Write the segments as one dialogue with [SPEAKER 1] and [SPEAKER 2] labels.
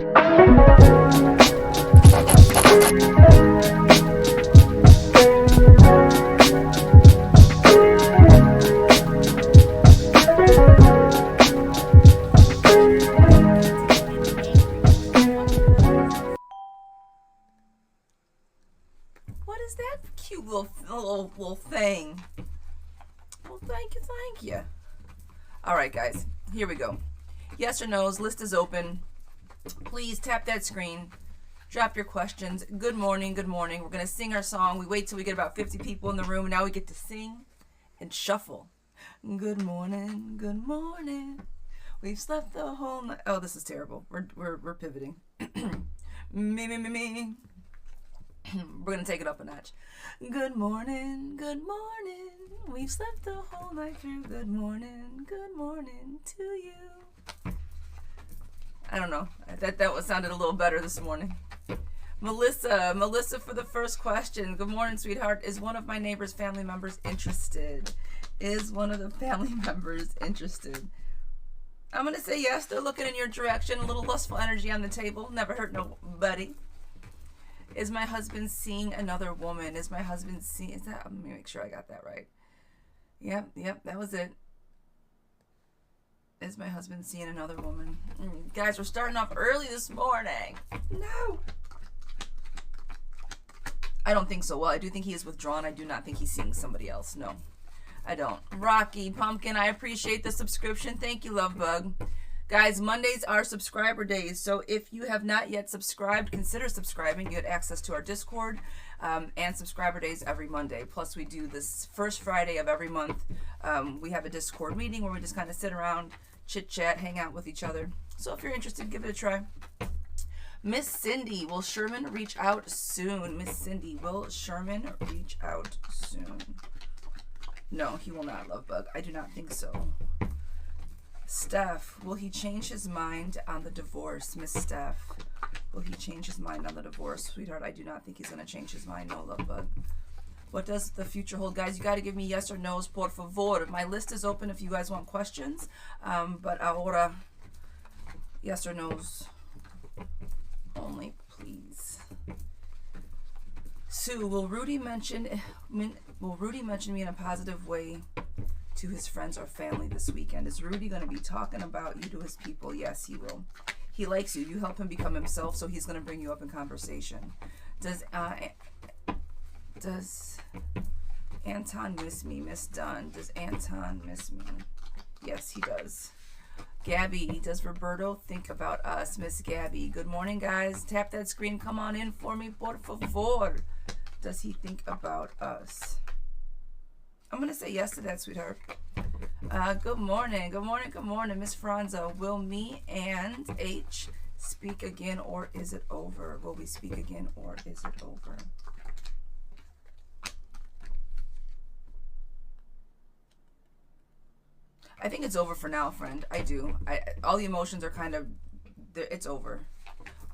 [SPEAKER 1] What is that cute little thing? Well, thank you. All right, guys, here we go. Yes or no's, list is open. Please tap that screen. Drop your questions. Good morning, good morning. We're going to sing our song. We wait till we get about 50 people in the room. Now we get to sing and shuffle. Good morning, good morning. We've slept the whole night. Oh, this is terrible. We're pivoting. me. We're going to take it up a notch. Good morning, good morning. We've slept the whole night through. Good morning to you. I don't know. That sounded a little better this morning. Melissa for the first question. Good morning, sweetheart. Is one of my neighbor's family members interested? Is one of the family members interested? I'm going to say yes. They're looking in your direction. A little lustful energy on the table. Never hurt nobody. Is my husband seeing another woman? Is my husband seeing... Is that... Let me make sure I got that right. Yep, that was it. Is my husband seeing another woman? Guys, we're starting off early this morning. No. I don't think so. Well, I do think he is withdrawn. I do not think he's seeing somebody else. No, I don't. Rocky Pumpkin, I appreciate the subscription. Thank you, Love Bug. Guys, Mondays are subscriber days, so if you have not yet subscribed, consider subscribing. You get access to our Discord and subscriber days every Monday. Plus, we do this first Friday of every month. We have a Discord meeting where we just kind of sit around, chit-chat, hang out with each other. So if you're interested, give it a try. Miss Cindy, will Sherman reach out soon? Miss Cindy, will Sherman reach out soon? No, he will not, Love Bug. I do not think so. Steph, will he change his mind on the divorce? Miss Steph, will he change his mind on the divorce? Sweetheart, I do not think he's going to change his mind. No, Love Bug. What does the future hold? Guys, you got to give me yes or no's, por favor. My list is open if you guys want questions. But ahora, yes or no's only, please. Sue, will Rudy mention me in a positive way to his friends or family this weekend? Is Rudy going to be talking about you to his people? Yes, he will. He likes you. You help him become himself, so he's going to bring you up in conversation. Does Anton miss me, Miss Dunn? Does Anton miss me? Yes, he does. Gabby, does Roberto think about us? Miss Gabby, good morning, guys. Tap that screen. Come on in for me, por favor. Does he think about us? I'm going to say yes to that, sweetheart. Good morning. Miss Franza, will me and H speak again, or is it over? Will we speak again, or is it over? I think it's over for now, friend. I do. All the emotions are kind of... It's over.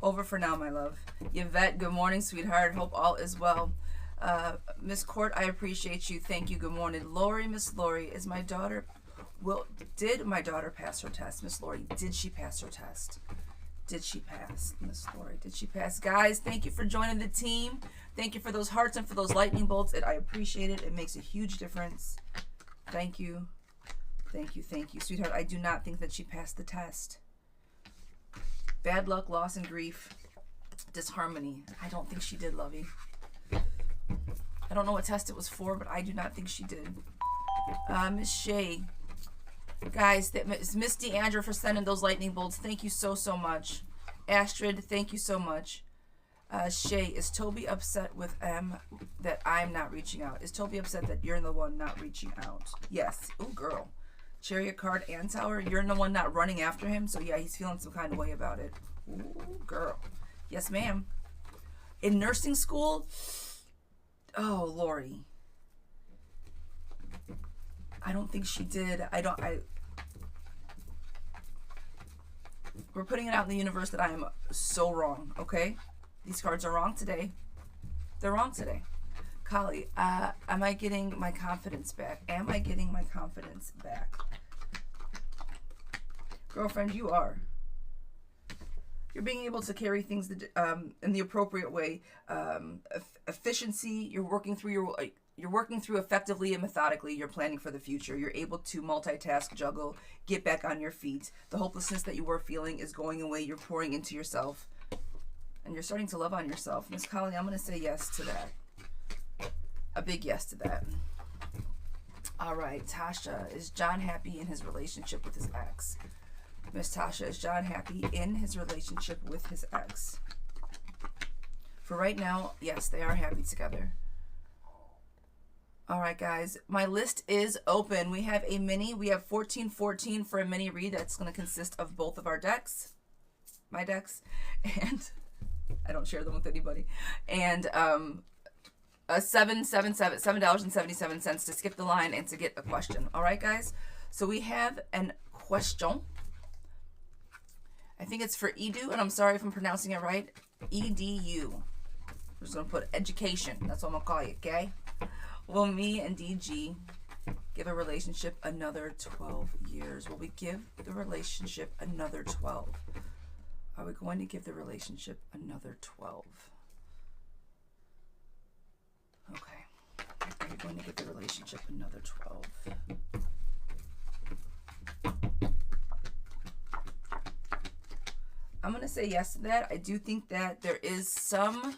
[SPEAKER 1] Over for now, my love. Yvette, good morning, sweetheart. Hope all is well. Miss Court, I appreciate you. Thank you. Good morning. Lori, Miss Lori, is my daughter... did my daughter pass her test? Miss Lori, did she pass her test? Did she pass? Miss Lori, did she pass? Guys, thank you for joining the team. Thank you for those hearts and for those lightning bolts. I appreciate it. It makes a huge difference. Thank you. Thank you. Sweetheart, I do not think that she passed the test. Bad luck, loss, and grief. Disharmony. I don't think she did, Lovey. I don't know what test it was for, but I do not think she did. Miss Shay. Guys, it's Miss DeAndre for sending those lightning bolts. Thank you so much. Astrid, thank you so much. Shay, is Toby upset with M that I'm not reaching out? Is Toby upset that you're the one not reaching out? Yes. Ooh, girl. Chariot card and tower. You're the one not running after him. So yeah, he's feeling some kind of way about it. Ooh, girl. Yes, ma'am. In nursing school? Oh, Lori. I don't think she did. We're putting it out in the universe that I am so wrong, okay? These cards are wrong today. They're wrong today. Kali, am I getting my confidence back? Am I getting my confidence back? Girlfriend, you are. You're being able to carry things in the appropriate way. Efficiency. You're working through effectively and methodically. You're planning for the future. You're able to multitask, juggle, get back on your feet. The hopelessness that you were feeling is going away. You're pouring into yourself. And you're starting to love on yourself. Miss Collie, I'm going to say yes to that. A big yes to that. All right, Tasha, is John happy in his relationship with his ex? Miss Tasha, is John happy in his relationship with his ex? For right now, yes, they are happy together. All right, guys, my list is open. We have a mini. We have 1414 for a mini read that's going to consist of both of our decks, my decks, and I don't share them with anybody. And $7.77 to skip the line and to get a question. All right, guys. So we have an question. I think it's for Edu, and I'm sorry if I'm pronouncing it right. EDU. I'm just gonna put education. That's what I'm gonna call you. Okay. Will me and DG give a relationship another 12 years? Will we give the relationship another 12? Are we going to give the relationship another 12? Okay. Are we going to give the relationship another 12? I'm going to say yes to that. I do think that there is some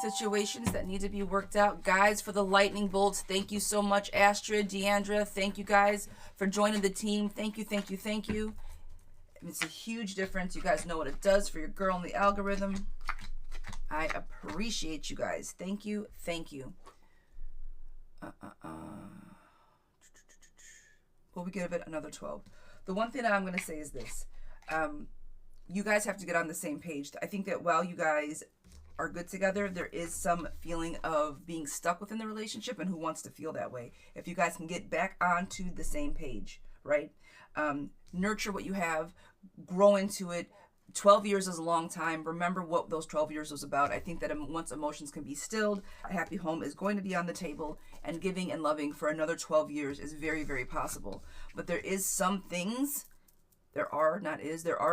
[SPEAKER 1] situations that need to be worked out. Guys, for the lightning bolts, thank you so much. Astrid, Deandra, thank you guys for joining the team. Thank you, thank you, thank you. It's a huge difference. You guys know what it does for your girl in the algorithm. I appreciate you guys. Thank you. Thank you. Will we give it another 12? The one thing that I'm going to say is this. You guys have to get on the same page. I think that while you guys are good together, there is some feeling of being stuck within the relationship, and who wants to feel that way? If you guys can get back onto the same page, right? Nurture what you have. Grow into it. 12 years is a long time. Remember what those 12 years was about. I think that once emotions can be stilled, a happy home is going to be on the table, and giving and loving for another 12 years is very, very possible. But there is some things, there are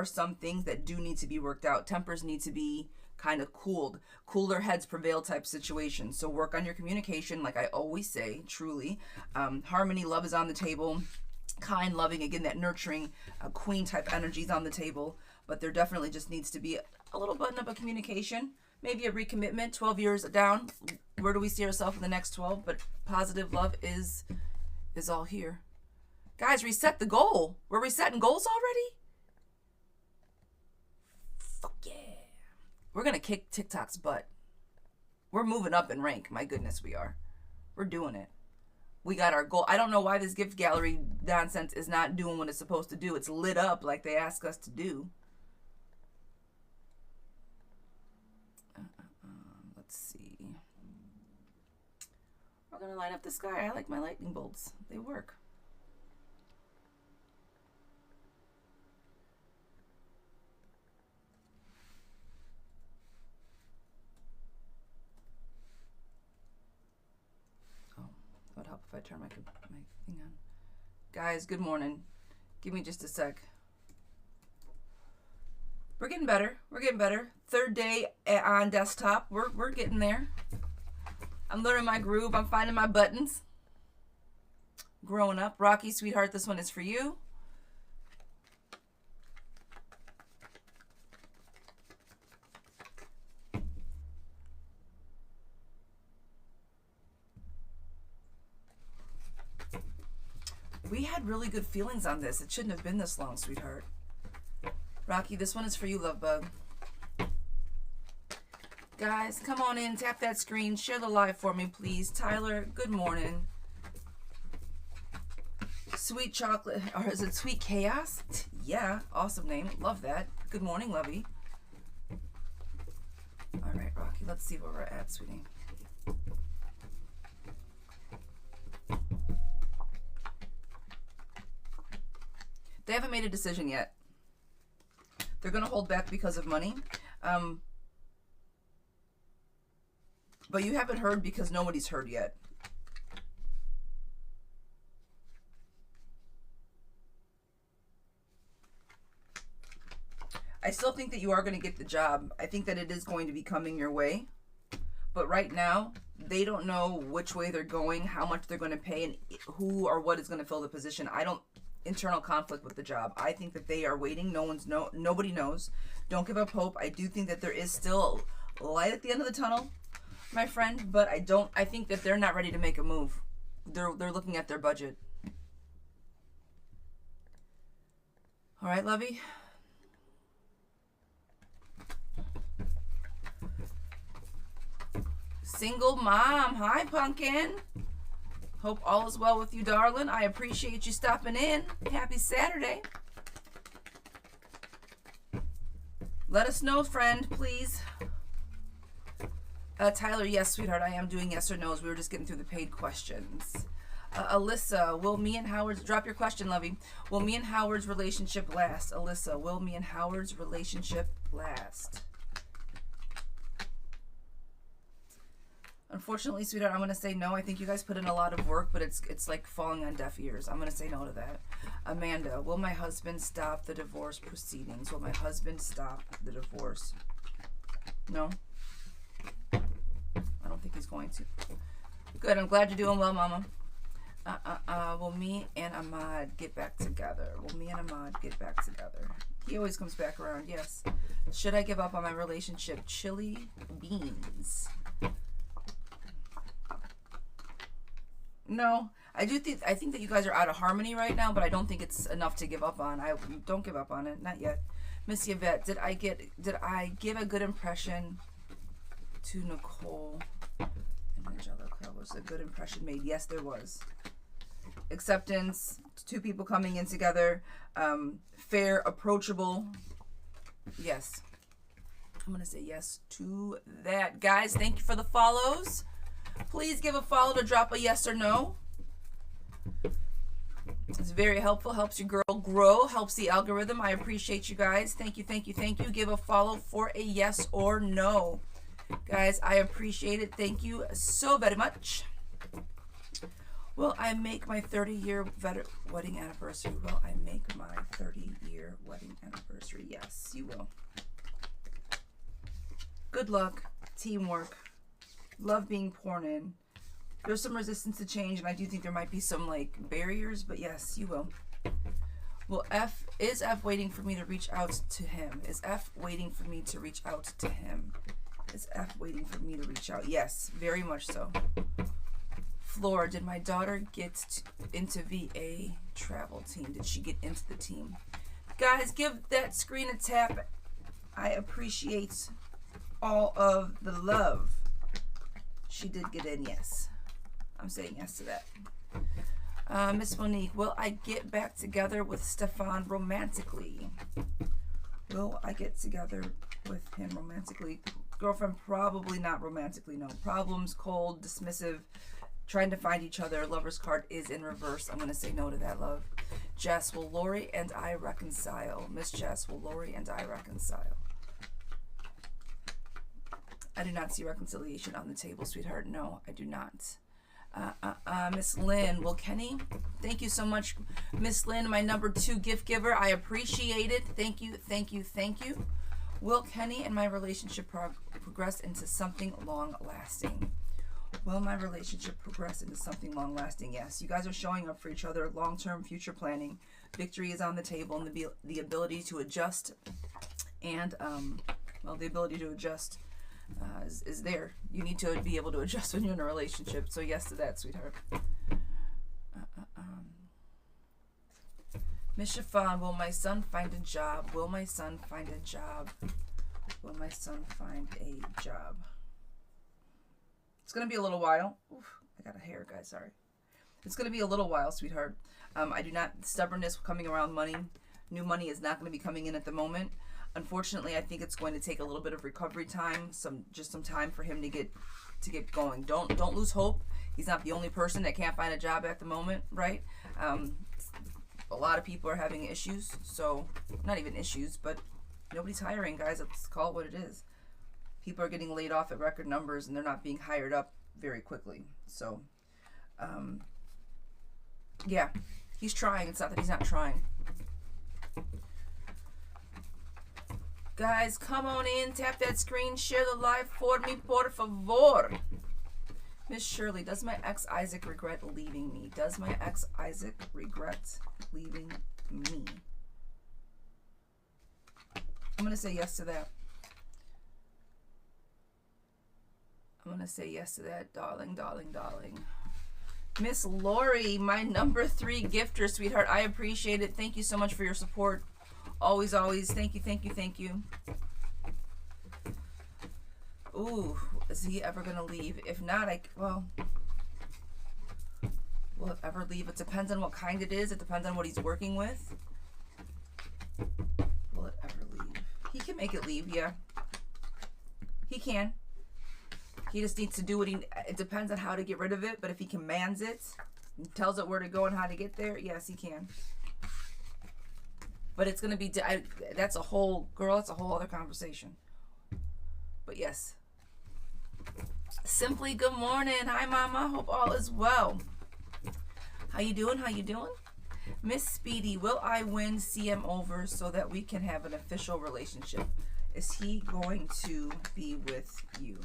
[SPEAKER 1] some things that do need to be worked out. Tempers need to be kind of cooled. Cooler heads prevail type situation. So work on your communication, like I always say, truly. Harmony, love is on the table. Kind, loving, again, that nurturing queen type energy is on the table. But there definitely just needs to be a little button up of communication. Maybe a recommitment. 12 years down, where do we see ourselves in the next 12? But positive love is all here. Guys, reset the goal. We're resetting goals already? Fuck yeah. We're going to kick TikTok's butt. We're moving up in rank. My goodness, we are. We're doing it. We got our goal. I don't know why this gift gallery nonsense is not doing what it's supposed to do. It's lit up like they ask us to do. Let's see. We're going to light up the sky. I like my lightning bolts. They work. Would help if I turn my thing on. Guys, good morning. Give me just a sec. We're getting better. We're getting better. Third day on desktop. We're getting there. I'm learning my groove. I'm finding my buttons. Growing up. Rocky, sweetheart, this one is for you. We had really good feelings on this. It shouldn't have been this long, sweetheart. Rocky, this one is for you, love bug. Guys, come on in. Tap that screen. Share the live for me, please. Tyler, good morning. Sweet chocolate, or is it Sweet Chaos? Yeah, awesome name. Love that. Good morning, lovey. All right, Rocky, let's see where we're at, sweetie. They haven't made a decision yet. They're going to hold back because of money. But you haven't heard because nobody's heard yet. I still think that you are going to get the job. I think that it is going to be coming your way. But right now, they don't know which way they're going, how much they're going to pay, and who or what is going to fill the position. Internal conflict with the job. I think that they are waiting. Nobody knows. Don't give up hope. I do think that there is still light at the end of the tunnel, my friend, but I think that they're not ready to make a move. They're looking at their budget. All right, Lovey? Single mom. Hi, Pumpkin. Hope all is well with you, darling. I appreciate you stopping in. Happy Saturday. Let us know, friend, please. Tyler, yes, sweetheart, I am doing yes or no's. We were just getting through the paid questions. Alyssa, will me and Howard's... Drop your question, lovey. Will me and Howard's relationship last? Alyssa, will me and Howard's relationship last? Unfortunately, sweetheart, I'm going to say no. I think you guys put in a lot of work, but it's like falling on deaf ears. I'm going to say no to that. Amanda, will my husband stop the divorce proceedings? Will my husband stop the divorce? No. I don't think he's going to. Good. I'm glad you're doing well, Mama. Will me and Ahmad get back together? Will me and Ahmad get back together? He always comes back around. Yes. Should I give up on my relationship? Chili beans. No. I think that you guys are out of harmony right now, but I don't think it's enough to give up on. Don't give up on it. Not yet. Miss Yvette, did I give a good impression to Nicole and Angelica? Was a good impression made? Yes, there was. Acceptance, two people coming in together, fair, approachable. Yes. I'm going to say yes to that. Guys, thank you for the follows. Please give a follow to drop a yes or no. It's very helpful. Helps your girl grow. Helps the algorithm. I appreciate you guys. Thank you, thank you, thank you. Give a follow for a yes or no. Guys, I appreciate it. Thank you so very much. Will I make my 30-year wedding anniversary? Will I make my 30-year wedding anniversary? Yes, you will. Good luck. Teamwork. Love being poured in. There's some resistance to change, and I do think there might be some like barriers, but yes, you will. Is F waiting for me to reach out to him? Is F waiting for me to reach out to him? Is F waiting for me to reach out? Yes, very much so. Flora, did my daughter get into VA travel team? Did she get into the team? Guys, give that screen a tap. I appreciate all of the love. She did get in, yes. I'm saying yes to that. Miss Monique, will I get back together with Stefan romantically? Will I get together with him romantically? Girlfriend, probably not romantically, no. Problems, cold, dismissive, trying to find each other. Lover's card is in reverse. I'm going to say no to that, love. Jess, will Lori and I reconcile? Miss Jess, will Lori and I reconcile? I do not see reconciliation on the table, sweetheart. No, I do not. Miss Lynn, will Kenny? Thank you so much, Miss Lynn, my number 2 gift giver. I appreciate it. Thank you, thank you, thank you. Will Kenny and my relationship progress into something long-lasting? Will my relationship progress into something long-lasting? Yes. You guys are showing up for each other. Long-term future planning. Victory is on the table, and the ability to adjust. And, the ability to adjust is there. You need to be able to adjust when you're in a relationship. So yes to that, sweetheart. Miss Chiffon, will my son find a job? Will my son find a job? Will my son find a job? It's going to be a little while. Oof, I got a hair, guys. Sorry. It's going to be a little while, sweetheart. I do not... Stubbornness coming around money. New money is not going to be coming in at the moment. Unfortunately, I think it's going to take a little bit of recovery time. Some time for him to get going. Don't lose hope. He's not the only person that can't find a job at the moment, right? A lot of people are having issues. So, not even issues, but nobody's hiring, guys. Let's call it what it is. People are getting laid off at record numbers, and they're not being hired up very quickly. So, yeah, he's trying. It's not that he's not trying. Guys, come on in. Tap that screen. Share the live for me, por favor. Miss Shirley, does my ex Isaac regret leaving me? Does my ex Isaac regret leaving me? I'm going to say yes to that. I'm going to say yes to that, darling, darling, darling. Miss Lori, my number 3 gifter, sweetheart. I appreciate it. Thank you so much for your support. Always, always. Thank you, thank you, thank you. Ooh, is he ever going to leave? If not, well, will it ever leave? It depends on what kind it is. It depends on what he's working with. Will it ever leave? He can make it leave, yeah. He can. He just needs to do what it depends on how to get rid of it, but if he commands it, and tells it where to go and how to get there, yes, he can. But it's going to be, that's a whole other conversation. But yes. Simply, good morning. Hi, Mama. Hope all is well. How you doing? How you doing? Miss Speedy, will I win CM over so that we can have an official relationship? Is he going to be with you?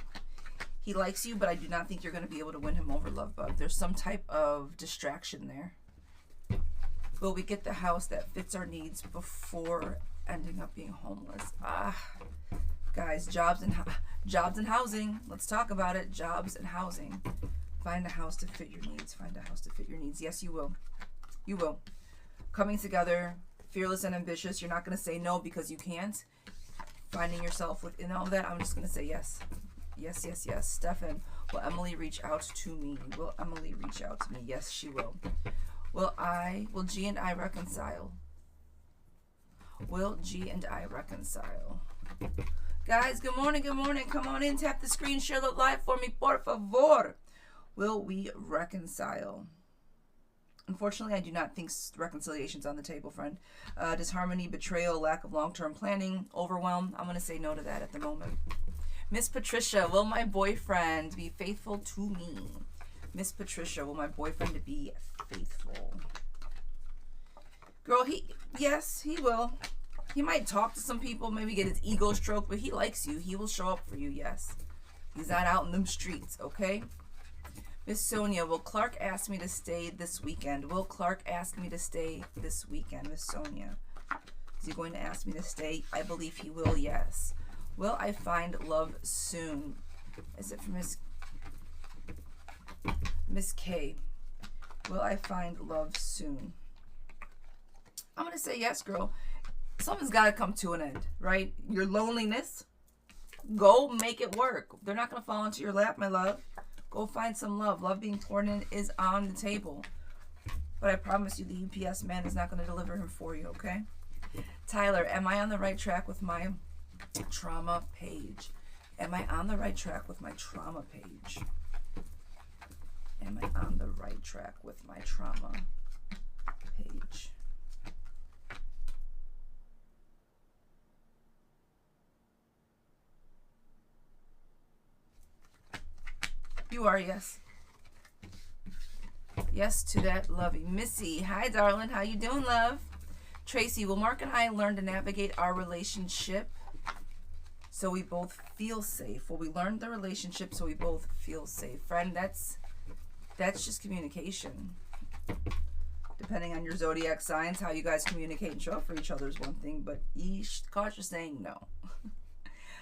[SPEAKER 1] He likes you, but I do not think you're going to be able to win him over, love bug. There's some type of distraction there. Will we get the house that fits our needs before ending up being homeless? Guys, jobs and housing. Let's talk about it. Jobs and housing. Find a house to fit your needs. Find a house to fit your needs. Yes, you will. You will. Coming together, fearless and ambitious. You're not going to say no because you can't. Finding yourself within all that. I'm just going to say yes. Yes, yes, yes. Stefan, will Emily reach out to me? Will Emily reach out to me? Yes, she will. Will G and I reconcile? Will G and I reconcile? Guys, good morning, good morning. Come on in, tap the screen, share the live for me, por favor. Will we reconcile? Unfortunately, I do not think reconciliation's on the table, friend. Disharmony, betrayal, lack of long-term planning, overwhelm. I'm going to say no to that at the moment. Miss Patricia, will my boyfriend be faithful to me? Miss Patricia, will my boyfriend be faithful? Girl, yes, he will. He might talk to some people, maybe get his ego stroked, but he likes you. He will show up for you, yes. He's not out in them streets, okay? Miss Sonia, will Clark ask me to stay this weekend? Will Clark ask me to stay this weekend, Miss Sonia? Is he going to ask me to stay? I believe he will, yes. Will I find love soon? Is it from Miss K? Will I find love soon? I'm going to say yes, girl. Something's got to come to an end, right? Your loneliness, go make it work. They're not going to fall into your lap, my love. Go find some love. Love being poured in is on the table. But I promise you the UPS man is not going to deliver him for you, okay? Tyler, am I on the right track with my trauma page? Am I on the right track with my trauma page? Am I on the right track with my trauma page? You are, yes. Yes to that, lovey. Missy, hi, darling. How you doing, love? Tracy, will Mark and I learn to navigate our relationship so we both feel safe? Will we learn the relationship so we both feel safe? Friend, that's just communication. Depending on your zodiac signs, how you guys communicate and show up for each other is one thing, but God's just saying no.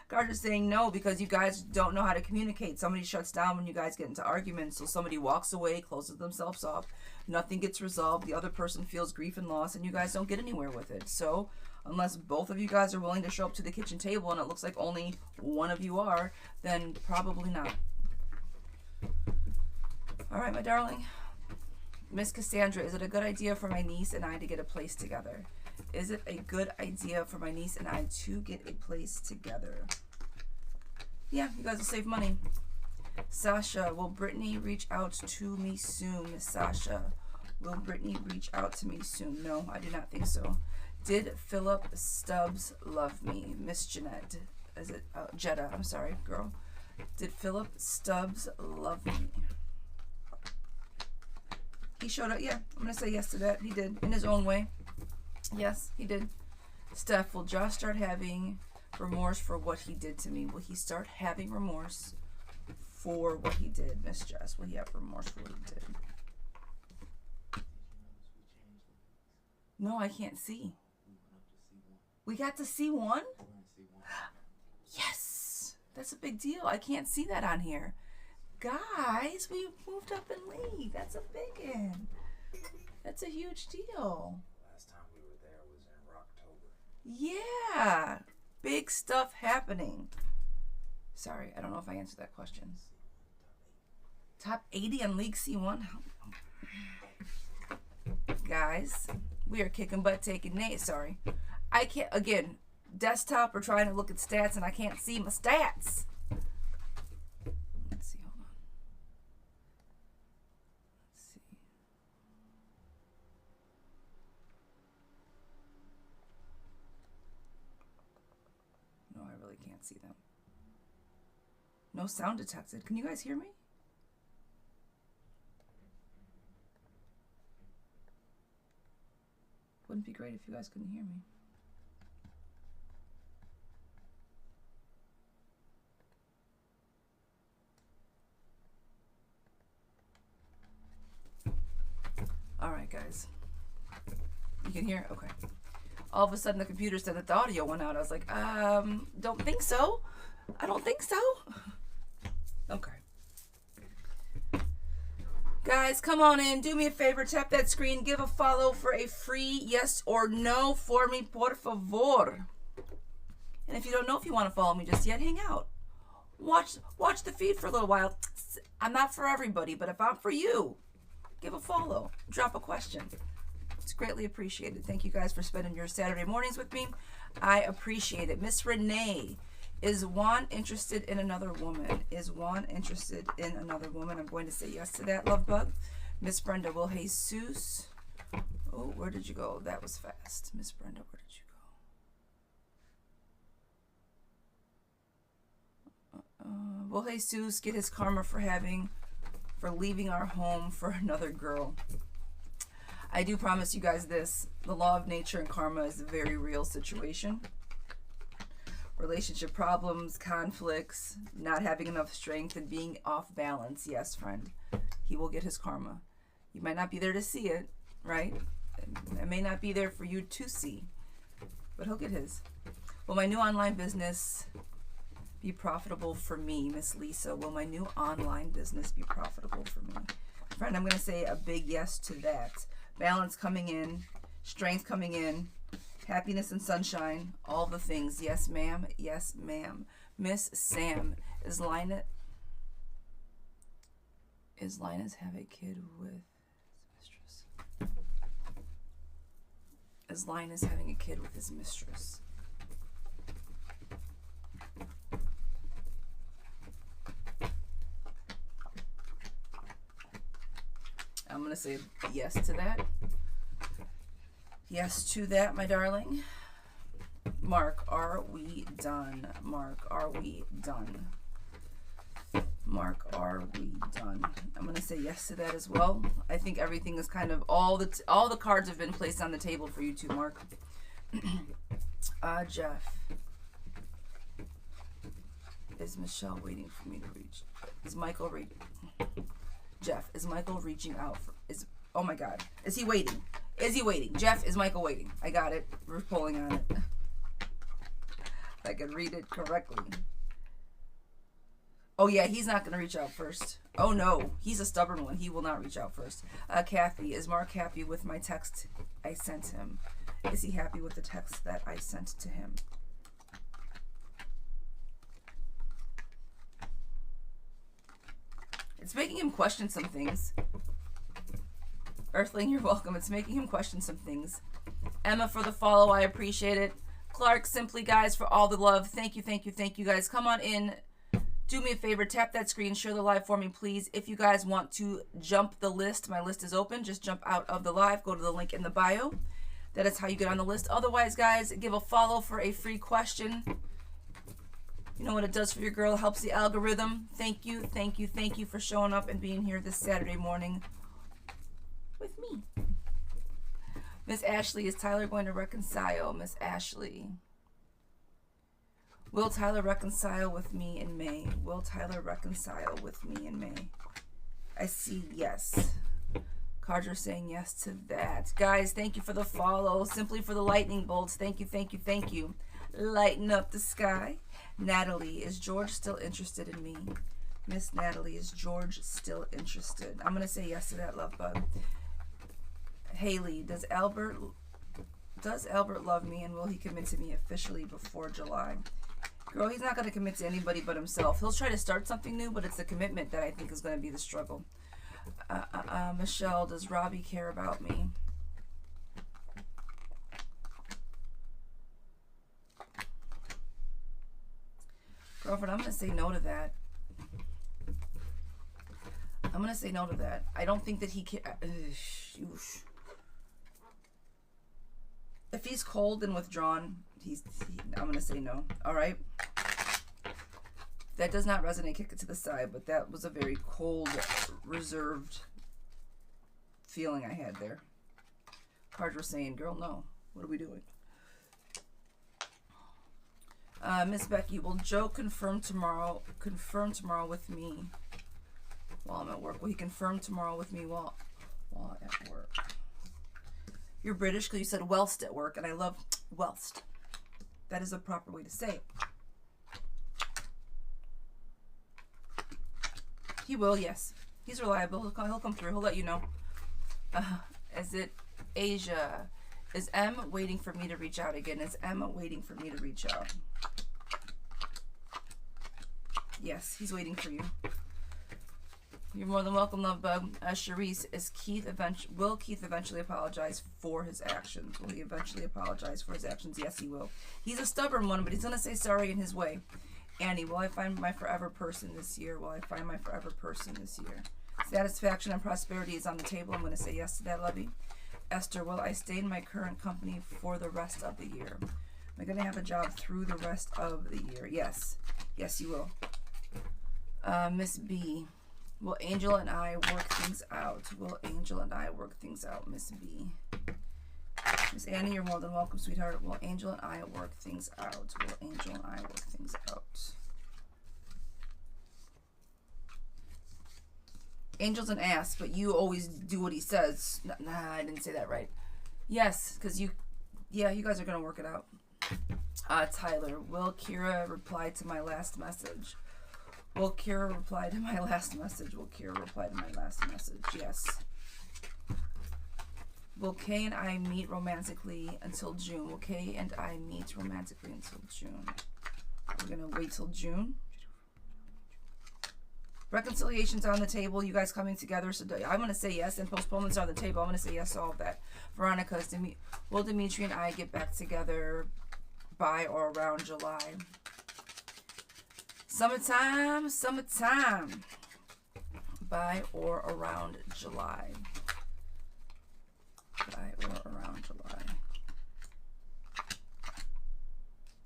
[SPEAKER 1] God's just saying no because you guys don't know how to communicate. Somebody shuts down when you guys get into arguments, so somebody walks away, closes themselves off, nothing gets resolved, the other person feels grief and loss, and you guys don't get anywhere with it. So unless both of you guys are willing to show up to the kitchen table and it looks like only one of you are, then probably not. All right, my darling. Miss Cassandra, is it a good idea for my niece and I to get a place together? Is it a good idea for my niece and I to get a place together? Yeah, you guys will save money. Sasha, will Brittany reach out to me soon? Miss Sasha, will Brittany reach out to me soon? No, I do not think so. Did Philip Stubbs love me? Miss Jeanette, is it Jetta? I'm sorry, girl. Did Philip Stubbs love me? He showed up. Yeah, I'm gonna say yes to that. He did in his own way. Yes, he did. Steph, will Josh start having Remorse for what he did to me. Will he start having remorse for what he did, Miss Jess? Will he have remorse for what he did? No, I can't see. We got to see one? Yes! That's a big deal. I can't see that on here. Guys, we moved up in league. That's a big one. That's a huge deal.
[SPEAKER 2] Last time we were there was in October.
[SPEAKER 1] Yeah. Big stuff happening. Sorry, I don't know if I answered that question. Top 80 on League C1? Guys, we are kicking butt, taking names. Sorry. I can't, again, desktop or trying to look at stats and I can't see my stats. Let's see, hold on. Let's see. No, I really can't see them. No sound detected. Can you guys hear me? Wouldn't be great if you guys couldn't hear me. All right, guys. You can hear? Okay. All of a sudden, the computer said that the audio went out. I was like, don't think so. I don't think so. Okay. Guys, come on in. Do me a favor. Tap that screen. Give a follow for a free yes or no for me, por favor. And if you don't know if you want to follow me just yet, hang out. Watch the feed for a little while. I'm not for everybody, but if I'm for you, give a follow. Drop a question. It's greatly appreciated. Thank you guys for spending your Saturday mornings with me. I appreciate it. Miss Renee, is Juan interested in another woman? Is Juan interested in another woman? I'm going to say yes to that, love bug. Miss Brenda, will Jesus... Oh, where did you go? That was fast. Miss Brenda, where did you go? Will Jesus get his karma for leaving our home for another girl? I do promise you guys this. The law of nature and karma is a very real situation. Relationship problems, conflicts, not having enough strength, and being off balance. Yes, friend. He will get his karma. You might not be there to see it, right? It may not be there for you to see, but he'll get his. Will my new online business be profitable for me, Miss Lisa? Will my new online business be profitable for me? Friend, I'm going to say a big yes to that. Balance coming in, strength coming in, happiness and sunshine, all the things. Yes, ma'am. Yes, ma'am. Miss Sam, is Linus have a kid with his mistress? Is Linus having a kid with his mistress? I'm going to say yes to that. Yes to that, my darling. Mark, are we done? Mark, are we done? Mark, are we done? I'm going to say yes to that as well. I think everything is kind of, all the cards have been placed on the table for you too, Mark. Jeff. Is Michelle waiting for me to reach? Is Michael reaching? Jeff, is Michael reaching out for, oh my God, is he waiting? Is he waiting? Jeff, is Michael waiting? I got it. We're pulling on it. If I can read it correctly. Oh yeah, he's not going to reach out first. Oh no, he's a stubborn one. He will not reach out first. Kathy, is Mark happy with my text I sent him? Is he happy with the text that I sent to him? It's making him question some things. Earthling, you're welcome. It's making him question some things. Emma, for the follow, I appreciate it. Clark, simply guys, for all the love. Thank you, thank you, thank you guys. Come on in. Do me a favor, tap that screen, share the live for me, please. If you guys want to jump the list, my list is open. Just jump out of the live, go to the link in the bio. That is how you get on the list. Otherwise, guys, give a follow for a free question. You know what it does for your girl? It helps the algorithm. Thank you, thank you, thank you for showing up and being here this Saturday morning with me. Miss Ashley, is Tyler going to reconcile? Miss Ashley. Will Tyler reconcile with me in May? Will Tyler reconcile with me in May? I see yes. Carter saying yes to that. Guys, thank you for the follow. Simply for the lightning bolts. Thank you, thank you, thank you. Lighten up the sky. Natalie, is George still interested in me? Miss Natalie, is George still interested? I'm going to say yes to that, love bug. Haley, does Albert love me, and will he commit to me officially before July? Girl, he's not going to commit to anybody but himself. He'll try to start something new, but it's the commitment that I think is going to be the struggle. Michelle, does Robbie care about me? Girlfriend, I'm going to say no to that. I'm going to say no to that. I don't think that he can. If he's cold and withdrawn, I'm going to say no. All right? That does not resonate. Kick it to the side, but that was a very cold, reserved feeling I had there. Cards were saying, girl, no. What are we doing? Miss Becky, will Joe confirm tomorrow with me while I'm at work? Will he confirm tomorrow with me while at work? You're British because you said whilst at work, and I love whilst. That is a proper way to say it. He will, yes. He's reliable. He'll come through. He'll let you know. Is it Asia? Is M waiting for me to reach out again? Is M waiting for me to reach out? Yes, he's waiting for you. You're more than welcome, love bug. Charisse, will Keith eventually apologize for his actions? Will he eventually apologize for his actions? Yes, he will. He's a stubborn one, but he's going to say sorry in his way. Annie, will I find my forever person this year? Will I find my forever person this year? Satisfaction and prosperity is on the table. I'm going to say yes to that, lovey. Esther, will I stay in my current company for the rest of the year? Am I going to have a job through the rest of the year? Yes. Yes, you will. Miss B, will Angel and I work things out? Will Angel and I work things out, Miss B? Miss Annie, you're more than welcome, sweetheart. Will Angel and I work things out? Will Angel and I work things out? Angel's an ass, but you always do what he says. Nah, I didn't say that right. Yes, because you guys are going to work it out. Tyler, will Kira reply to my last message? Will Kira reply to my last message? Will Kira reply to my last message? Yes. Will Kay and I meet romantically until June? Will Kay and I meet romantically until June? We're going to wait till June. Reconciliation's on the table. You guys coming together. So I'm going to say yes. And postponements are on the table. I'm going to say yes to all of that. Veronica, will Dimitri and I get back together by or around July? Summertime. By or around July. By or around July.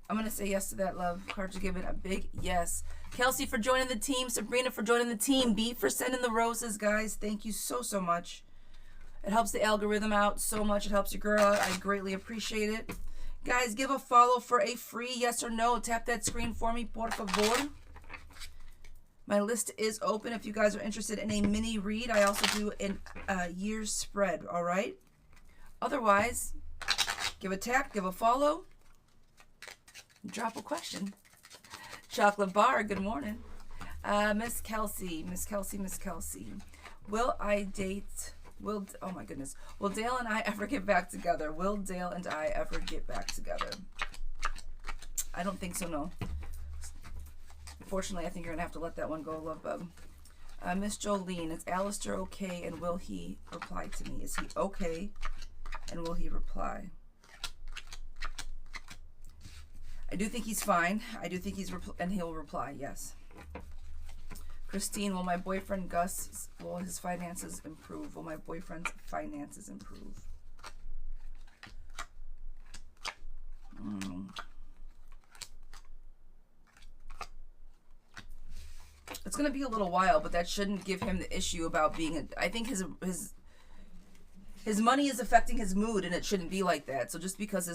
[SPEAKER 1] I'm going to say yes to that, love. Cards are giving a big yes. Kelsey for joining the team. Sabrina for joining the team. B for sending the roses, guys. Thank you so, so much. It helps the algorithm out so much. It helps your girl out. I greatly appreciate it. Guys, give a follow for a free yes or no. Tap that screen for me, por favor. My list is open if you guys are interested in a mini read. I also do a year's spread, all right? Otherwise, give a tap, give a follow, drop a question. Chocolate Bar, good morning. Miss Kelsey. Will I date... oh my goodness. Will Dale and I ever get back together? Will Dale and I ever get back together? I don't think so, no. Unfortunately, I think you're going to have to let that one go, love bug. Miss Jolene, is Alistair okay and will he reply to me? Is he okay and will he reply? I do think he's fine. I do think and he'll reply, yes. Christine, will my boyfriend Gus, will his finances improve? Will my boyfriend's finances improve? It's going to be a little while, but that shouldn't give him the issue about being I think his money is affecting his mood, and it shouldn't be like that. So just because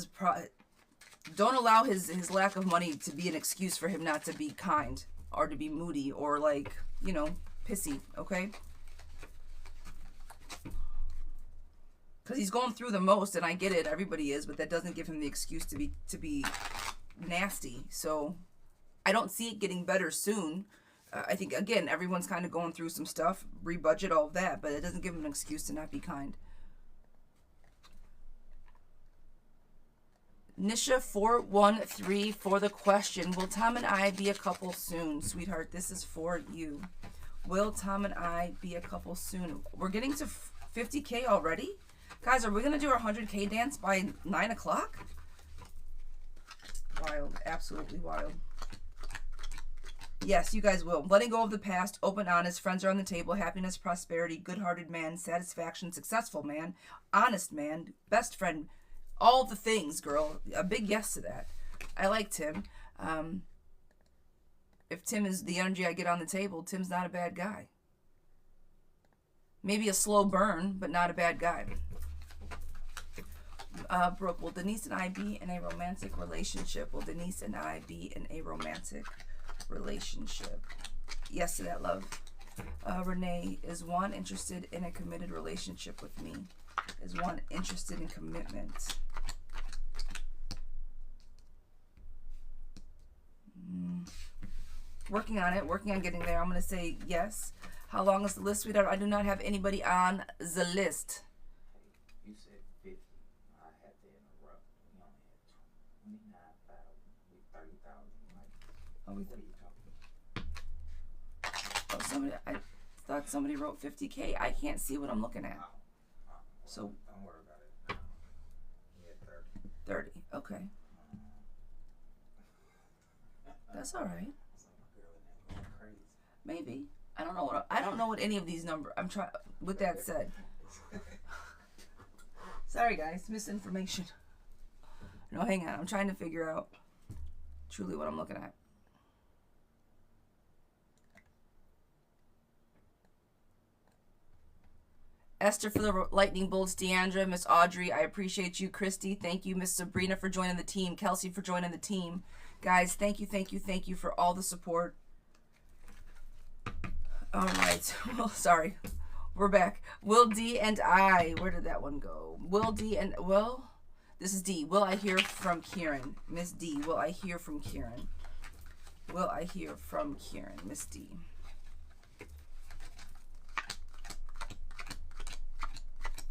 [SPEAKER 1] don't allow his lack of money to be an excuse for him not to be kind or to be moody or like, you know, pissy, okay? Because he's going through the most, and I get it, everybody is, but that doesn't give him the excuse to be nasty. So I don't see it getting better soon. I think, again, everyone's kind of going through some stuff, rebudget, all of that, but it doesn't give him an excuse to not be kind. Nisha413 for the question. Will Tom and I be a couple soon? Sweetheart, this is for you. Will Tom and I be a couple soon? We're getting to 50K already? Guys, are we going to do our 100K dance by 9 o'clock? Wild. Absolutely wild. Yes, you guys will. Letting go of the past, open, honest, friends are on the table, happiness, prosperity, good-hearted man, satisfaction, successful man, honest man, best friend, all the things, girl. A big yes to that. I like Tim. If Tim is the energy I get on the table, Tim's not a bad guy. Maybe a slow burn, but not a bad guy. Brooke, will Denise and I be in a romantic relationship? Will Denise and I be in a romantic relationship? Yes to that, love. Renee, is Juan interested in a committed relationship with me? Is Juan interested in commitment? Working on it, working on getting there. I'm going to say yes. How long is the list, sweetheart? I do not have anybody on the list.
[SPEAKER 2] You said 50. I had to interrupt. We only had 29,000, 30,000 likes.
[SPEAKER 1] Oh,
[SPEAKER 2] What are you talking about?
[SPEAKER 1] I thought somebody wrote 50K. I can't see what I'm looking at. So
[SPEAKER 2] don't worry about it. We had
[SPEAKER 1] 30. Okay. That's all right. Maybe. I don't know what any of these numbers. I'm trying. With that said, sorry guys, misinformation. No, hang on. I'm trying to figure out truly what I'm looking at. Esther for the lightning bolts, Deandra, Miss Audrey, I appreciate you. Christy, thank you. Miss Sabrina for joining the team. Kelsey for joining the team. Guys, thank you for all the support. All right. Well, sorry. We're back. Will D and I. Where did that one go? Will D and... Well, this is D. Will I hear from Kieran? Miss D. Will I hear from Kieran? Will I hear from Kieran? Miss D.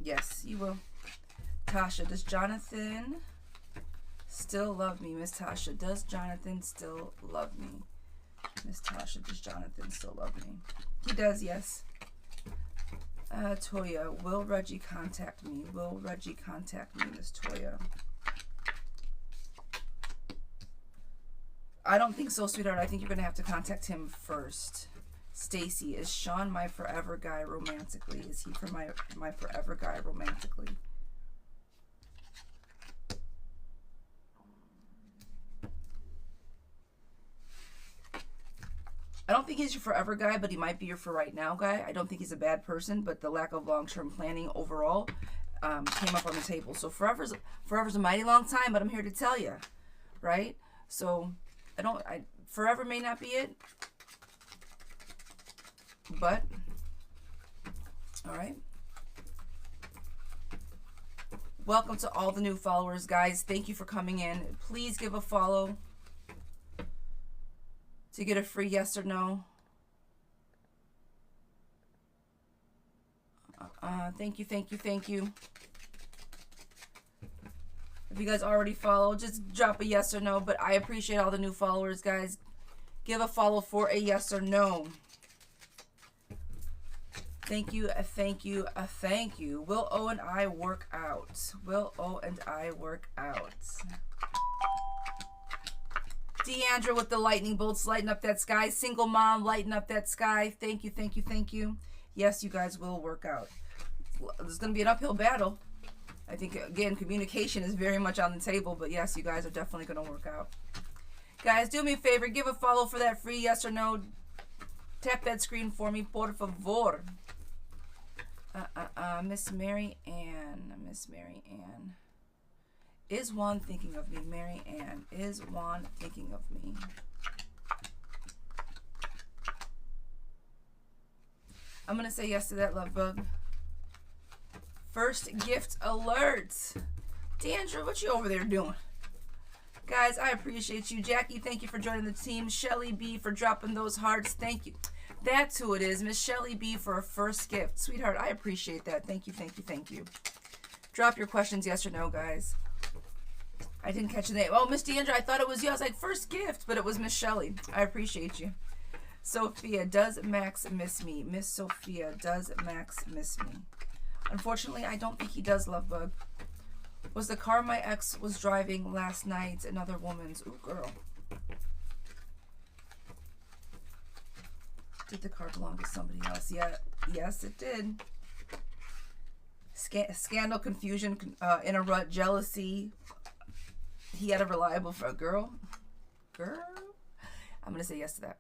[SPEAKER 1] Yes, you will. Tasha, does Jonathan still love me? Miss Tasha, does Jonathan still love me? Miss Tasha, does Jonathan still love me? He does, yes. Toya, will Reggie contact me? Will Reggie contact me, Miss Toya? I don't think so, sweetheart. I think you're going to have to contact him first. Stacy, is Sean my forever guy romantically? Is he for my forever guy romantically? I don't think he's your forever guy, but he might be your for right now guy. I don't think he's a bad person, but the lack of long-term planning overall came up on the table. So forever's a mighty long time, but I'm here to tell you, right? So forever may not be it, but all right. Welcome to all the new followers, guys. Thank you for coming in. Please give a follow to get a free yes or no. Thank you. If you guys already follow, just drop a yes or no. But I appreciate all the new followers, guys. Give a follow for a yes or no. Thank you. Will O and I work out? Will O and I work out? Deandra with the lightning bolts, lighten up that sky. Single mom, lighten up that sky. Thank you. Yes, you guys will work out. There's going to be an uphill battle. I think, again, communication is very much on the table, but yes, you guys are definitely going to work out. Guys, do me a favor. Give a follow for that free yes or no. Tap that screen for me, por favor. Miss Mary Ann. Is Juan thinking of me? Mary Ann. Is Juan thinking of me? I'm going to say yes to that, love bug. First gift alert. Deandra, what you over there doing? Guys, I appreciate you. Jackie, thank you for joining the team. Shelly B for dropping those hearts. Thank you. That's who it is. Miss Shelly B for a first gift. Sweetheart, I appreciate that. Thank you, thank you, thank you. Drop your questions, yes or no, guys. I didn't catch the name. Oh, Miss Deandra, I thought it was you. I was like, first gift, but it was Miss Shelly. I appreciate you. Sophia, does Max miss me? Miss Sophia, does Max miss me? Unfortunately, I don't think he does, love bug. Was the car my ex was driving last night another woman's? Ooh, girl. Did the car belong to somebody else? Yeah, yes, it did. Scandal, confusion, in a rut, jealousy. He had a reliable girl. I'm going to say yes to that.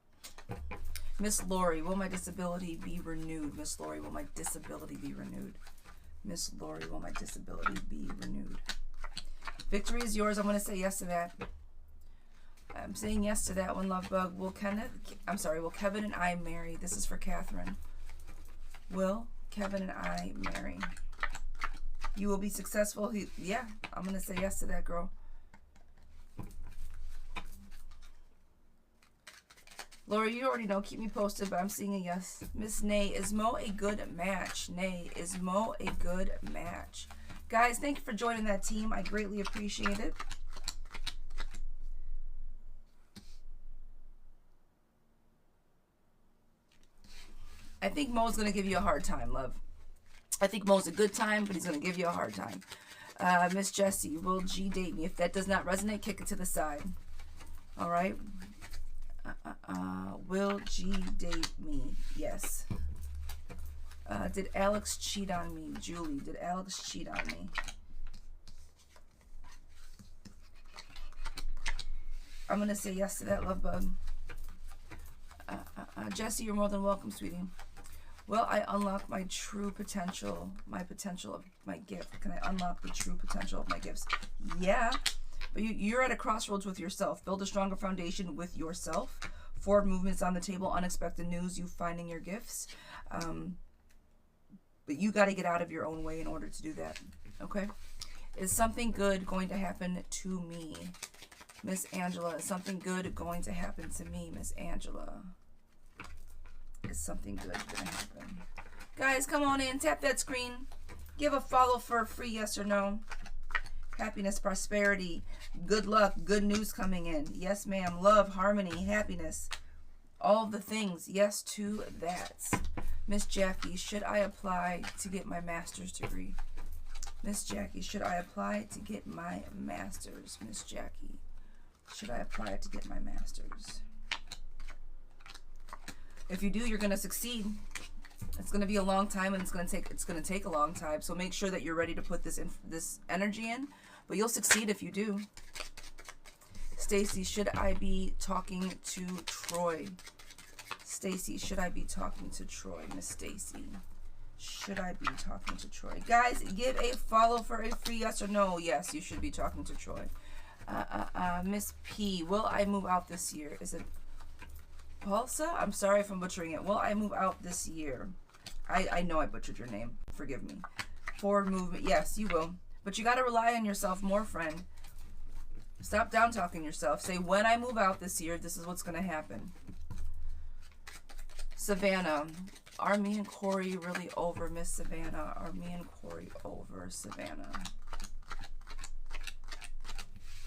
[SPEAKER 1] Miss Lori, will my disability be renewed? Miss Lori, will my disability be renewed? Miss Lori, will my disability be renewed? Victory is yours. I'm going to say yes to that. I'm saying yes to that one, love bug. Will Kevin and I marry? This is for Catherine. Will Kevin and I marry? You will be successful. Yeah, I'm going to say yes to that, girl. Laura, you already know. Keep me posted, but I'm seeing a yes. Miss Nay, is Mo a good match? Nay, is Mo a good match? Guys, thank you for joining that team. I greatly appreciate it. I think Mo's going to give you a hard time, love. I think Mo's a good time, but he's going to give you a hard time. Miss Jessie, will G date me? If that does not resonate, kick it to the side. All right. Will G date me? Yes. Did Alex cheat on me? Julie, did Alex cheat on me? I'm going to say yes to that, love bug. Jesse, you're more than welcome, sweetie. Will I unlock my true potential, my potential of my gift? Can I unlock the true potential of my gifts? Yeah. But you're at a crossroads with yourself. Build a stronger foundation with yourself. Forward movements on the table, unexpected news, you finding your gifts. But you got to get out of your own way in order to do that. Okay? Is something good going to happen to me? Miss Angela, is something good going to happen to me, Miss Angela? Is something good going to happen? Guys, come on in. Tap that screen. Give a follow for a free yes or no. Happiness, prosperity, good luck, good news coming in. Yes, ma'am. Love, harmony, happiness. All the things. Yes to that. Miss Jackie, should I apply to get my master's degree? Miss Jackie, should I apply to get my master's? Miss Jackie, should I apply to get my master's? If you do, you're going to succeed. It's going to be a long time, and it's going to take a long time. So make sure that you're ready to put this energy in. But you'll succeed if you do. Stacy, should I be talking to Troy? Stacy, should I be talking to Troy? Miss Stacy, should I be talking to Troy? Guys, give a follow for a free yes or no. Yes, you should be talking to Troy. Miss P, will I move out this year? Is it Pulsa? I'm sorry if I'm butchering it. Will I move out this year? I know I butchered your name. Forgive me. Forward movement. Yes, you will. But you got to rely on yourself more, friend. Stop down-talking yourself. Say, when I move out this year, this is what's going to happen. Savannah. Are me and Corey really over, Miss Savannah? Are me and Corey over, Savannah?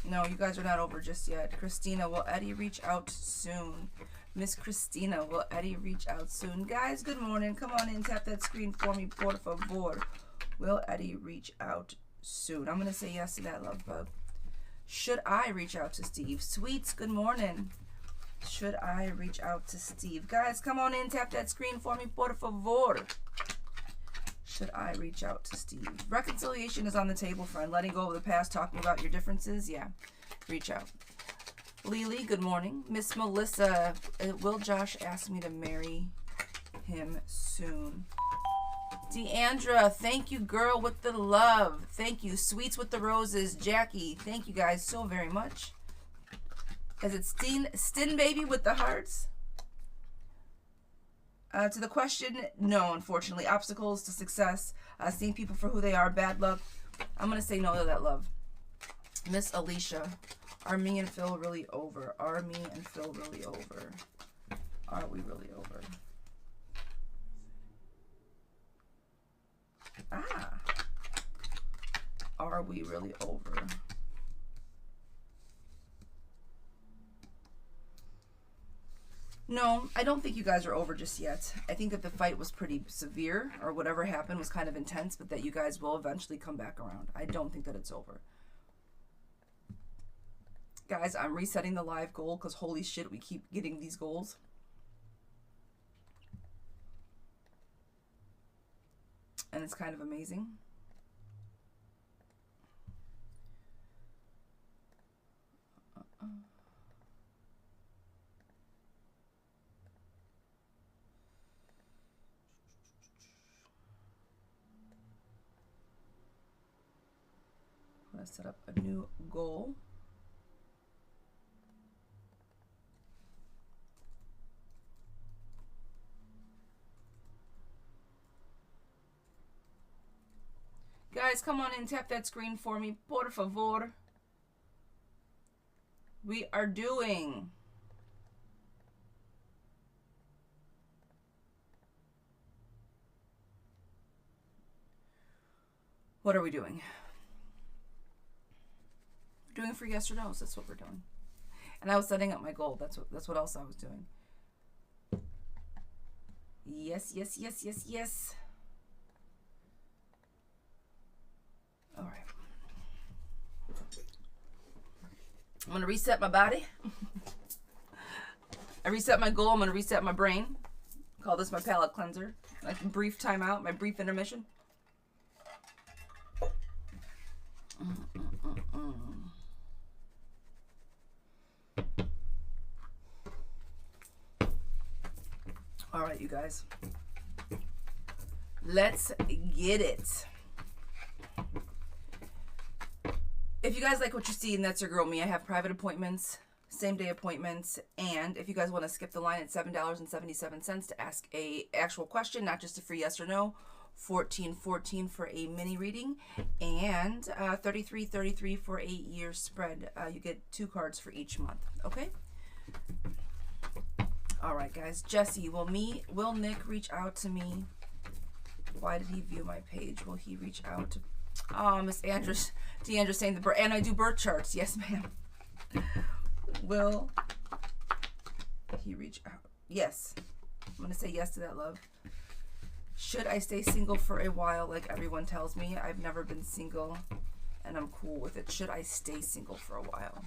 [SPEAKER 1] No, you guys are not over just yet. Christina, will Eddie reach out soon? Miss Christina, will Eddie reach out soon? Guys, good morning. Come on in. Tap that screen for me, por favor. Will Eddie reach out soon? I'm going to say yes to that, love bug. Should I reach out to Steve? Sweets, good morning. Should I reach out to Steve? Guys, come on in. Tap that screen for me, por favor. Should I reach out to Steve? Reconciliation is on the table, friend. Letting go of the past, talking about your differences. Yeah, reach out. Lily, good morning. Miss Melissa, will Josh ask me to marry him soon? Deandra, thank you, girl, with the love. Thank you. Sweets with the roses. Jackie, thank you guys so very much. Is it Stin Baby with the hearts? To the question, no, unfortunately. Obstacles to success. Seeing people for who they are. Bad luck. I'm going to say no to that, love. Miss Alicia, are me and Phil really over? Are me and Phil really over? Are we really over? Ah. Are we really over? No, I don't think you guys are over just yet. I think that the fight was pretty severe, or whatever happened was kind of intense, but that you guys will eventually come back around. I don't think that it's over. Guys, I'm resetting the live goal because holy shit, we keep getting these goals. And it's kind of amazing. I'm going to set up a new goal. Guys, come on in, tap that screen for me, por favor. We are doing what are we doing? Doing for yes or no's. That's what we're doing. And I was setting up my goal. That's what else I was doing. Yes, yes, yes, yes, yes. All right. I'm going to reset my body. I reset my goal. I'm going to reset my brain. Call this my palate cleanser. Like a brief timeout, my brief intermission. All right, you guys. Let's get it. If you guys like what you see, and that's your girl me, I have private appointments, same day appointments, and if you guys want to skip the line at $7.77 to ask a actual question, not just a free yes or no, $14.14 for a mini reading, and $33.33 for a year spread. You get 2 cards for each month. Okay. All right, guys. Jesse, will Nick reach out to me? Why did he view my page? Will he reach out to? Oh, Miss Andrews, Deandra saying the birth, and I do birth charts. Yes, ma'am. Will he reach out? Yes. I'm gonna say yes to that, love. Should I stay single for a while, like everyone tells me? I've never been single, and I'm cool with it. Should I stay single for a while?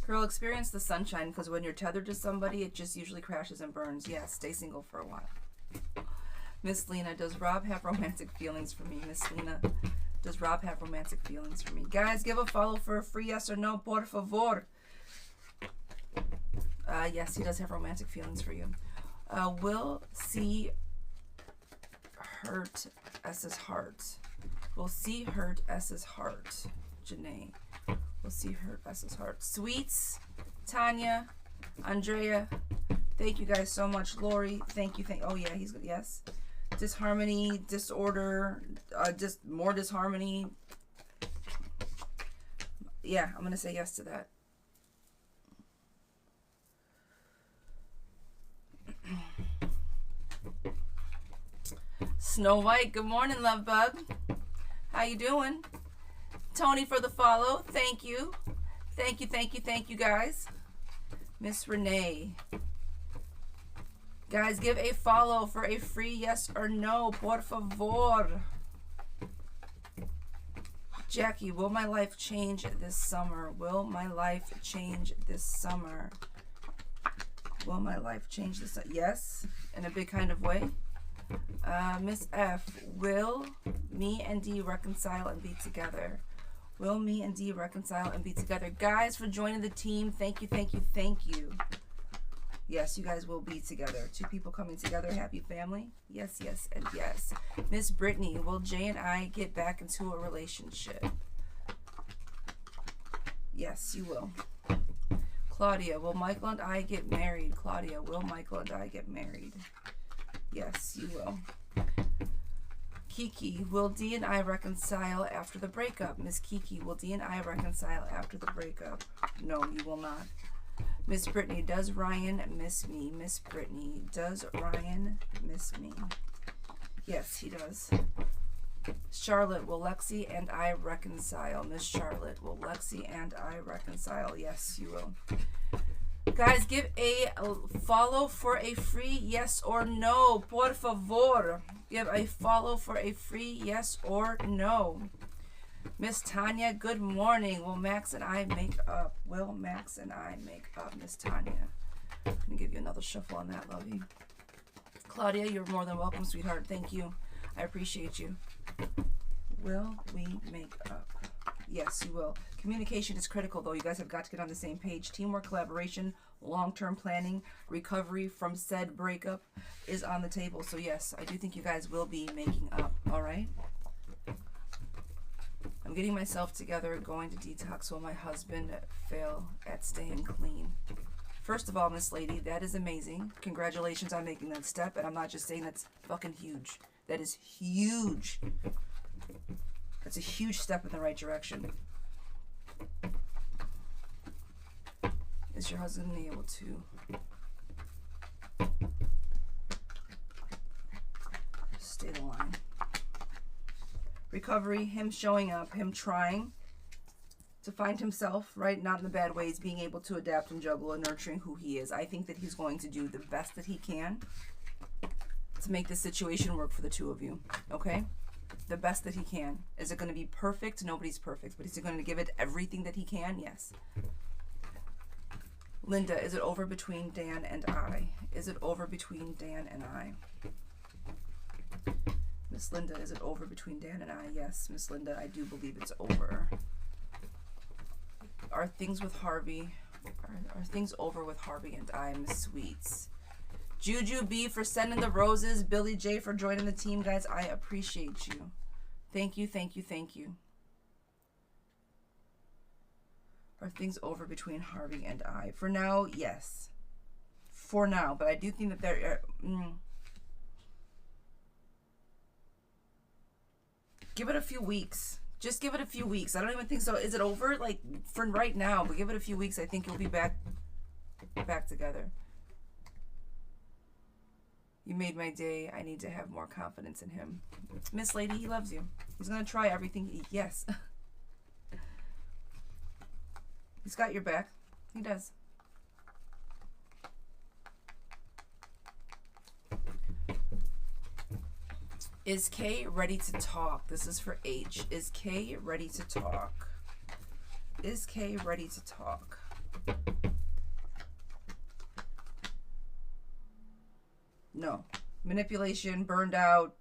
[SPEAKER 1] Girl, experience the sunshine, because when you're tethered to somebody, it just usually crashes and burns. Yeah, stay single for a while. Miss Lena, does Rob have romantic feelings for me? Miss Lena, does Rob have romantic feelings for me? Guys, give a follow for a free yes or no, por favor. Yes, he does have romantic feelings for you. Will C hurt S's heart? Will C hurt S's heart? Janae. Will C hurt S's heart? Sweets, Tanya, Andrea, thank you guys so much. Lori, thank you. Oh yeah, he's good. Yes. Disharmony, disorder, just more disharmony. Yeah, I'm gonna say yes to that. Snow White, good morning, love bug. How you doing? Tony for the follow. Thank you. Thank you, thank you, thank you, guys. Miss Renee. Guys, give a follow for a free yes or no, por favor. Jackie, will my life change this summer? Will my life change this summer? Will my life change this? Yes, in a big kind of way. Miss F, will me and D reconcile and be together? Will me and D reconcile and be together? Guys, for joining the team, thank you, thank you, thank you. Yes, you guys will be together. Two people coming together. Happy family. Yes, yes, and yes. Miss Brittany, will Jay and I get back into a relationship? Yes, you will. Claudia, will Michael and I get married? Claudia, will Michael and I get married? Yes, you will. Kiki, will D and I reconcile after the breakup? Miss Kiki, will D and I reconcile after the breakup? No, you will not. Miss Brittany, does Ryan miss me? Miss Brittany, does Ryan miss me? Yes, he does. Charlotte, will Lexi and I reconcile? Miss Charlotte, will Lexi and I reconcile? Yes, you will. Guys, give a follow for a free yes or no. Por favor. Give a follow for a free yes or no. Miss Tanya, good morning. Will Max and I make up? Will Max and I make up, Miss Tanya? I'm going to give you another shuffle on that, lovey. Claudia, you're more than welcome, sweetheart. Thank you. I appreciate you. Will we make up? Yes, you will. Communication is critical, though. You guys have got to get on the same page. Teamwork, collaboration, long-term planning, recovery from said breakup is on the table. So, yes, I do think you guys will be making up. All right? I'm getting myself together, going to detox while my husband fail at staying clean. First of all, Miss Lady, that is amazing. Congratulations on making that step. And I'm not just saying that's fucking huge. That is huge. That's a huge step in the right direction. Is your husband able to stay the line? Recovery, him showing up, him trying to find himself, right? Not in the bad ways, being able to adapt and juggle and nurturing who he is. I think that he's going to do the best that he can to make this situation work for the two of you, okay? The best that he can. Is it going to be perfect? Nobody's perfect, but is he going to give it everything that he can? Yes. Linda, is it over between Dan and I? Is it over between Dan and I? Miss Linda, is it over between Dan and I? Yes, Miss Linda, I do believe it's over. Are things with Harvey, are things over with Harvey and I, Miss Sweets? Juju B for sending the roses. Billy J for joining the team. Guys, I appreciate you. Thank you, thank you, thank you. Are things over between Harvey and I? For now, yes. For now, but I do think that there... Give it a few weeks. Just give it a few weeks. I don't even think so. Is it over? Like, for right now, but give it a few weeks. I think you'll be back together. You made my day. I need to have more confidence in him. Miss Lady, he loves you. He's going to try everything. Yes. He's got your back. He does. Is Kay ready to talk? This is for H. Is Kay ready to talk? Is Kay ready to talk? No. Manipulation, burned out.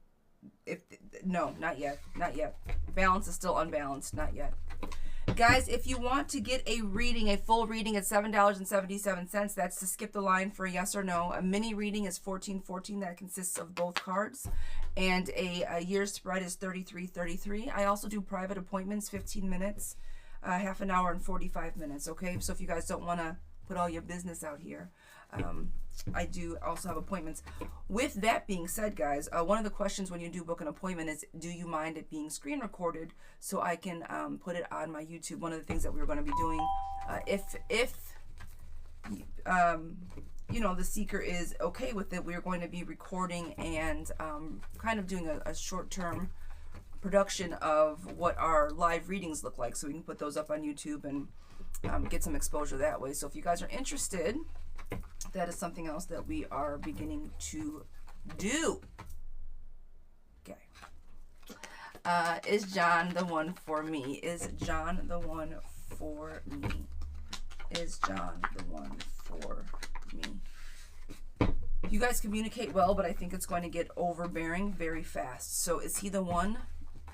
[SPEAKER 1] No, not yet. Not yet. Balance is still unbalanced. Not yet. Guys, if you want to get a reading, a full reading at $7.77, that's to skip the line for a yes or no. A mini reading is $14.14. That consists of both cards. And a year spread is $33.33. I also do private appointments, 15 minutes, half an hour, and 45 minutes, okay? So if you guys don't want to put all your business out here, I do also have appointments. With that being said, guys, one of the questions when you do book an appointment is, do you mind it being screen recorded so I can put it on my YouTube? One of the things that we were going to be doing, if you know, the seeker is okay with it, we're going to be recording and kind of doing a short-term production of what our live readings look like, so we can put those up on YouTube and get some exposure that way. So if you guys are interested, that is something else that we are beginning to do. Okay. Is John the one for me? Is John the one for me? Is John the one for me? You guys communicate well, but I think it's going to get overbearing very fast. So is he the one?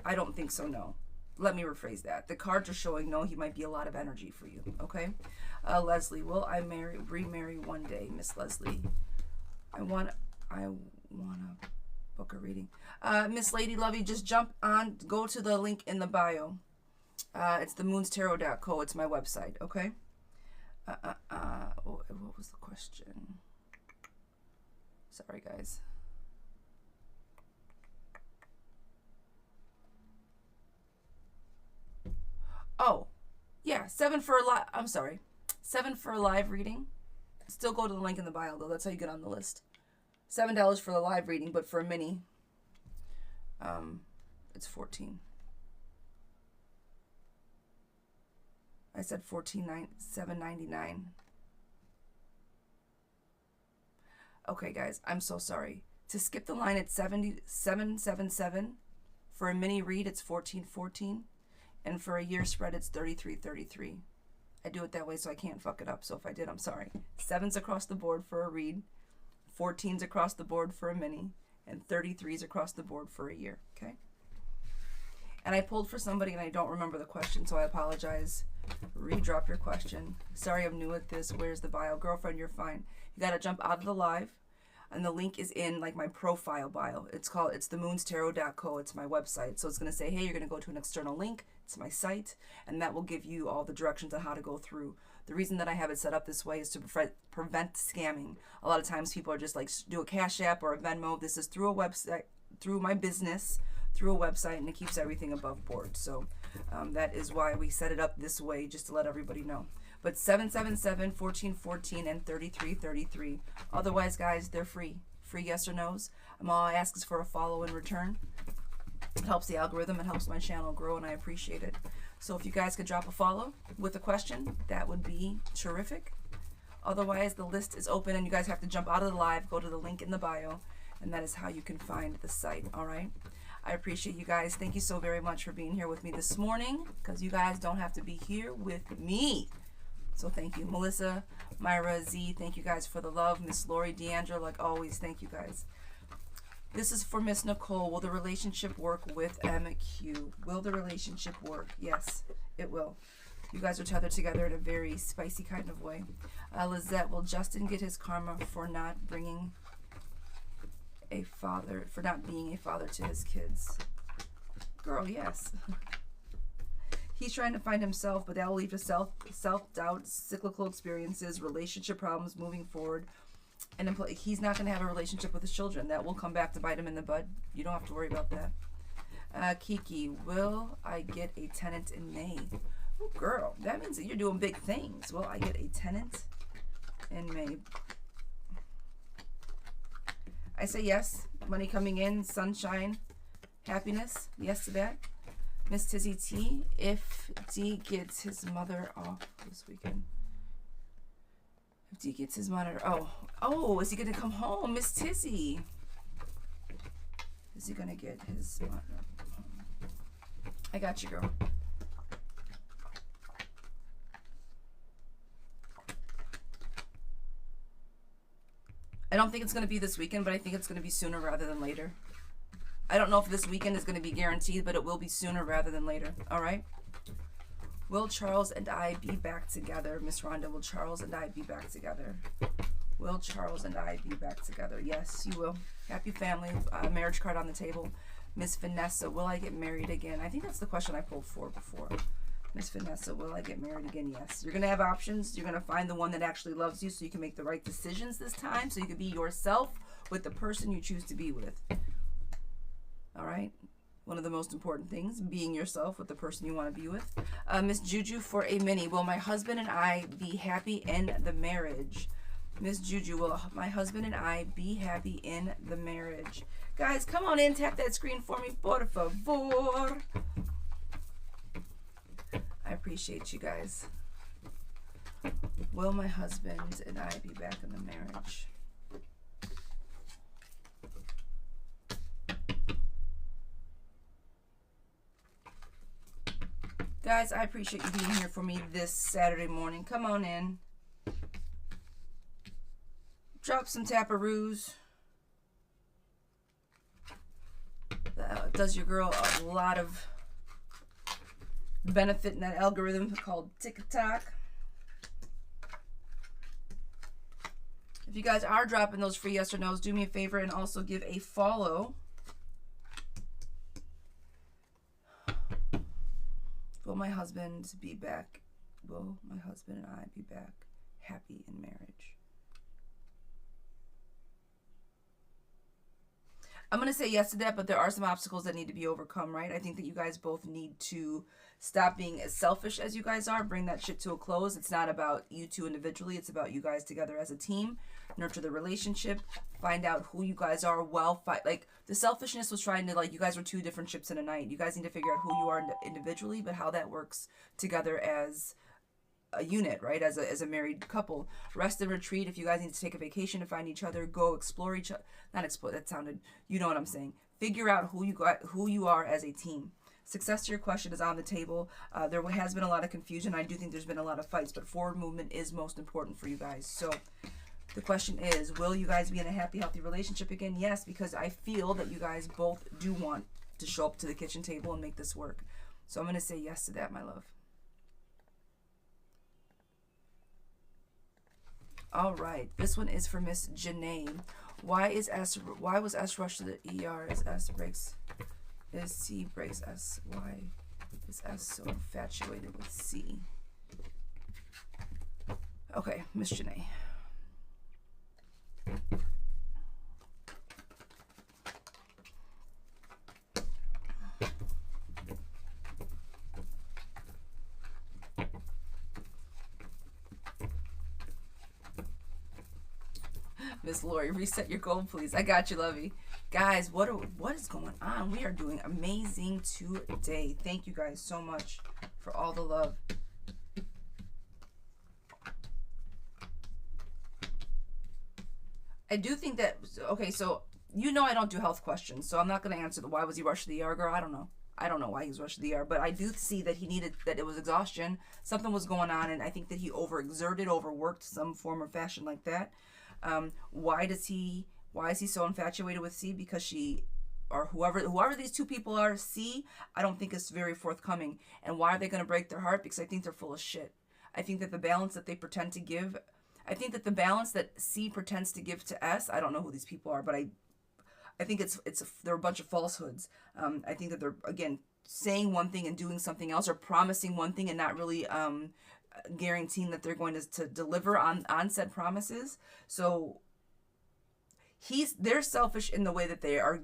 [SPEAKER 1] I don't think so, no. let me rephrase that. The cards are showing no, he might be a lot of energy for you. Okay. Leslie, will I remarry one day? Miss Leslie. I want to book a reading. Miss Lady Lovey, just jump on, go to the link in the bio. It's themoonstarot.co. It's my website, okay? What was the question? Sorry, guys. Oh, yeah, 7 for a live. I'm sorry, 7 for a live reading. Still go to the link in the bio, though. That's how you get on the list. $7 for the live reading, but for a mini, it's $14. I said $7.99. Okay, guys, I'm so sorry. To skip the line, it's $77.77. For a mini read, it's $14.14. And for a year spread, it's $33.33. I do it that way so I can't fuck it up. So if I did, I'm sorry. 7's across the board for a read, 14's across the board for a mini, and 33's across the board for a year. Okay? And I pulled for somebody and I don't remember the question, so I apologize. Redrop your question. Sorry, I'm new at this. Where's the bio? Girlfriend, you're fine. You gotta jump out of the live. And the link is in like my profile bio. It's themoonstarot.co. It's my website. So it's going to say, hey, you're going to go to an external link. It's my site. And that will give you all the directions on how to go through. The reason that I have it set up this way is to prevent scamming. A lot of times people are just like, do a Cash App or a Venmo. This is through a website, through my business, through a website, and it keeps everything above board. So that is why we set it up this way, just to let everybody know. But 777, 1414, and 3333. Otherwise, guys, they're free. Free yes or no's. All I ask is for a follow in return. It helps the algorithm. It helps my channel grow, and I appreciate it. So if you guys could drop a follow with a question, that would be terrific. Otherwise, the list is open, and you guys have to jump out of the live, go to the link in the bio, and that is how you can find the site, all right? I appreciate you guys. Thank you so very much for being here with me this morning, because you guys don't have to be here with me. So thank you. Melissa, Myra, Z, thank you guys for the love. Miss Lori, Deandra, like always, thank you guys. This is for Miss Nicole. Will the relationship work with MQ? Will the relationship work? Yes, it will. You guys are tethered together in a very spicy kind of way. Lizette, will Justin get his karma for not being a father to his kids? Girl, yes. He's trying to find himself, but that will lead to self-doubt, cyclical experiences, relationship problems moving forward. And he's not going to have a relationship with his children. That will come back to bite him in the butt. You don't have to worry about that. Kiki, will I get a tenant in May? Oh, girl, that means that you're doing big things. Will I get a tenant in May? I say yes. Money coming in, sunshine, happiness. Yes to that. Miss Tizzy T, if D gets his mother off this weekend. If D gets his mother, oh, is he gonna come home, Miss Tizzy? Is he gonna get his mother home? I got you, girl. I don't think it's gonna be this weekend, but I think it's gonna be sooner rather than later. I don't know if this weekend is going to be guaranteed, but it will be sooner rather than later. All right? Will Charles and I be back together? Miss Rhonda, will Charles and I be back together? Will Charles and I be back together? Yes, you will. Happy family. Marriage card on the table. Miss Vanessa, will I get married again? I think that's the question I pulled for before. Miss Vanessa, will I get married again? Yes. You're going to have options. You're going to find the one that actually loves you so you can make the right decisions this time, so you can be yourself with the person you choose to be with. All right, one of the most important things, being yourself with the person you want to be with. Miss Juju for a mini, will my husband and I be happy in the marriage? Miss Juju, will my husband and I be happy in the marriage? Guys, come on in, tap that screen for me, por favor. I appreciate you guys. Will my husband and I be back in the marriage? Guys, I appreciate you being here for me this Saturday morning. Come on in. Drop some taparoos. Does your girl a lot of benefit in that algorithm called TikTok. If you guys are dropping those free yes or no's, do me a favor and also give a follow. Will my husband be back? Will my husband and I be back happy in marriage? I'm going to say yes to that, but there are some obstacles that need to be overcome, right? I think that you guys both need to stop being as selfish as you guys are. Bring that shit to a close. It's not about you two individually. It's about you guys together as a team. Nurture the relationship. Find out who you guys are. Like, the selfishness was trying to, like, you guys were two different ships in a night. You guys need to figure out who you are individually, but how that works together as a unit, right? As a married couple. Rest and retreat. If you guys need to take a vacation to find each other, go explore each other. Not explore, that sounded, you know what I'm saying. Figure out who you are as a team. Success to your question is on the table. There has been a lot of confusion. I do think there's been a lot of fights, but forward movement is most important for you guys. So the question is, will you guys be in a happy, healthy relationship again? Yes, because I feel that you guys both do want to show up to the kitchen table and make this work. So I'm going to say yes to that, my love. All right, this one is for Miss Janae. Why was S rushed to the ER? Is C breaks S? Why is S so infatuated with C? Okay, Miss Janae. Miss Lori, reset your goal, please. I got you, lovey. Guys, what is going on? We are doing amazing today. Thank you guys so much for all the love. I do think that, okay, so you know I don't do health questions, so I'm not going to answer the why was he rushed to the ER, girl. I don't know. I don't know why he was rushed to the ER, but I do see that that it was exhaustion. Something was going on, and I think that he overexerted, overworked, some form or fashion like that. Why is he so infatuated with C? Because she, or whoever these two people are, C, I don't think is very forthcoming. And why are they going to break their heart? Because I think they're full of shit. I think that the balance that they pretend to give, I think that the balance that C pretends to give to S, I don't know who these people are, but I think they're a bunch of falsehoods. I think that they're, again, saying one thing and doing something else, or promising one thing and not really guaranteeing that they're going to deliver on said promises. So they're selfish in the way that they are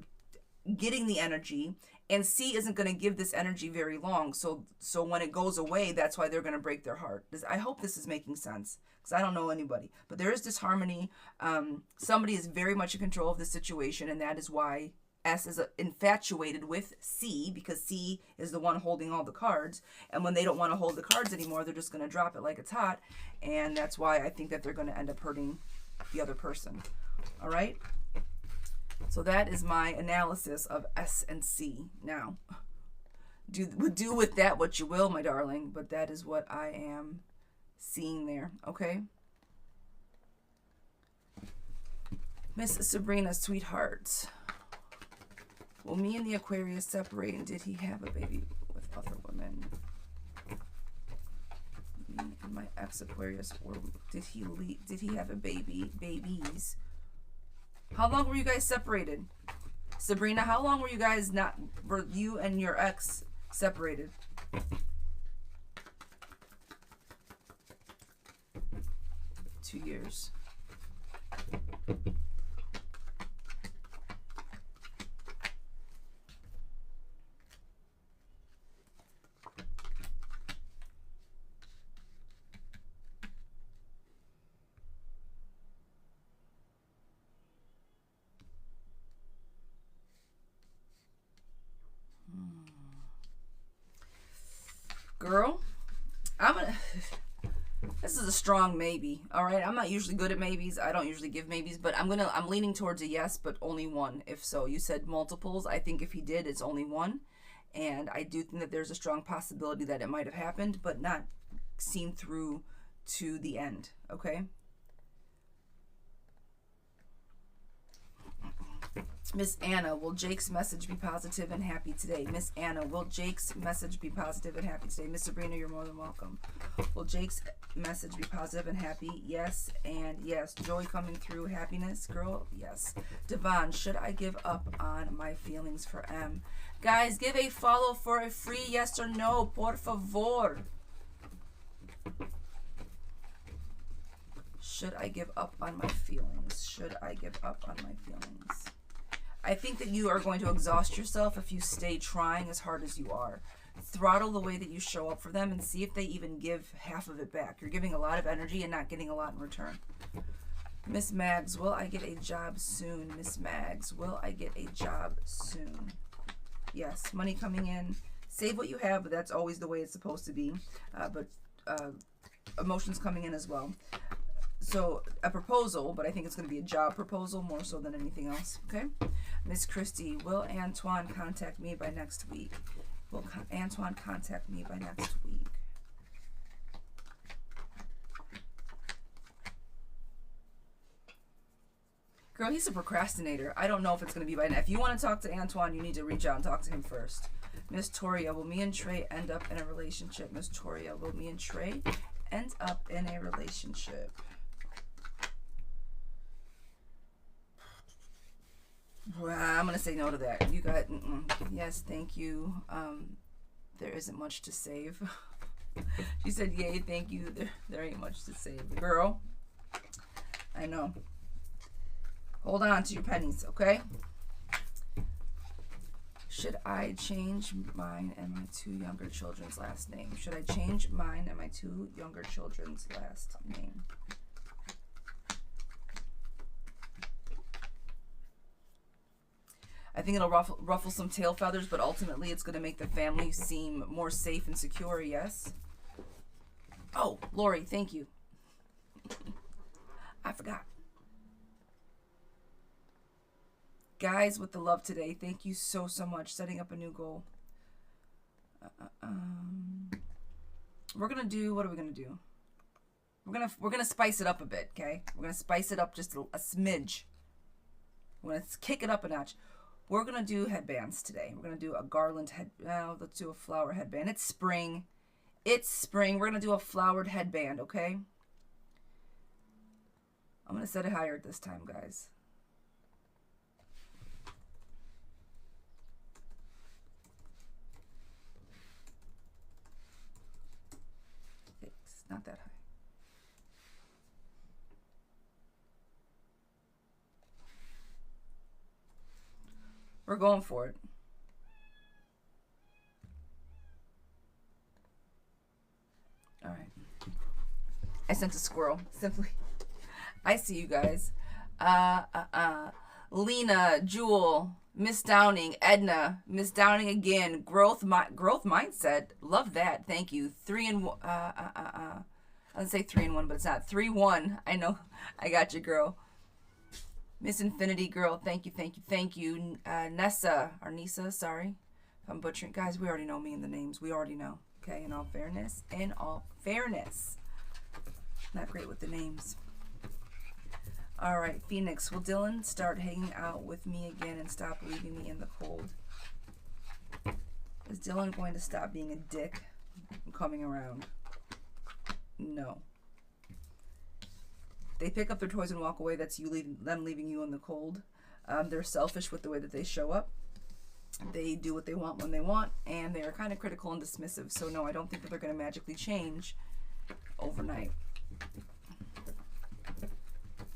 [SPEAKER 1] getting the energy, and C isn't going to give this energy very long. So when it goes away, that's why they're going to break their heart. I hope this is making sense, because I don't know anybody, but there is disharmony. Somebody is very much in control of the situation, and that is why S is infatuated with C, because C is the one holding all the cards. And when they don't want to hold the cards anymore, they're just going to drop it like it's hot. And that's why I think that they're going to end up hurting the other person. All right? So that is my analysis of S and C. Now, do with that what you will, my darling, but that is what I am seeing there. Okay? Miss Sabrina, sweetheart. Will me and the Aquarius separate, and did he have a baby with other women? Me and my ex-Aquarius, or did he have a babies? How long were you guys separated? Sabrina, how long were you and your ex separated? 2 years. Girl, this is a strong maybe. All right, I'm not usually good at maybes. I don't usually give maybes, but I'm leaning towards a yes, but only one. If so, you said multiples. I think if he did, it's only one, and I do think that there's a strong possibility that it might have happened, but not seen through to the end. Okay. Miss Anna, will Jake's message be positive and happy today? Miss Anna, will Jake's message be positive and happy today? Miss Sabrina, you're more than welcome. Will Jake's message be positive and happy? Yes and yes. Joy coming through. Happiness, girl? Yes. Devon, should I give up on my feelings for M? Guys, give a follow for a free yes or no, por favor. Should I give up on my feelings? Should I give up on my feelings? I think that you are going to exhaust yourself if you stay trying as hard as you are. Throttle the way that you show up for them and see if they even give half of it back. You're giving a lot of energy and not getting a lot in return. Miss Mags, will I get a job soon? Miss Mags, will I get a job soon? Yes, money coming in. Save what you have, but that's always the way it's supposed to be. But emotions coming in as well. So a proposal, but I think it's going to be a job proposal more so than anything else. Okay, Miss Christie, will Antoine contact me by next week? Will Antoine contact me by next week? Girl, he's a procrastinator. I don't know if it's going to be by now. If you want to talk to Antoine, you need to reach out and talk to him first. Miss Toria, will me and Trey end up in a relationship? Miss Toria, will me and Trey end up in a relationship? Well, I'm going to say no to that. You got, yes, thank you. There isn't much to save. She said, yay, thank you. There ain't much to save. Girl, I know. Hold on to your pennies, okay? Should I change mine and my two younger children's last name? Should I change mine and my two younger children's last name? I think it'll ruffle some tail feathers, but ultimately it's going to make the family seem more safe and secure, yes? Oh, Lori, thank you. I forgot. Guys with the love today, thank you so much. Setting up a new goal. We're going to do, what are we going to do? We're gonna spice it up a bit, okay? We're going to spice it up just a smidge. We're going to kick it up a notch. We're going to do headbands today. We're going to do a garland head. Let's do a flower headband. It's spring. It's spring. We're going to do a flowered headband, okay? I'm going to set it higher at this time, guys. It's not that high. We're going for it. All right. I sent a squirrel. Simply. I see you guys. Lena, Jewel, Miss Downing, Edna, Miss Downing again. Growth mindset. Love that. Thank you. 3 and 1. I would say 3 and 1, but it's not. 3-1. I know. I got you, girl. Miss Infinity Girl, thank you. Nessa, or Nisa, sorry if I'm butchering. Guys, we already know me and the names. We already know. Okay, in all fairness. Not great with the names. All right, Phoenix, will Dylan start hanging out with me again and stop leaving me in the cold? Is Dylan going to stop being a dick and coming around? No. They pick up their toys and walk away. That's them leaving you in the cold. They're selfish with the way that they show up. They do what they want when they want, and they are kind of critical and dismissive. So no, I don't think that they're going to magically change overnight.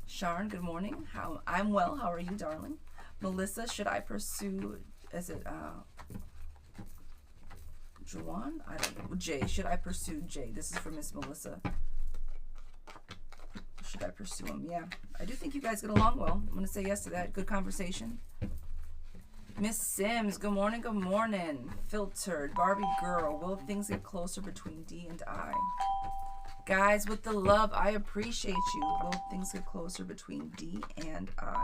[SPEAKER 1] Sharon, good morning. I'm well. How are you, darling? Melissa, should I pursue? Is it Juwan? I don't know. Jay, should I pursue Jay? This is for Miss Melissa. Should I pursue him? Yeah, I do think you guys get along well. I'm going to say yes to that. Good conversation. Miss Sims, good morning, good morning. Filtered, Barbie girl, will things get closer between D and I? Guys, with the love, I appreciate you. Will things get closer between D and I?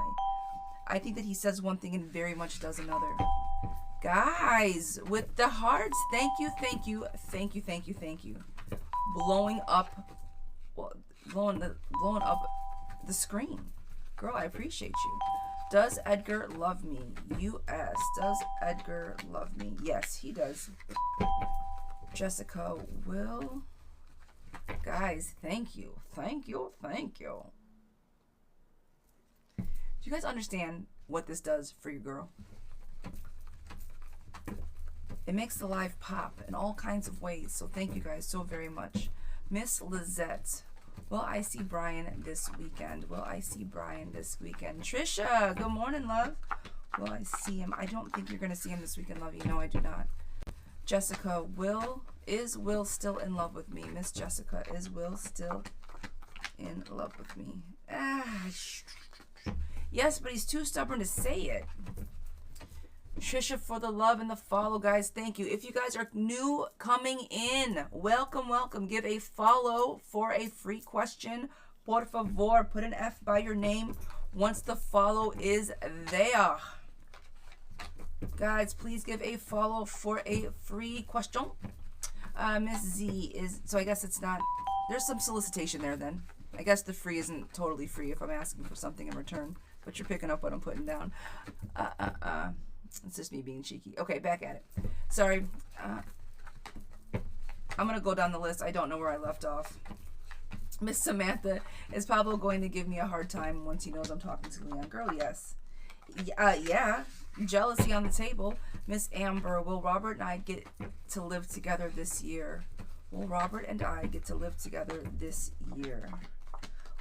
[SPEAKER 1] I think that he says one thing and very much does another. Guys, with the hearts, thank you. Blowing up the screen. Girl, I appreciate you. Does Edgar love me? U.S. Does Edgar love me? Yes, he does. Jessica, will... Guys, thank you. Thank you. Thank you. Do you guys understand what this does for your girl? It makes the live pop in all kinds of ways. So thank you guys so very much. Miss Lizette. Will I see Brian this weekend? Will I see Brian this weekend? Trisha, good morning, love. Will I see him? I don't think you're going to see him this weekend, love. You know I do not. Jessica, is Will still in love with me? Miss Jessica, is Will still in love with me? Yes, but he's too stubborn to say it. Trisha for the love and the follow, guys. Thank you. If you guys are new coming in, welcome, welcome. Give a follow for a free question. Por favor, put an F by your name once the follow is there. Guys, please give a follow for a free question. Miss Z is, so I guess it's not, there's some solicitation there then. I guess the free isn't totally free if I'm asking for something in return, but you're picking up what I'm putting down. It's just me being cheeky. Okay, back at it. Sorry. I'm going to go down the list. I don't know where I left off. Miss Samantha, is Pablo going to give me a hard time once he knows I'm talking to Leon? Girl, yes. Yeah. Jealousy on the table. Miss Amber, will Robert and I get to live together this year? Will Robert and I get to live together this year?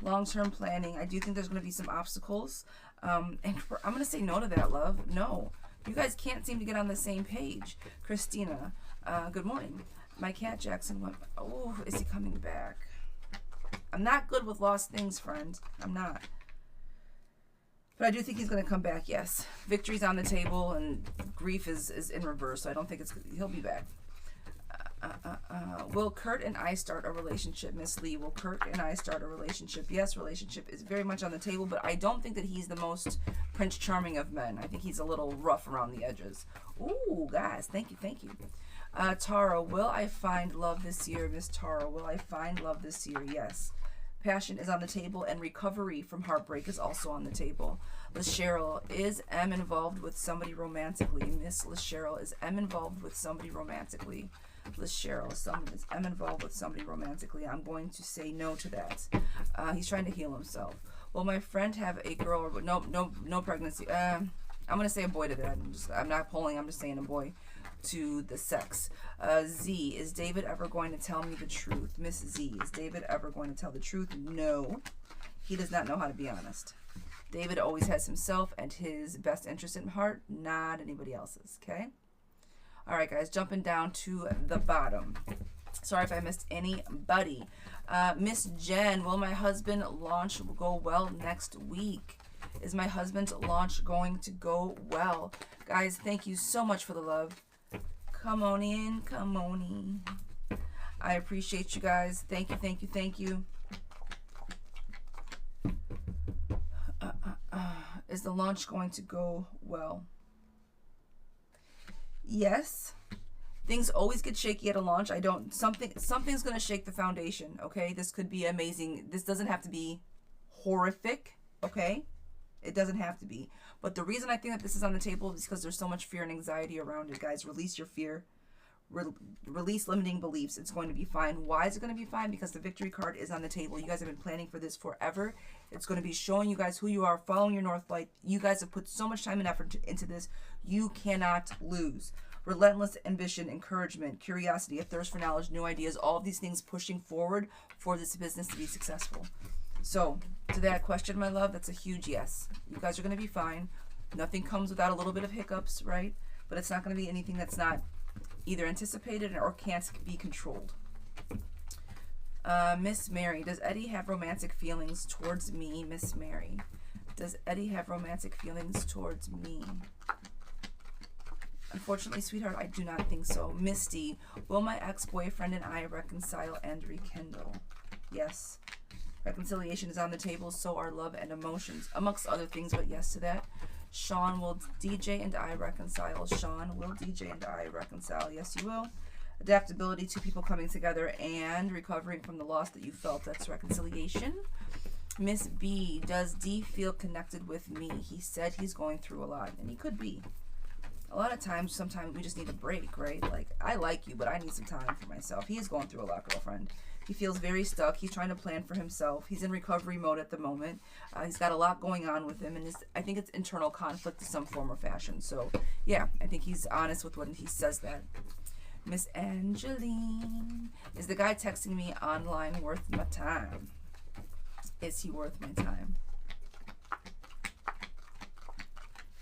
[SPEAKER 1] Long-term planning. I do think there's going to be some obstacles. And I'm going to say no to that, love. No. You guys can't seem to get on the same page. Christina, good morning. My cat Jackson went, oh, is he coming back? I'm not good with lost things, friend. I'm not. But I do think he's going to come back, yes. Victory's on the table, and grief is in reverse, so I don't think he'll be back. Will Kurt and I start a relationship, Miss Lee? Will Kurt and I start a relationship? Yes, relationship is very much on the table, but I don't think that he's the most Prince Charming of men. I think he's a little rough around the edges. Ooh, guys, thank you, thank you. Tara, will I find love this year? Miss Tara, will I find love this year? Yes. Passion is on the table, and recovery from heartbreak is also on the table. LaCheryl, is M involved with somebody romantically? Miss LaCheryl, is M involved with somebody romantically? LaCheryl, is M involved with somebody romantically? I'm going to say no to that. He's trying to heal himself. Will my friend have a girl? Or no pregnancy. I'm going to say a boy to that. I'm not polling. I'm just saying a boy to the sex. Z, is David ever going to tell me the truth? Miss Z, is David ever going to tell the truth? No. He does not know how to be honest. David always has himself and his best interest in heart, not anybody else's, okay? All right, guys, jumping down to the bottom. Sorry if I missed anybody. Miss Jen, will my husband launch go well next week? Is my husband's launch going to go well? Guys, thank you so much for the love. Come on in, come on in. I appreciate you guys. Thank you, thank you, thank you. Is the launch going to go well? Yes. Things always get shaky at a launch. Something's going to shake the foundation, okay? This could be amazing. This doesn't have to be horrific, okay? It doesn't have to be. But the reason I think that this is on the table is because there's so much fear and anxiety around it, guys. Release your fear. Release limiting beliefs. It's going to be fine. Why is it going to be fine? Because the victory card is on the table. You guys have been planning for this forever. It's going to be showing you guys who you are, following your north light. You guys have put so much time and effort into this. You cannot lose. Relentless ambition, encouragement, curiosity, a thirst for knowledge, new ideas, all of these things pushing forward for this business to be successful. So, to that question, my love, that's a huge yes. You guys are going to be fine. Nothing comes without a little bit of hiccups, right? But it's not going to be anything that's not either anticipated or can't be controlled. Miss Mary, does Eddie have romantic feelings towards me? Miss Mary, does Eddie have romantic feelings towards me? Unfortunately, sweetheart, I do not think so. Misty, will my ex-boyfriend and I reconcile and rekindle? Yes. Reconciliation is on the table, so are love and emotions, amongst other things, but yes to that. Sean, will DJ and I reconcile? Sean, will DJ and I reconcile? Yes, you will. Adaptability, two people coming together and recovering from the loss that you felt. That's reconciliation. Miss B, does D feel connected with me? He said he's going through a lot, and he could be. A lot of times, sometimes we just need a break, right? Like, I like you, but I need some time for myself. He is going through a lot, girlfriend. He feels very stuck. He's trying to plan for himself. He's in recovery mode at the moment. He's got a lot going on with him, and I think it's internal conflict in some form or fashion. So, yeah, I think he's honest with when he says that. Miss Angeline, is the guy texting me online worth my time? Is he worth my time?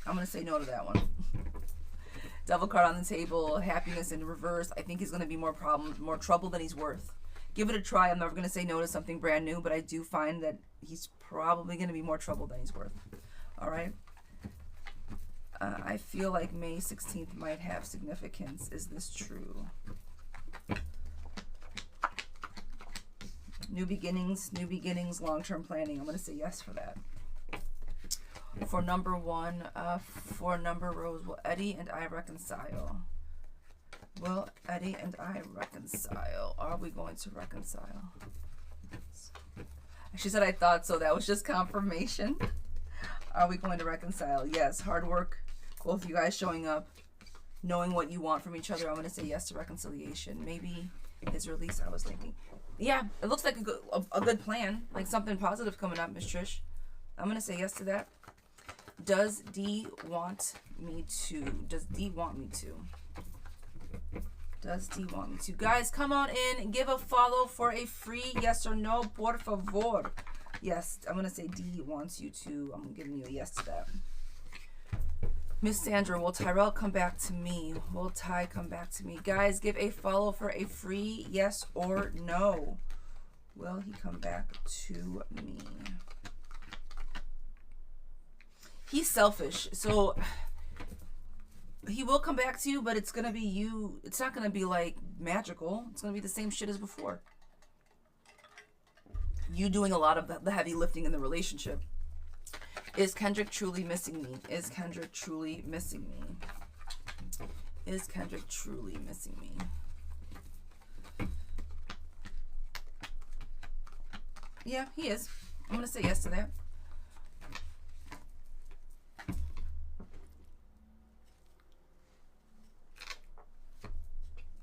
[SPEAKER 1] I'm going to say no to that one. Devil card on the table, happiness in reverse. I think he's going to be more trouble than he's worth. Give it a try. I'm never going to say no to something brand new, but I do find that he's probably going to be more trouble than he's worth. All right? I feel like May 16th might have significance. Is this true? New beginnings, long-term planning. I'm going to say yes for that. For number one, for number Rose, will Eddie and I reconcile? Will Eddie and I reconcile? Are we going to reconcile? She said I thought so. That was just confirmation. Are we going to reconcile? Yes. Hard work. Both of you guys showing up, knowing what you want from each other. I'm going to say yes to reconciliation. Maybe his release, I was thinking. Yeah, it looks like a good plan. Like something positive coming up, Miss Trish. I'm going to say yes to that. Does D want me to? Does D want me to? Does D want me to? Guys, come on in and give a follow for a free yes or no, por favor. Yes, I'm going to say D wants you to. I'm giving you a yes to that. Miss Sandra, will Tyrell come back to me? Will Ty come back to me? Guys, give a follow for a free yes or no. Will he come back to me? He's selfish, so he will come back to you, but it's going to be you. It's not going to be like magical. It's going to be the same shit as before. You doing a lot of the heavy lifting in the relationship. Is Kendrick truly missing me? Is Kendrick truly missing me? Is Kendrick truly missing me? Yeah, he is. I'm going to say yes to that.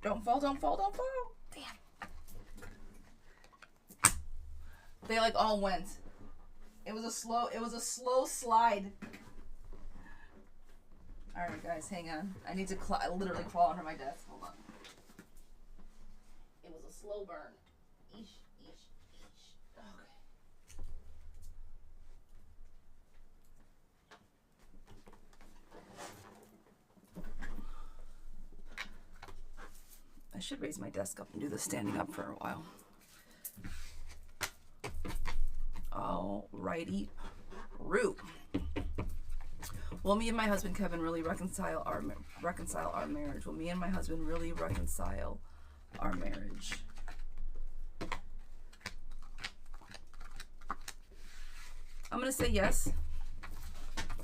[SPEAKER 1] Don't fall, don't fall, don't fall. Damn. They like all went. It was a slow slide. All right, guys, hang on. I need to literally crawl under my desk. Hold on. It was a slow burn. Eesh. Okay. I should raise my desk up and do this standing up for a while. Alrighty. Root. Will me and my husband Kevin really reconcile our marriage? Will me and my husband really reconcile our marriage? I'm gonna say yes.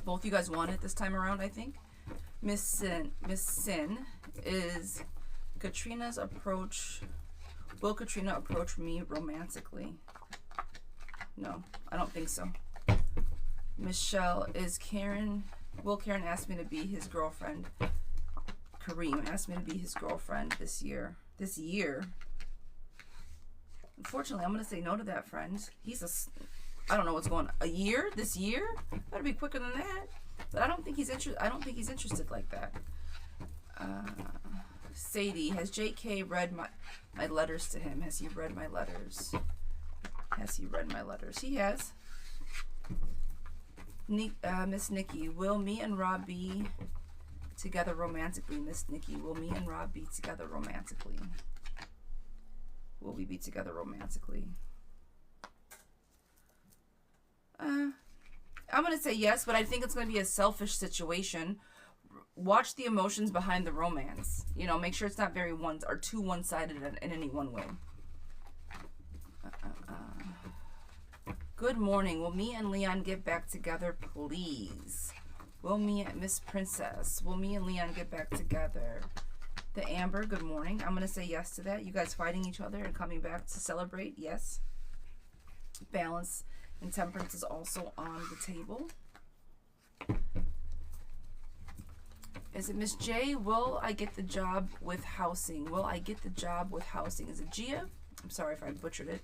[SPEAKER 1] Both you guys want it this time around, I think. Miss Sin is Katrina's approach. Will Katrina approach me romantically? No, I don't think so. Michelle, will Karen ask me to be his girlfriend? Kareem asked me to be his girlfriend this year. Unfortunately, I'm going to say no to that, friend. I don't know what's going on. A year? This year? Better be quicker than that. But I don't think he's interested like that. Sadie, has JK read my letters to him? Has he read my letters? He has. Miss Nikki, will me and Rob be together romantically? Miss Nikki, will me and Rob be together romantically? Will we be together romantically? I'm going to say yes, but I think it's going to be a selfish situation. Watch the emotions behind the romance. Make sure it's not too one-sided in any one way. Good morning. Will me and Leon get back together, please? Miss Princess, will me and Leon get back together? The Amber, good morning. I'm going to say yes to that. You guys fighting each other and coming back to celebrate? Yes. Balance And temperance is also on the table. Is it Miss J? Will I get the job with housing? Will I get the job with housing? Is it Gia? I'm sorry if I butchered it.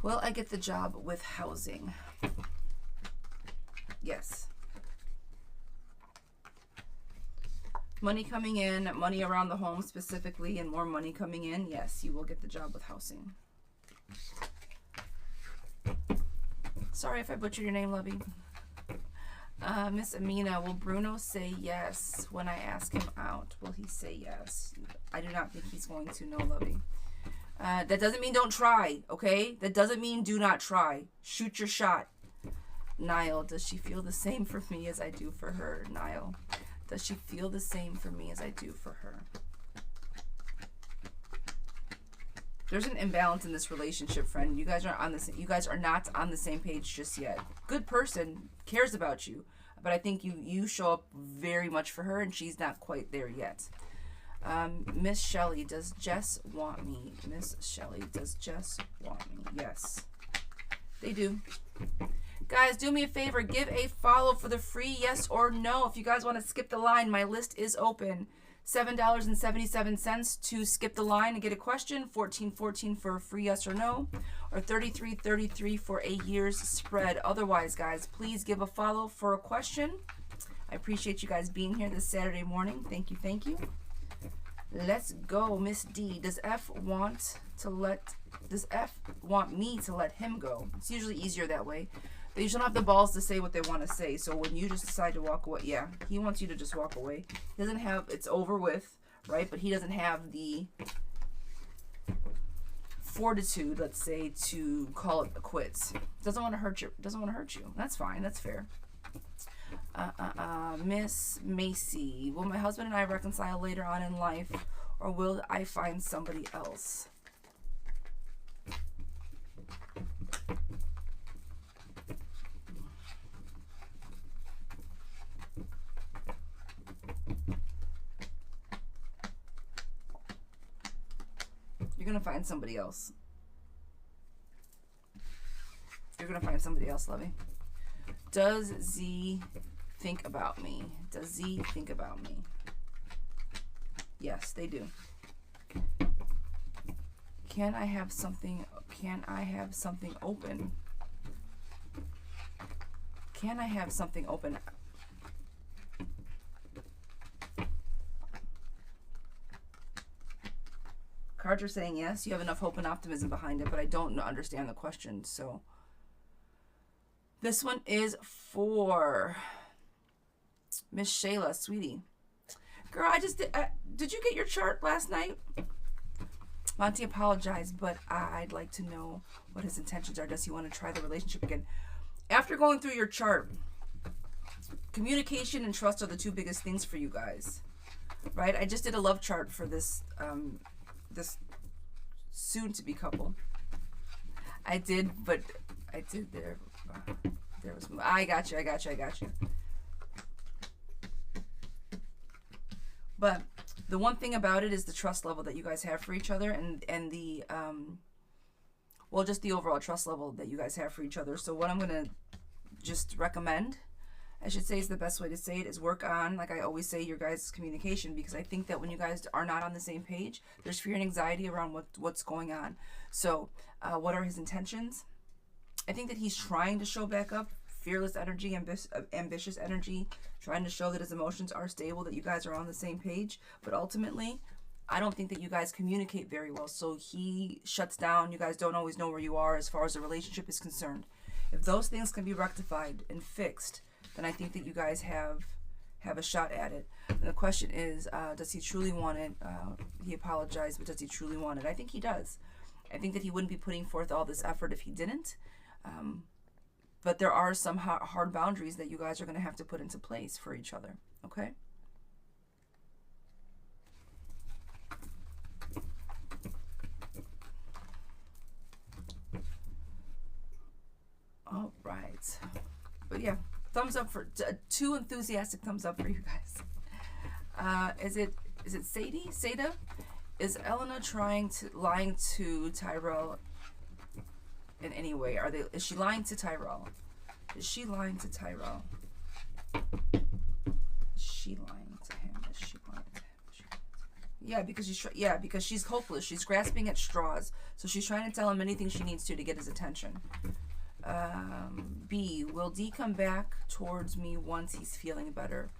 [SPEAKER 1] Will I get the job with housing? Yes. Money coming in, money around the home specifically, and more money coming in. Yes, you will get the job with housing. Sorry if I butchered your name, Lovey. Miss Amina, will Bruno say yes when I ask him out? Will he say yes? I do not think he's going to, no, Lovey. That doesn't mean don't try, okay? That doesn't mean do not try. Shoot your shot. Niall, does she feel the same for me as I do for her? Niall, does she feel the same for me as I do for her? There's an imbalance in this relationship, friend. You guys are not on the same page just yet. Good person, cares about you, but I think you show up very much for her, and she's not quite there yet. Miss Shelley, does Jess want me? Miss Shelley, does Jess want me? Yes, they do. Guys, do me a favor. Give a follow for the free yes or no. If you guys want to skip the line, my list is open. $7.77 to skip the line and get a question. $14.14 for a free yes or no. Or $33.33 for a year's spread. Otherwise, guys, please give a follow for a question. I appreciate you guys being here this Saturday morning. Thank you, thank you. Let's go, Miss D. Does F want me to let him go? It's usually easier that way. They usually don't have the balls to say what they want to say. So when you just decide to walk away, yeah, he wants you to just walk away. He doesn't have, it's over with, right? But he doesn't have the fortitude, let's say, to call it quits. Doesn't want to hurt you. Doesn't want to hurt you. That's fine. That's fair. Miss Macy, will my husband and I reconcile later on in life, or will I find somebody else? You're gonna find somebody else. You're gonna find somebody else, Lovey. Does Z think about me? Does Z think about me? Yes, they do. Can I have something open? Can I have something open? Cards are saying yes. You have enough hope and optimism behind it, but I don't understand the question. So this one is for Miss Shayla, sweetie. Girl, did you get your chart last night? Monty apologized, but I'd like to know what his intentions are. Does he want to try the relationship again? After going through your chart, communication and trust are the two biggest things for you guys, right? I just did a love chart for this this soon-to-be couple. I did there. There was. I got you. But the one thing about it is the trust level that you guys have for each other, and the well, just the overall trust level that you guys have for each other. So what I'm gonna just recommend, I should say, is the best way to say it, is work on, like I always say, your guys' communication, because I think that when you guys are not on the same page, there's fear and anxiety around what's going on. So what are his intentions? I think that he's trying to show back up fearless energy, ambitious energy, trying to show that his emotions are stable, that you guys are on the same page. But ultimately, I don't think that you guys communicate very well. So he shuts down. You guys don't always know where you are as far as the relationship is concerned. If those things can be rectified and fixed, then I think that you guys have a shot at it. And the question is, does he truly want it? He apologized, but does he truly want it? I think he does. I think that he wouldn't be putting forth all this effort if he didn't. But there are some hard boundaries that you guys are going to have to put into place for each other. Okay? All right. But yeah, thumbs up for two enthusiastic thumbs up for you guys. Is it Sadie? Sada? Is Elena lying to Tyrell? in any way? Is she lying to Tyrell? Is she lying to Tyrell? Is she lying to him? Is she lying to him? Yeah, because she's hopeless. She's grasping at straws. So she's trying to tell him anything she needs to get his attention. B, will D come back towards me once he's feeling better?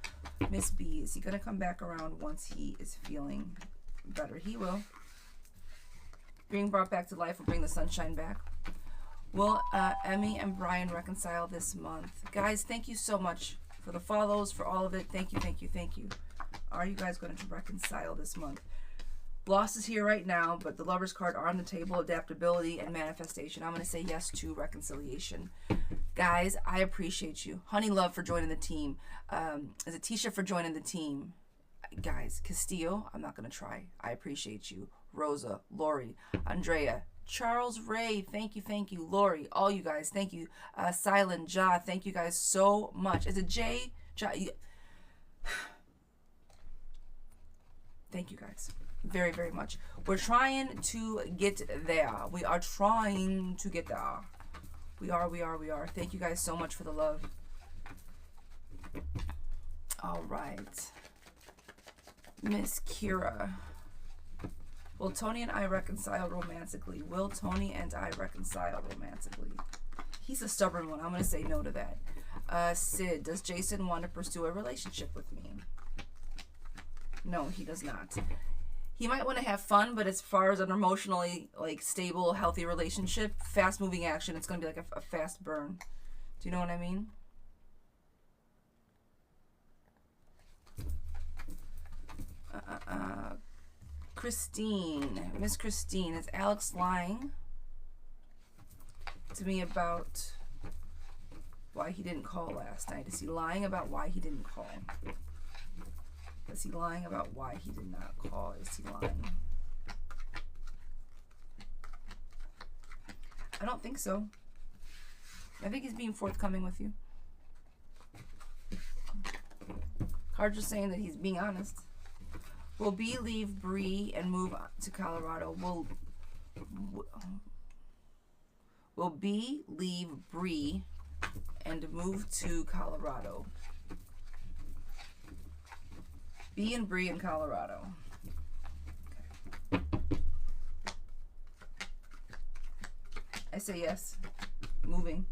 [SPEAKER 1] Miss B, is he going to come back around once he is feeling better? He will. Being brought back to life will bring the sunshine back. Will Emmy and Brian reconcile this month? Guys, thank you so much for the follows, for all of it. Thank you, thank you, thank you. Are you guys going to reconcile this month? Loss is here right now, but the Lover's card are on the table. Adaptability and manifestation. I'm going to say yes to reconciliation. Guys, I appreciate you. Honey Love for joining the team. Is it Tisha for joining the team? Guys, Castillo, I'm not going to try. I appreciate you. Rosa, Lori, Andrea, Charles Ray, thank you, Lori, all you guys, thank you, Silent Ja, thank you guys so much. Is it Jay? Ja, thank you guys very, very much. We're trying to get there. We are trying to get there. We are. Thank you guys so much for the love. All right. Miss Kira. Will Tony and I reconcile romantically? Will Tony and I reconcile romantically? He's a stubborn one. I'm going to say no to that. Sid, does Jason want to pursue a relationship with me? No, he does not. He might want to have fun, but as far as an emotionally stable, healthy relationship, fast-moving action, it's going to be like a fast burn. Do you know what I mean? Christine, Miss Christine, is Alex lying to me about why he didn't call last night? Is he lying about why he didn't call? Is he lying about why he did not call? Is he lying? I don't think so. I think he's being forthcoming with you. Card's just saying that he's being honest. Will B leave Bree and move to Colorado? Will B leave Bree and move to Colorado? B and Bree in Colorado. Okay. I say yes. Moving.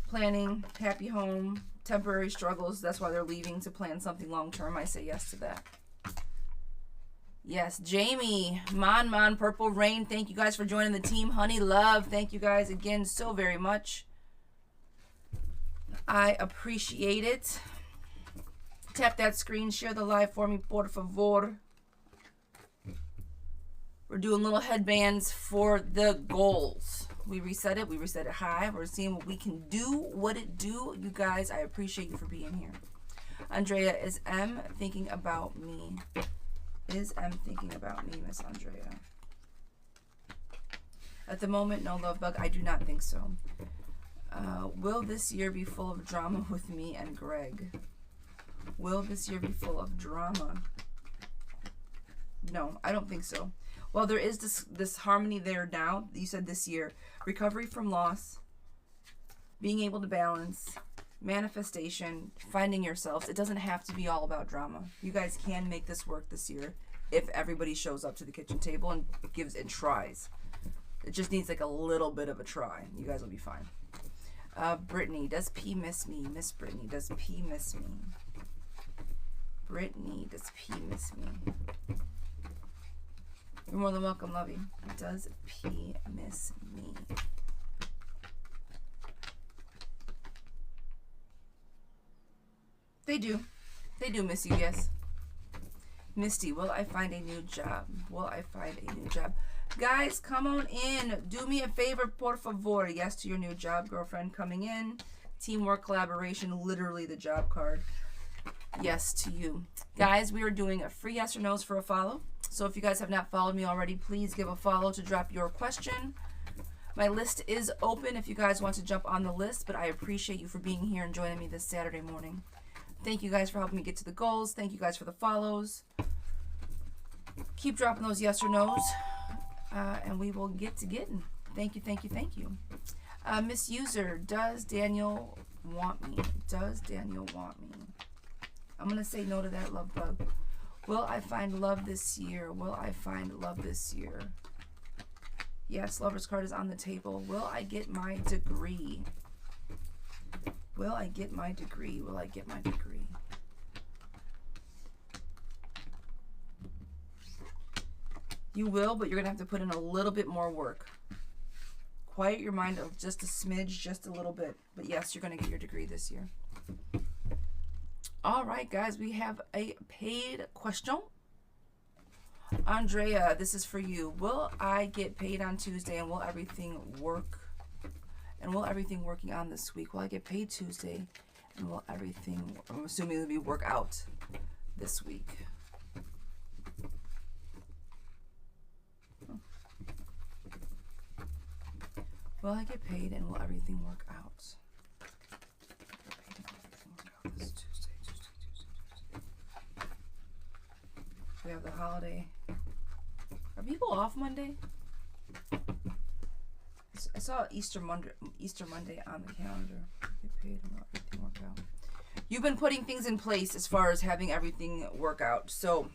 [SPEAKER 1] Planning, happy home, temporary struggles. That's why they're leaving to plan something long term. I say yes to that. Yes, Jamie, Mon, Purple Rain. Thank you guys for joining the team. Honey Love. Thank you guys again so very much. I appreciate it. Tap that screen. Share the live for me, por favor. We're doing little headbands for the goals. We reset it high. We're seeing what we can do, what it do. You guys, I appreciate you for being here. Andrea, is M thinking about me? Is M thinking about me, Miss Andrea? At the moment, no love bug. I do not think so. Will this year be full of drama with me and Greg? Will this year be full of drama? No, I don't think so. Well, there is this harmony there now. You said this year. Recovery from loss, being able to balance, manifestation, finding yourselves. It doesn't have to be all about drama. You guys can make this work this year if everybody shows up to the kitchen table and gives it tries. It just needs like a little bit of a try. You guys will be fine. Brittany, does P miss me? Miss Brittany, does P miss me? Brittany, does P miss me? You're more than welcome, lovey. Does P miss me? They do. They do miss you, yes. Misty, will I find a new job? Will I find a new job? Guys, come on in. Do me a favor, por favor. Yes to your new job, girlfriend coming in. Teamwork, collaboration, literally the job card. Yes to you. Guys, we are doing a free yes or no's for a follow. So if you guys have not followed me already, please give a follow to drop your question. My list is open if you guys want to jump on the list, but I appreciate you for being here and joining me this Saturday morning. Thank you guys for helping me get to the goals. Thank you guys for the follows. Keep dropping those yes or no's, and we will get to getting. Thank Thank you, thank you, thank you. Miss User, does Daniel want me? Does Daniel want me? I'm going to say no to that, love bug. Will I find love this year? Will I find love this year? Yes, lover's card is on the table. Will I get my degree? Will I get my degree? Will I get my degree? You will, but you're going to have to put in a little bit more work. Quiet your mind just a smidge, just a little bit. But yes, you're going to get your degree this year. All right, guys, we have a paid question. Andrea, this is for you. Will I get paid on Tuesday, and will everything work? And will everything working on this week? Will I get paid Tuesday, and will everything, I'm assuming it'll be work out this week? Will I get paid, and will everything work out? This Tuesday. We have the holiday. Are people off Monday? I saw Easter Monday on the calendar. Get paid and let everything work out. You've been putting things in place as far as having everything work out. So,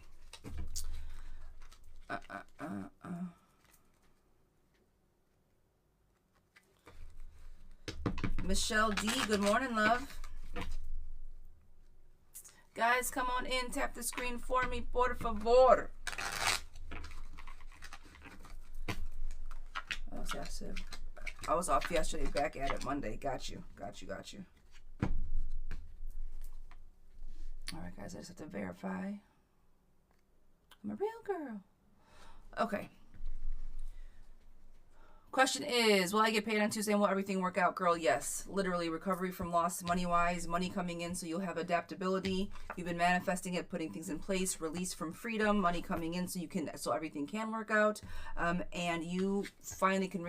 [SPEAKER 1] Michelle D, good morning, love. Guys, come on in. Tap the screen for me, por favor. I was off yesterday, back at it Monday. Got you. All right, guys, I just have to verify. I'm a real girl. Okay. Question is, will I get paid on Tuesday and will everything work out? Girl, yes. Literally, recovery from loss money-wise, money coming in so you'll have adaptability. You've been manifesting it, putting things in place, release from freedom, money coming in so everything can work out. And you finally can,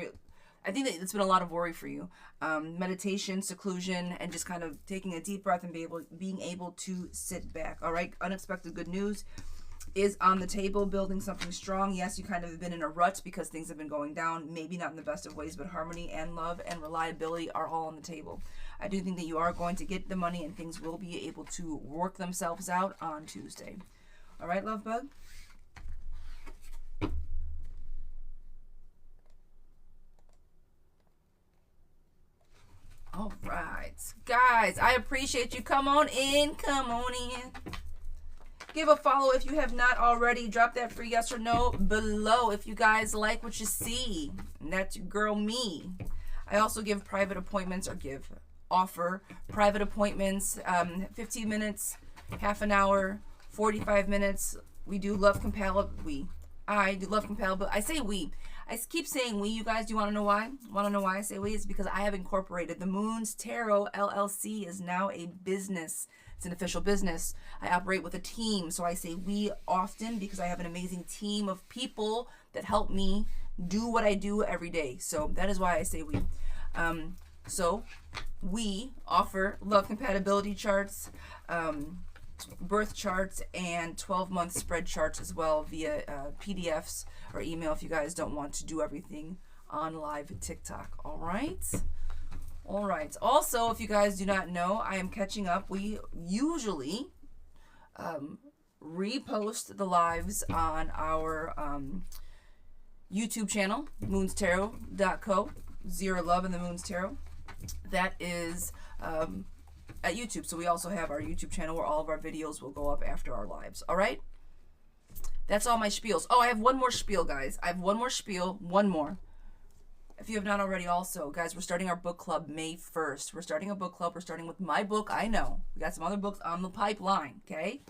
[SPEAKER 1] I think that it's been a lot of worry for you. Meditation, seclusion, and just kind of taking a deep breath and being able to sit back. All right, unexpected good news is on the table, building something strong. Yes, you kind of have been in a rut because things have been going down, maybe not in the best of ways, but harmony and love and reliability are all on the table. I do think that you are going to get the money and things will be able to work themselves out on Tuesday. All right, love bug? All right. Guys, I appreciate you. Come on in. Give a follow if you have not already. Drop that free yes or no below if you guys like what you see. And that's your girl, me. I also give private appointments offer private appointments, 15 minutes, half an hour, 45 minutes. We do love compatibility. I do love compatibility. I say we. I keep saying we. You guys, do you want to know why? Want to know why I say we? It's because I have incorporated. The Moon's Tarot LLC is now a business. It's an official business. I operate with a team, so I say we often because I have an amazing team of people that help me do what I do every day. So that is why I say we. So we offer love compatibility charts, birth charts, and 12-month spread charts as well via PDFs or email if you guys don't want to do everything on live TikTok. All right. Also, if you guys do not know, I am catching up. We usually repost the lives on our YouTube channel, moonstarot.co, Zira Love and the Moon's Tarot. That is at YouTube. So we also have our YouTube channel where all of our videos will go up after our lives. All right? That's all my spiels. Oh, I have one more spiel, guys. One more. If you have not already also, guys, we're starting our book club May 1st. We're starting a book club. We're starting with my book. I know. We got some other books on the pipeline, okay?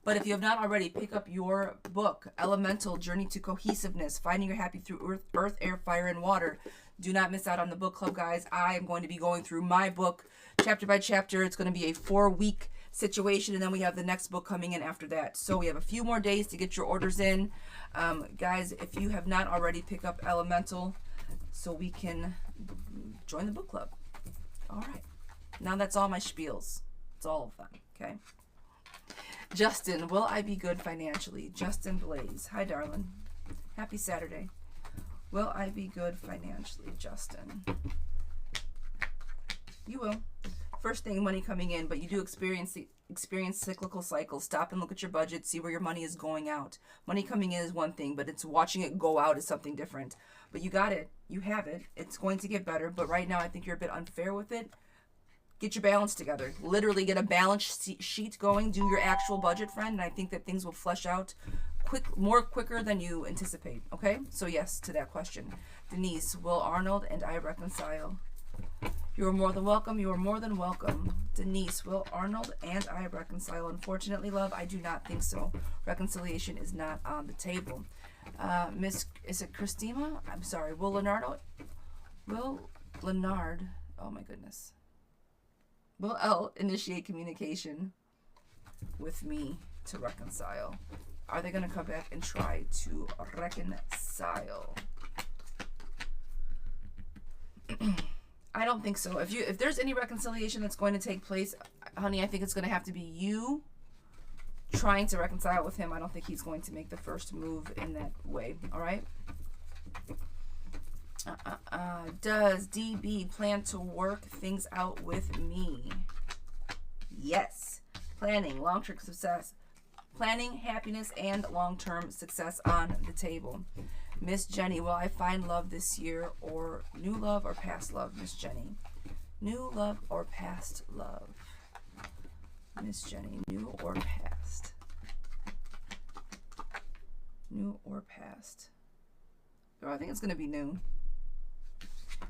[SPEAKER 1] But if you have not already, pick up your book, Elemental Journey to Cohesiveness, Finding Your Happy Through Earth, Air, Fire, and Water. Do not miss out on the book club, guys. I am going to be going through my book chapter by chapter. It's going to be a 4-week situation, and then we have the next book coming in after that. So we have a few more days to get your orders in. Guys, if you have not already, pick up Elemental so we can join the book club. All right. Now that's all my spiels. It's all of them, okay? Justin, will I be good financially? Justin Blaze. Hi, darling. Happy Saturday. Will I be good financially, Justin? You will. First thing, money coming in, but you do experience cyclical cycles. Stop and look at your budget, see where your money is going out. Money coming in is one thing, but it's watching it go out is something different. But you got it. You have it. It's going to get better, but right now I think you're a bit unfair with it. Get your balance together. Literally get a balance sheet going. Do your actual budget, friend, and I think that things will flesh out quicker than you anticipate. Okay? So yes to that question. Denise, will Arnold and I reconcile? You are more than welcome. You are more than welcome. Denise, will Arnold and I reconcile? Unfortunately, love, I do not think so. Reconciliation is not on the table. Miss, is it Christina? I'm sorry. Will Leonard, oh my goodness. Will L initiate communication with me to reconcile? Are they going to come back and try to reconcile? I don't think so. If there's any reconciliation that's going to take place, honey, I think it's going to have to be you trying to reconcile with him. I don't think he's going to make the first move in that way. All right? Does DB plan to work things out with me? Yes. Planning, long-term success. Planning, happiness, and long-term success on the table. Miss Jenny, will I find love this year, or new love or past love, Miss Jenny? New love or past love? Miss Jenny, new or past? New or past? Girl, I think it's going to be new.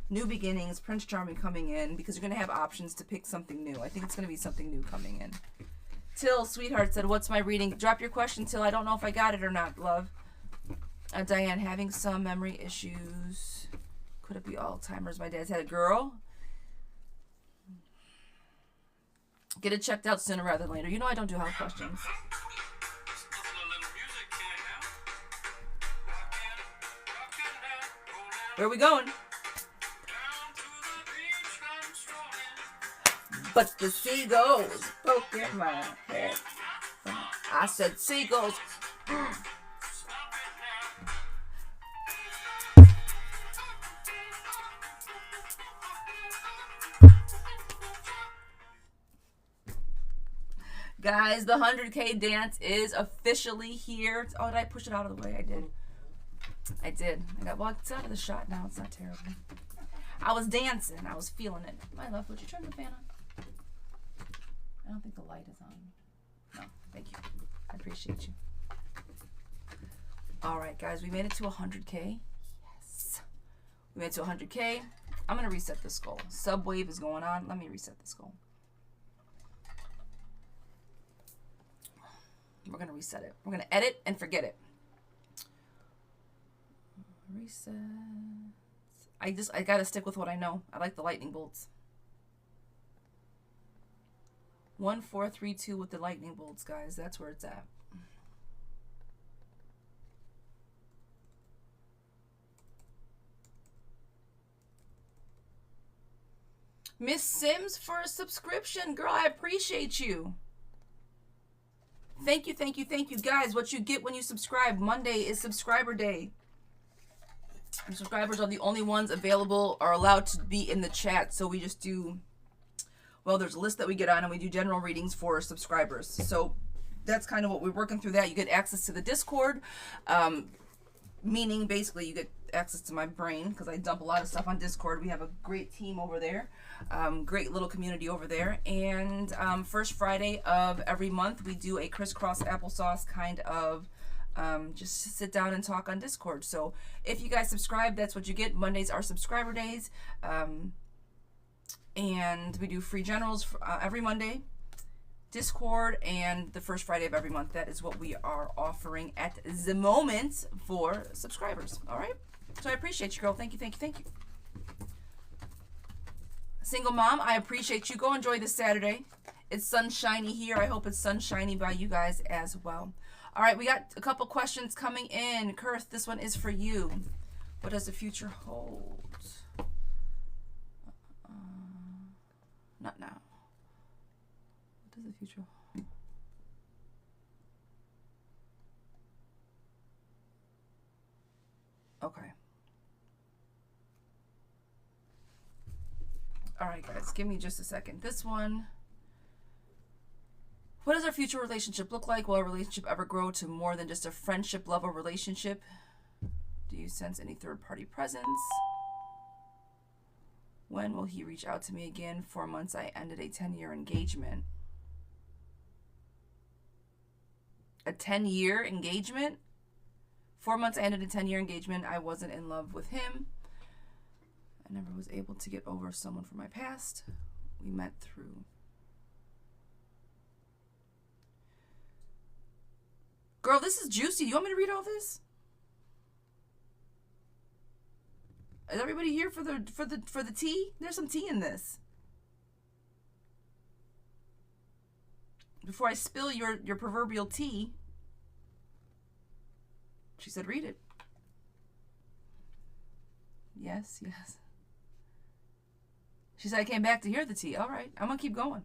[SPEAKER 1] New beginnings, Prince Charming coming in, because you're going to have options to pick something new. I think it's going to be something new coming in. Till, sweetheart, said, what's my reading? Drop your question, Till. I don't know if I got it or not, love. Diane, having some memory issues. Could it be Alzheimer's? My dad's had a girl. Get it checked out sooner rather than later. You know I don't do health questions. Where are we going? But the seagulls broke in my head. I said seagulls. Guys, the 100K dance is officially here. Oh, did I push it out of the way? I did. Well, it's out of the shot now. It's not terrible. I was dancing. I was feeling it. My love, would you turn the fan on? I don't think the light is on. No, thank you. I appreciate you. All right, guys, we made it to 100K. Yes. We made it to 100K. I'm going to reset this goal. Subwave is going on. Let me reset this goal. We're going to reset it. We're going to edit and forget it. Reset. I got to stick with what I know. I like the lightning bolts. 1, 4, 3, 2 with the lightning bolts, guys. That's where it's at. Miss Sims for a subscription. Girl, I appreciate you. Thank you, thank you, thank you. Guys, what you get when you subscribe. Monday is subscriber day. And subscribers are the only ones available or allowed to be in the chat. So we just do, well, there's a list that we get on and we do general readings for subscribers. So that's kind of what we're working through that. You get access to the Discord, meaning basically you get access to my brain because I dump a lot of stuff on Discord. We have a great team over there. Great little community over there. And first Friday of every month, we do a crisscross applesauce kind of just sit down and talk on Discord. So if you guys subscribe, that's what you get. Mondays are subscriber days. And we do free generals every Monday, Discord, and the first Friday of every month. That is what we are offering at the moment for subscribers. All right? So I appreciate you, girl. Thank you, thank you, thank you. Single mom, I appreciate you. Go enjoy this Saturday. It's sunshiny here. I hope it's sunshiny by you guys as well. All right, we got a couple questions coming in. Kurth, this one is for you. What does the future hold? Not now. What does the future hold? Okay. All right, guys, give me just a second. This one. What does our future relationship look like? Will our relationship ever grow to more than just a friendship level relationship? Do you sense any third-party presence? When will he reach out to me again? 4 months, I ended a 10-year engagement. A 10-year engagement? 4 months, I ended a 10-year engagement. I wasn't in love with him. I never was able to get over someone from my past. We met through... Girl, this is juicy. You want me to read all this? Is everybody here for the tea? There's some tea in this. Before I spill your proverbial tea, she said, read it. Yes, yes. She said, I came back to hear the tea. All right. I'm going to keep going.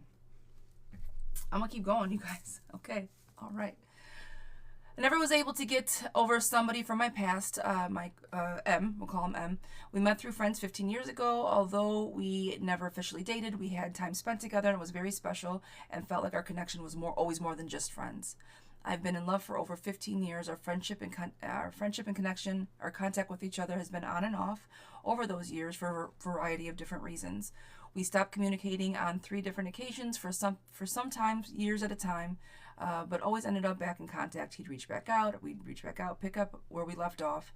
[SPEAKER 1] I'm going to keep going, you guys. Okay. All right. I never was able to get over somebody from my past, M, we'll call him M. We met through friends 15 years ago. Although we never officially dated, we had time spent together and it was very special and felt like our connection was always more than just friends. I've been in love for over 15 years. Our friendship and connection, our contact with each other has been on and off over those years for a variety of different reasons. We stopped communicating on 3 different occasions for some time, years at a time, but always ended up back in contact. He'd reach back out, we'd reach back out, pick up where we left off,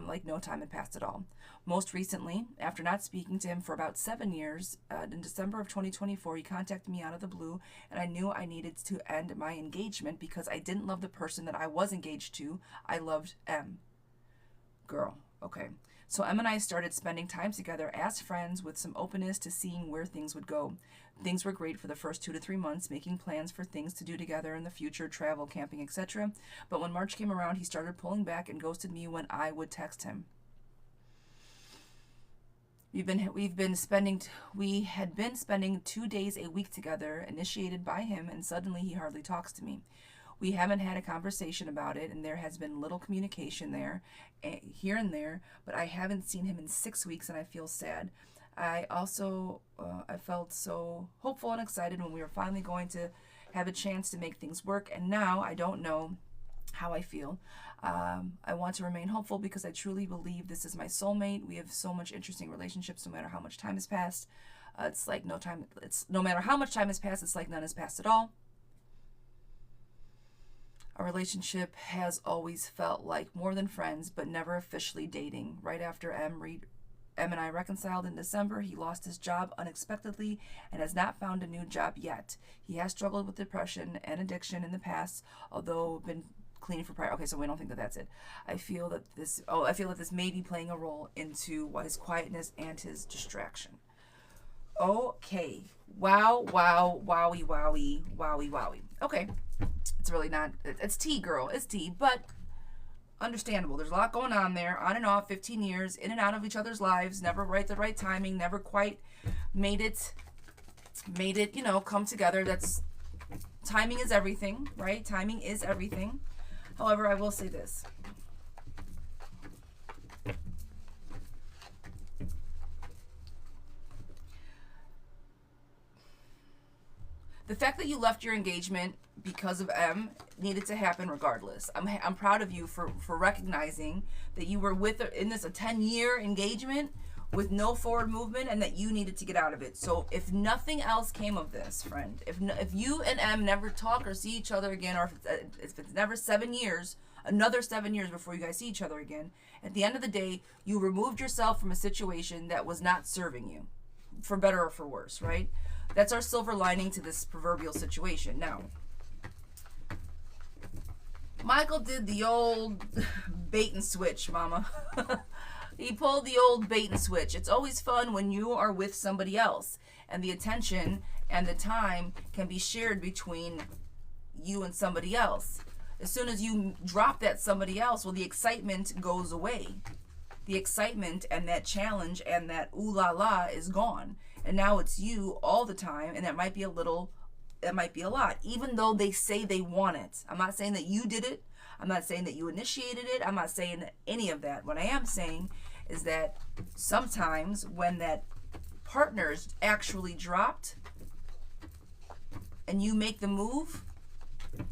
[SPEAKER 1] like no time had passed at all. Most recently, after not speaking to him for about 7 years, in December of 2024, he contacted me out of the blue, and I knew I needed to end my engagement because I didn't love the person that I was engaged to. I loved M. Girl, okay. So Em and I started spending time together as friends with some openness to seeing where things would go. Things were great for the first 2 to 3 months, making plans for things to do together in the future, travel, camping, etc. But when March came around, he started pulling back and ghosted me when I would text him. We had been spending 2 days a week together, initiated by him, and suddenly he hardly talks to me. We haven't had a conversation about it, and there has been little communication there, here and there, but I haven't seen him in 6 weeks, and I feel sad. I felt so hopeful and excited when we were finally going to have a chance to make things work, and now I don't know how I feel. I want to remain hopeful because I truly believe this is my soulmate. We have so much interesting relationships no matter how much time has passed. No matter how much time has passed, it's like none has passed at all. Our relationship has always felt like more than friends, but never officially dating. Right after Em and I reconciled in December, he lost his job unexpectedly and has not found a new job yet. He has struggled with depression and addiction in the past, although been clean for prior. Okay, so we don't think that that's it. I feel that this may be playing a role into his quietness and his distraction. Okay. Wow, wowie, wowie, wowie, wowie. Okay. It's really not, it's tea, girl. It's tea, but understandable. There's a lot going on there, on and off, 15 years, in and out of each other's lives, never the right timing, never quite made it, come together. Timing is everything, right? Timing is everything. However, I will say this. The fact that you left your engagement because of M needed to happen regardless. I'm proud of you for recognizing that you were in this a 10-year engagement with no forward movement and that you needed to get out of it. So if nothing else came of this, friend, if you and M never talk or see each other again, or if it's never 7 years, another 7 years before you guys see each other again, at the end of the day, you removed yourself from a situation that was not serving you, for better or for worse, right? That's our silver lining to this proverbial situation. Now, Michael did the old bait and switch, mama. He pulled the old bait and switch. It's always fun when you are with somebody else, and the attention and the time can be shared between you and somebody else. As soon as you drop that somebody else, well, the excitement goes away. The excitement and that challenge and that ooh la la is gone. And now it's you all the time, and that might be a little, that might be a lot, even though they say they want it. I'm not saying that you did it. I'm not saying that you initiated it. I'm not saying any of that. What I am saying is that sometimes when that partners actually dropped and you make the move,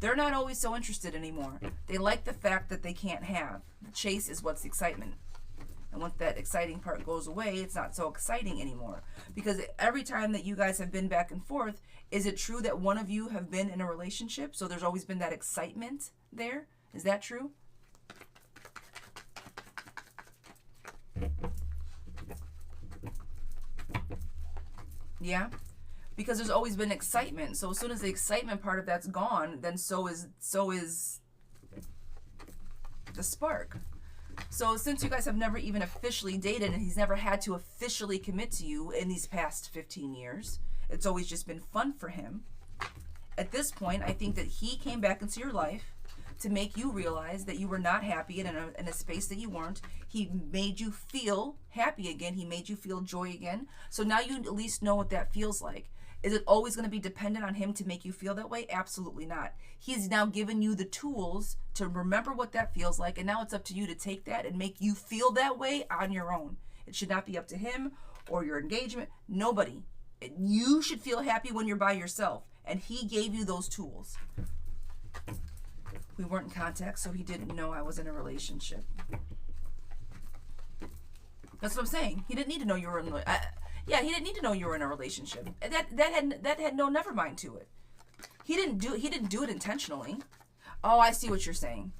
[SPEAKER 1] they're not always so interested anymore. They like the fact that they can't have. The chase is what's the excitement. And once that exciting part goes away, it's not so exciting anymore. Because every time that you guys have been back and forth, is it true that one of you have been in a relationship? So there's always been that excitement there? Is that true? Yeah? Because there's always been excitement. So as soon as the excitement part of that's gone, then so is the spark. So since you guys have never even officially dated and he's never had to officially commit to you in these past 15 years, it's always just been fun for him. At this point, I think that he came back into your life to make you realize that you were not happy in a space that you weren't. He made you feel happy again. He made you feel joy again. So now you at least know what that feels like. Is it always going to be dependent on him to make you feel that way? Absolutely not. He's now given you the tools to remember what that feels like, and now it's up to you to take that and make you feel that way on your own. It should not be up to him or your engagement. Nobody. You should feel happy when you're by yourself, and he gave you those tools. We weren't in contact, so he didn't know I was in a relationship. That's what I'm saying. He didn't need to know you were in he didn't need to know you were in a relationship. That had no never mind to it. He didn't do it intentionally. Oh, I see what you're saying.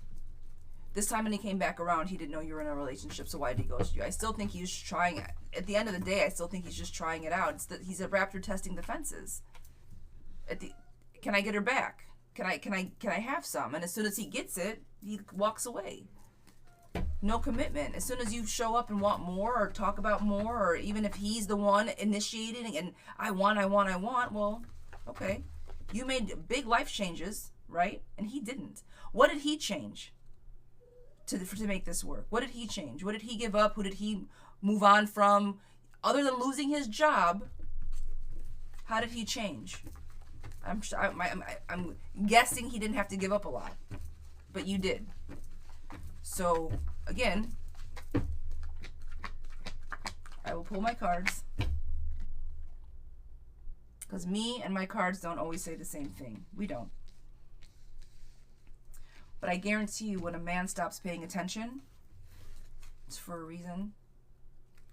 [SPEAKER 1] This time when he came back around, he didn't know you were in a relationship, so why did he ghost you? I still think he's trying. At the end of the day, I still think he's just trying it out. It's that he's a raptor testing the fences. Can I get her back? Can I have some? And as soon as he gets it, he walks away. No commitment. As soon as you show up and want more or talk about more, or even if he's the one initiating and I want, well, okay. You made big life changes, right? And he didn't. What did he change to make this work? What did he change? What did he give up? Who did he move on from? Other than losing his job, how did he change? I'm guessing he didn't have to give up a lot, but you did. So again, I will pull my cards because me and my cards don't always say the same thing. We don't. But I guarantee you, when a man stops paying attention, it's for a reason.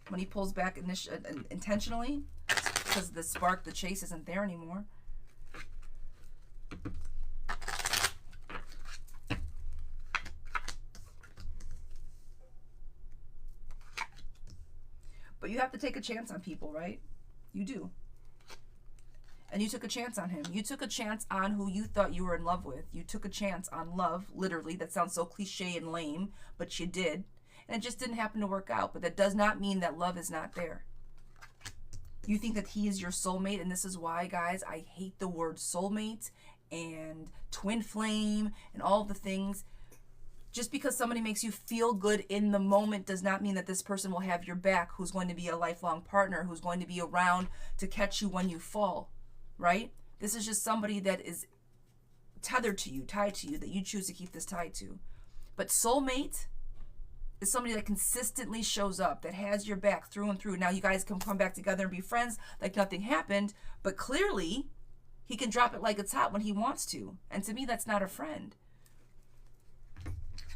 [SPEAKER 1] When he pulls back intentionally, it's because the spark, the chase isn't there anymore. But you have to take a chance on people, right? You do. And you took a chance on him. You took a chance on who you thought you were in love with. You took a chance on love, literally. That sounds so cliche and lame, but you did. And it just didn't happen to work out. But that does not mean that love is not there. You think that he is your soulmate, and this is why, guys, I hate the word soulmate and twin flame and all the things. Just because somebody makes you feel good in the moment does not mean that this person will have your back, who's going to be a lifelong partner, who's going to be around to catch you when you fall, right? This is just somebody that is tethered to you, tied to you, that you choose to keep this tied to. But soulmate is somebody that consistently shows up, that has your back through and through. Now you guys can come back together and be friends like nothing happened, but clearly he can drop it like it's hot when he wants to. And to me, that's not a friend.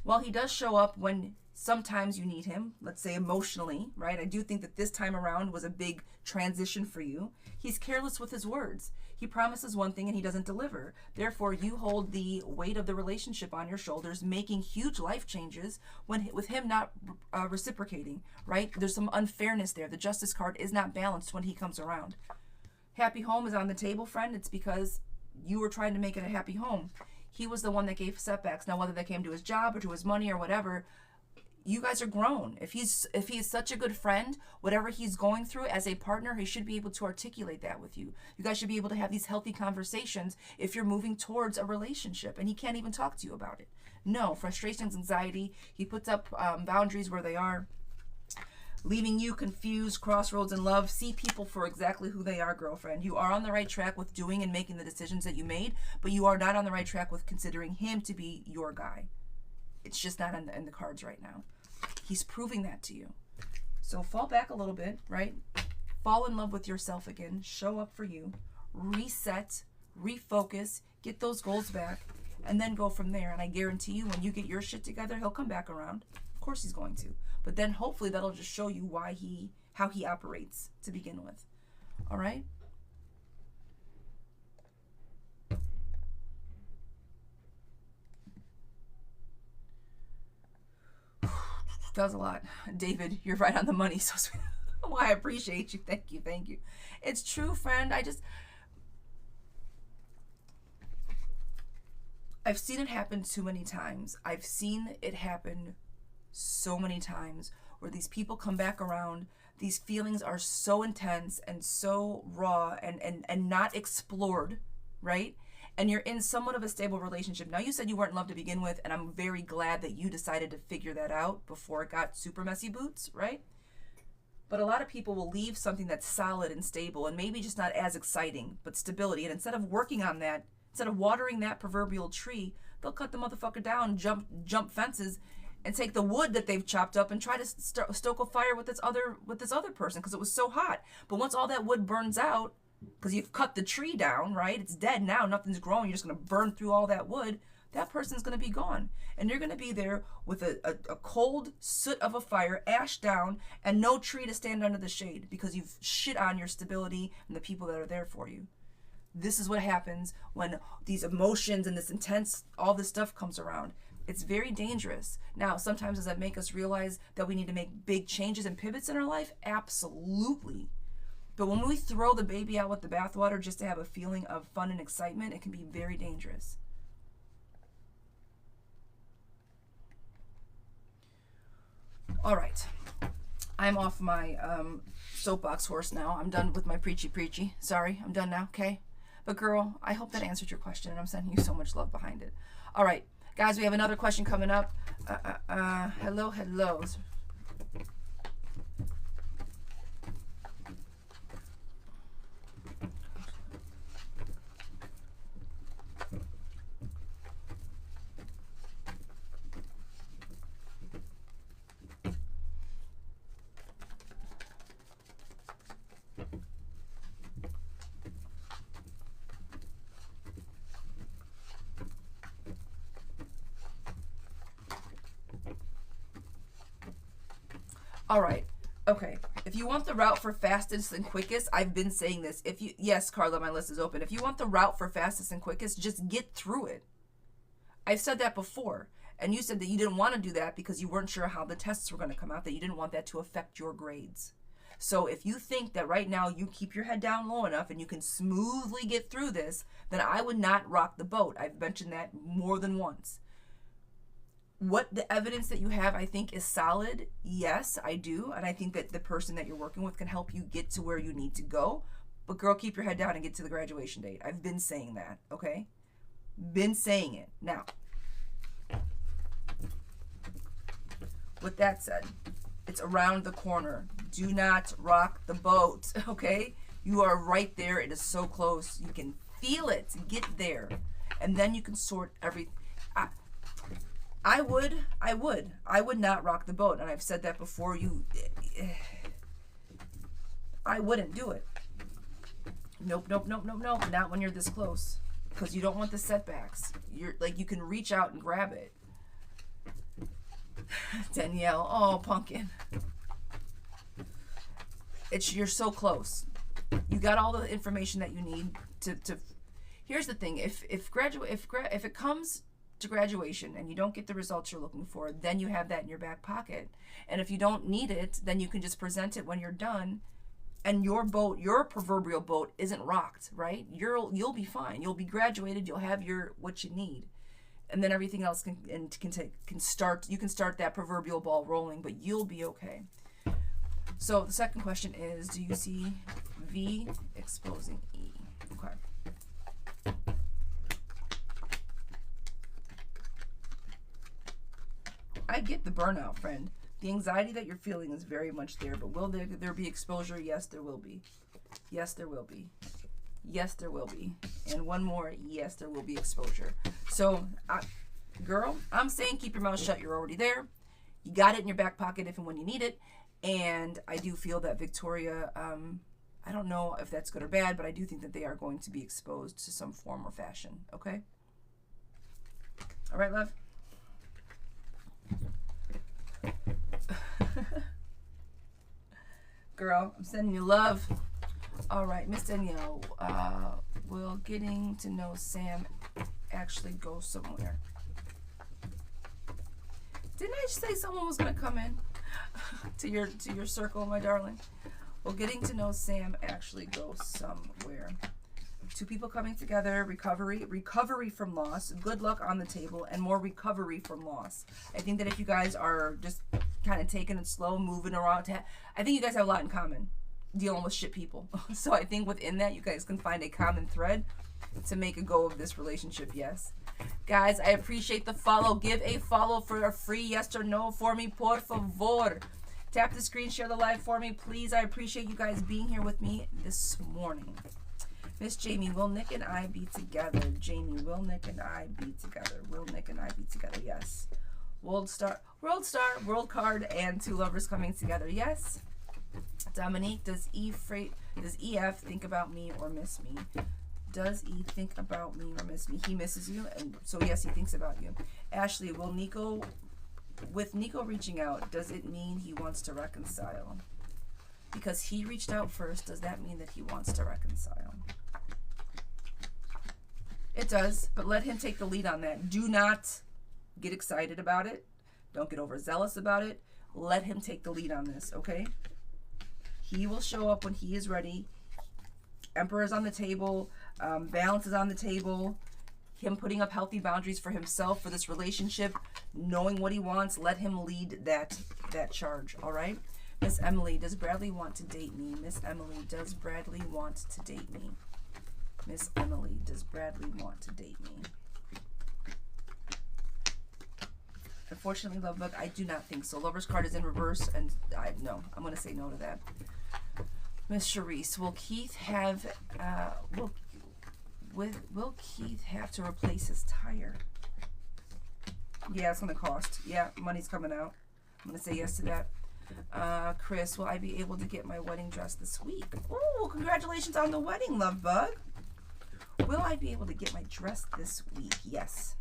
[SPEAKER 1] While he does show up when sometimes you need him, let's say emotionally, right? I do think that this time around was a big transition for you. He's careless with his words. He promises one thing and he doesn't deliver. Therefore, you hold the weight of the relationship on your shoulders, making huge life changes with him not reciprocating, right? There's some unfairness there. The justice card is not balanced when he comes around. Happy home is on the table, friend. It's because you were trying to make it a happy home. He was the one that gave setbacks. Now, whether they came to his job or to his money or whatever, you guys are grown. If he's such a good friend, whatever he's going through as a partner, he should be able to articulate that with you. You guys should be able to have these healthy conversations if you're moving towards a relationship, and he can't even talk to you about it. No, frustrations, anxiety. He puts up boundaries where they are, leaving you confused, crossroads in love. See people for exactly who they are, girlfriend. You are on the right track with doing and making the decisions that you made, but you are not on the right track with considering him to be your guy. It's just not in the cards right now. He's proving that to you. So fall back a little bit, right? fall in love with yourself again, show up for you, reset, refocus, get those goals back, and then go from there. And I guarantee you, when you get your shit together, he'll come back around. Of course he's going to. But then hopefully that'll just show you how he operates to begin with. All right? That was a lot. David, you're right on the money. So sweet. Oh, I appreciate you. Thank you. Thank you. It's true, friend. I've seen it happen too many times. I've seen it happen so many times where these people come back around. These feelings are so intense and so raw and not explored, right? And you're in somewhat of a stable relationship. Now, you said you weren't in love to begin with, and I'm very glad that you decided to figure that out before it got super messy boots, right? But a lot of people will leave something that's solid and stable and maybe just not as exciting, but stability. And instead of working on that, instead of watering that proverbial tree, they'll cut the motherfucker down, jump fences, and take the wood that they've chopped up and try to stoke a fire with this other person because it was so hot. But once all that wood burns out, because you've cut the tree down, right? It's dead now. Nothing's growing. You're just going to burn through all that wood. That person's going to be gone. And you're going to be there with a cold soot of a fire, ash down, and no tree to stand under the shade because you've shit on your stability and the people that are there for you. This is what happens when these emotions and this intense, all this stuff comes around. It's very dangerous. Now, sometimes does that make us realize that we need to make big changes and pivots in our life? Absolutely. But when we throw the baby out with the bathwater just to have a feeling of fun and excitement, it can be very dangerous. All right. I'm off my soapbox horse now. I'm done with my preachy. Sorry, I'm done now, okay? But girl, I hope that answered your question, and I'm sending you so much love behind it. All right. Guys, we have another question coming up. Hello. All right. Okay. If you want the route for fastest and quickest, I've been saying this. Yes, Carla, my list is open. If you want the route for fastest and quickest, just get through it. I've said that before. And you said that you didn't want to do that because you weren't sure how the tests were going to come out, that you didn't want that to affect your grades. So if you think that right now you keep your head down low enough and you can smoothly get through this, then I would not rock the boat. I've mentioned that more than once. What the evidence that you have, I think, is solid. Yes, I do. And I think that the person that you're working with can help you get to where you need to go. But girl, keep your head down and get to the graduation date. I've been saying that, okay? Been saying it. Now, with that said, it's around the corner. Do not rock the boat, okay? You are right there. It is so close. You can feel it. Get there. And then you can sort everything. I would not rock the boat. And I've said that before. I wouldn't do it. Nope. Not when you're this close. Because you don't want the setbacks. You can reach out and grab it. Danielle, oh, pumpkin. You're so close. You got all the information that you need to. Here's the thing: if it comes to graduation and you don't get the results you're looking for, then you have that in your back pocket. And if you don't need it, then you can just present it when you're done. And your proverbial boat isn't rocked, right? You'll be fine. You'll be graduated. You'll have what you need. And then everything else can start. You can start that proverbial ball rolling, but you'll be okay. So the second question is, do you see V exposing E? Okay. I get the burnout, friend. The anxiety that you're feeling is very much there, but will there be exposure? Yes, there will be. Yes, there will be. Yes, there will be. And one more, yes, there will be exposure. So, girl, I'm saying keep your mouth shut. You're already there. You got it in your back pocket if and when you need it. And I do feel that Victoria I don't know if that's good or bad, but I do think that they are going to be exposed to some form or fashion, okay? All right, love? Girl, I'm sending you love. All right, Miss Danielle, will getting to know Sam actually go somewhere? Didn't I say someone was going to come in to your circle, my darling? Well, getting to know Sam actually go somewhere. Two people coming together, recovery from loss, good luck on the table, and more recovery from loss. I think that if you guys are just kind of taking it slow, moving around, I think you guys have a lot in common, dealing with shit people. So I think within that, you guys can find a common thread to make a go of this relationship, yes. Guys, I appreciate the follow. Give a follow for a free yes or no for me, por favor. Tap the screen, share the live for me, please. I appreciate you guys being here with me this morning. Miss Jamie, will Nick and I be together? Jamie, will Nick and I be together? Will Nick and I be together? Yes. World star, world card, and two lovers coming together. Yes. Dominique, does EF think about me or miss me? Does he think about me or miss me? He misses you, and so yes, he thinks about you. Ashley, will Nico, with Nico reaching out, does it mean he wants to reconcile? Because he reached out first, does that mean that he wants to reconcile? It does, but let him take the lead on that. Do not get excited about it. Don't get overzealous about it. Let him take the lead on this, okay? He will show up when he is ready. Emperor is on the table. Balance is on the table. Him putting up healthy boundaries for himself, for this relationship, knowing what he wants. Let him lead that charge, all right? Miss Emily, does Bradley want to date me? Miss Emily, does Bradley want to date me? Miss Emily, does Bradley want to date me? Unfortunately, love bug, I do not think so. Lover's card is in reverse, and no, I'm going to say no to that. Miss Charisse, will Keith have will Keith have to replace his tire? Yeah, it's going to cost. Yeah, money's coming out. I'm going to say yes to that. Chris, will I be able to get my wedding dress this week? Ooh, congratulations on the wedding, love bug. Will I be able to get my dress this week? Yes.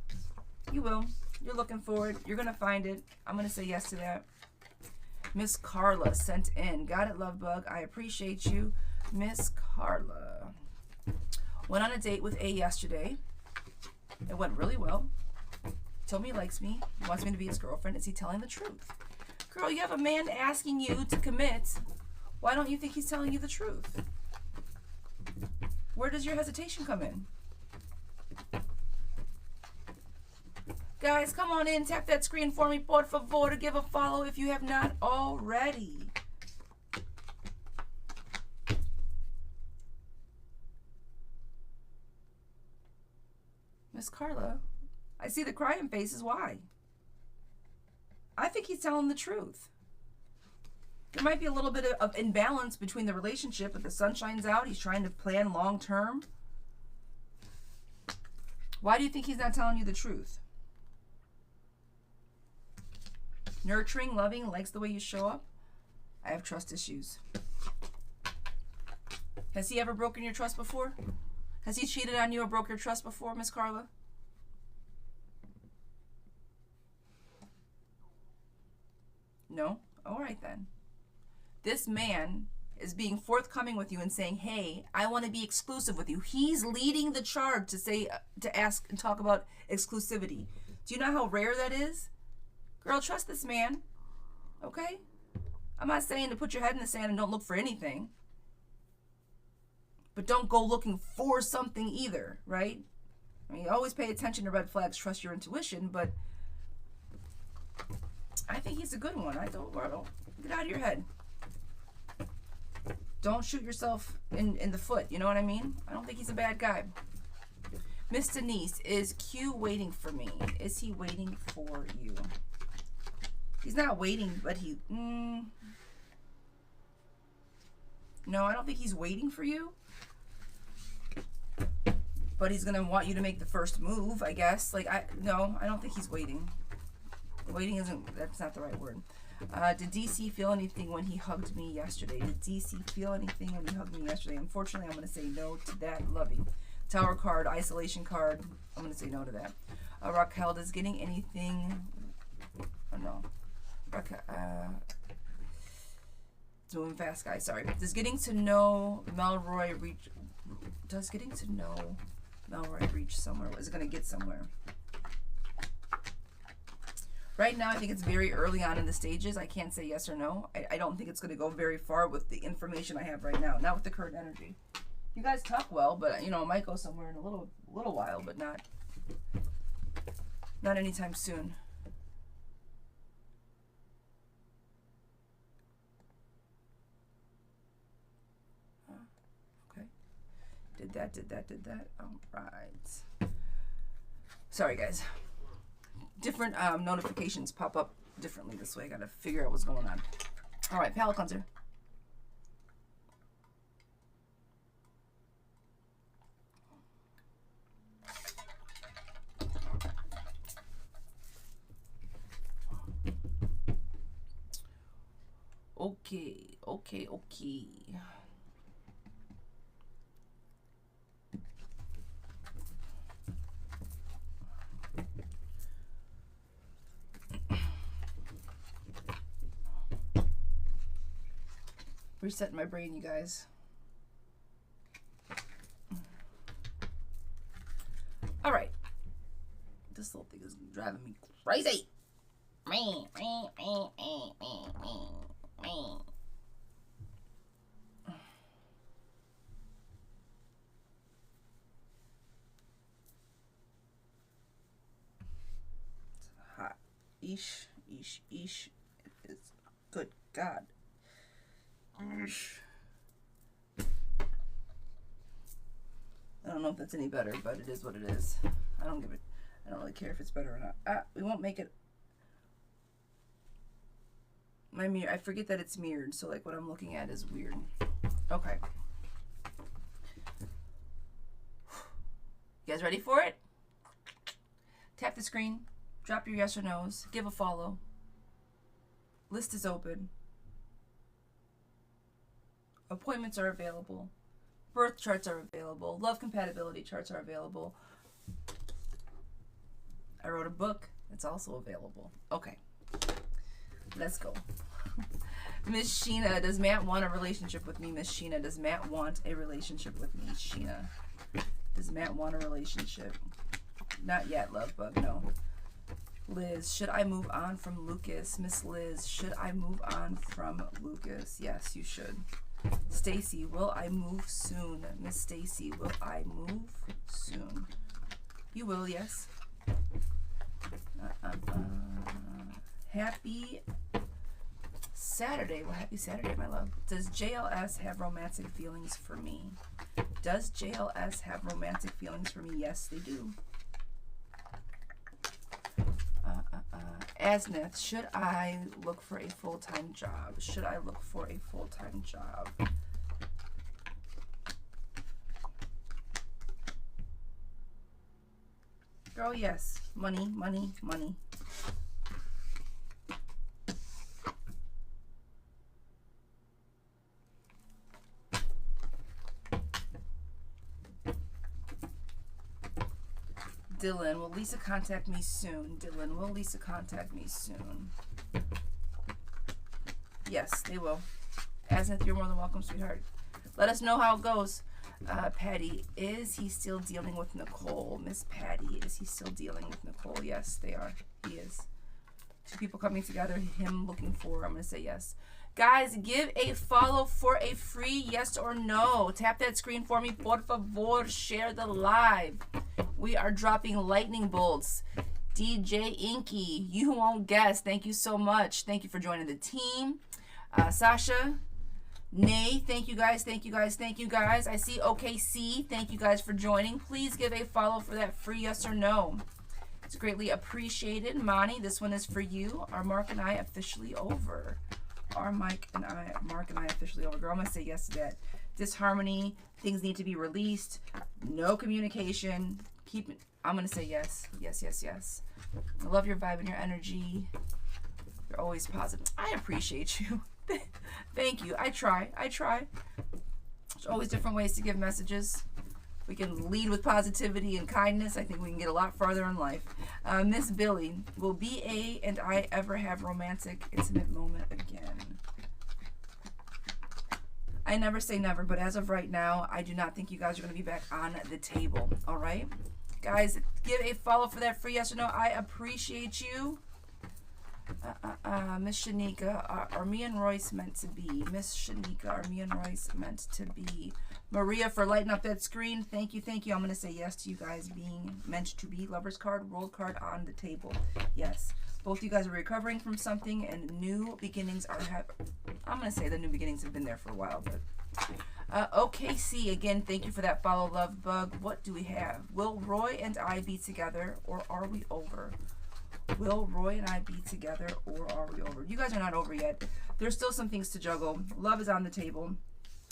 [SPEAKER 1] You will. You're looking for it. You're going to find it. I'm going to say yes to that. Miss Carla sent in. Got it, love bug. I appreciate you. Miss Carla. Went on a date with A yesterday. It went really well. Told me he likes me. He wants me to be his girlfriend. Is he telling the truth? Girl, you have a man asking you to commit. Why don't you think he's telling you the truth? Where does your hesitation come in? Guys, come on in. Tap that screen for me, por favor. Give a follow if you have not already. Miss Carla, I see the crying faces. Why? I think he's telling the truth. There might be a little bit of imbalance between the relationship, but the sun shines out. He's trying to plan long term. Why do you think he's not telling you the truth? Nurturing, loving, likes the way you show up. I have trust issues. Has he ever broken your trust before? Has he cheated on you or broke your trust before, Miss Carla? No? All right then. This man is being forthcoming with you and saying, hey, I want to be exclusive with you. He's leading the charge to ask and talk about exclusivity. Do you know how rare that is? Girl, trust this man. Okay? I'm not saying to put your head in the sand and don't look for anything. But don't go looking for something either, right? I mean, always pay attention to red flags, trust your intuition, but I think he's a good one. Don't get out of your head. Don't shoot yourself in the foot, you know what I mean? I don't think he's a bad guy. Miss Denise, is Q waiting for me? Is he waiting for you? He's not waiting, but he... No, I don't think he's waiting for you. But he's going to want you to make the first move, I guess. No, I don't think he's waiting. Waiting isn't... That's not the right word. Did DC feel anything when he hugged me yesterday? Did DC feel anything when he hugged me yesterday? Unfortunately, I'm going to say no to that. Lovey. Tower card, isolation card. I'm going to say no to that. Raquel, does getting anything... Oh, no. Raquel, doing fast, guys. Sorry. Does getting to know Melroy reach... Does getting to know Melroy reach somewhere? Is it going to get somewhere? Right now, I think it's very early on in the stages. I can't say yes or no. I don't think it's going to go very far with the information I have right now. Not with the current energy. You guys talk well, but you know, it might go somewhere in a little while, but not anytime soon. Okay. Did that. All right. Sorry, guys. Different notifications pop up differently this way. I gotta figure out what's going on. All right, palate cleanser. Okay. Resetting my brain, you guys. All right. This little thing is driving me crazy. Hot. Eesh. It is. Good God. I don't know if that's any better, but it is what it is. I don't really care if it's better or not. We won't make it. My mirror, I forget that it's mirrored, so like what I'm looking at is weird. Okay. You guys ready for it? Tap the screen, drop your yes or no's, give a follow. List is open. Appointments are available. Birth charts are available. Love compatibility charts are available. I wrote a book. It's also available. Okay. Let's go. Miss Sheena, does Matt want a relationship with me? Miss Sheena, does Matt want a relationship with me? Sheena, does Matt want a relationship? Not yet, love bug, no. Liz, should I move on from Lucas? Miss Liz, should I move on from Lucas? Yes, you should. Stacy, will I move soon? Miss Stacy, will I move soon? You will, yes. Happy Saturday. Well, happy Saturday, my love. Does JLS have romantic feelings for me? Does JLS have romantic feelings for me? Yes, they do. Asneth, should I look for a full-time job? Should I look for a full-time job? Girl, yes. Money. Dylan, will Lisa contact me soon? Dylan, will Lisa contact me soon? Yes, they will. Asneth, you're more than welcome, sweetheart. Let us know how it goes. Patty, is he still dealing with Nicole? Miss Patty, is he still dealing with Nicole? Yes, they are. He is. Two people coming together, him looking for, I'm going to say yes. Guys, give a follow for a free yes or no. Tap that screen for me, por favor. Share the live. We are dropping lightning bolts. DJ Inky, you won't guess. Thank you so much. Thank you for joining the team. Sasha, Nay, thank you guys. I see OKC. Thank you guys for joining. Please give a follow for that free yes or no. It's greatly appreciated. Monty, this one is for you. Are Mark and I officially over? Mark and I officially over? Girl, I'm gonna say yes to that. Disharmony, things need to be released. No communication. I'm gonna say yes. Yes. I love your vibe and your energy. You're always positive. I appreciate you. Thank you. I try. There's always different ways to give messages. We can lead with positivity and kindness. I think we can get a lot farther in life. Miss Billy, will B.A. and I ever have romantic, intimate moment again? I never say never, but as of right now, I do not think you guys are going to be back on the table. All right? Guys, give a follow for that free yes or no. I appreciate you. Miss Shanika, are me and Royce meant to be? Miss Shanika, are me and Royce meant to be? Maria, for lighting up that screen. Thank you, thank you. I'm going to say yes to you guys being meant to be. Lover's card, world card on the table. Yes. Both you guys are recovering from something, and new beginnings are I'm going to say the new beginnings have been there for a while, but OKC, again, thank you for that follow, love bug. What do we have? Will Roy and I be together, or are we over? Will Roy and I be together, or are we over? You guys are not over yet. There's still some things to juggle. Love is on the table.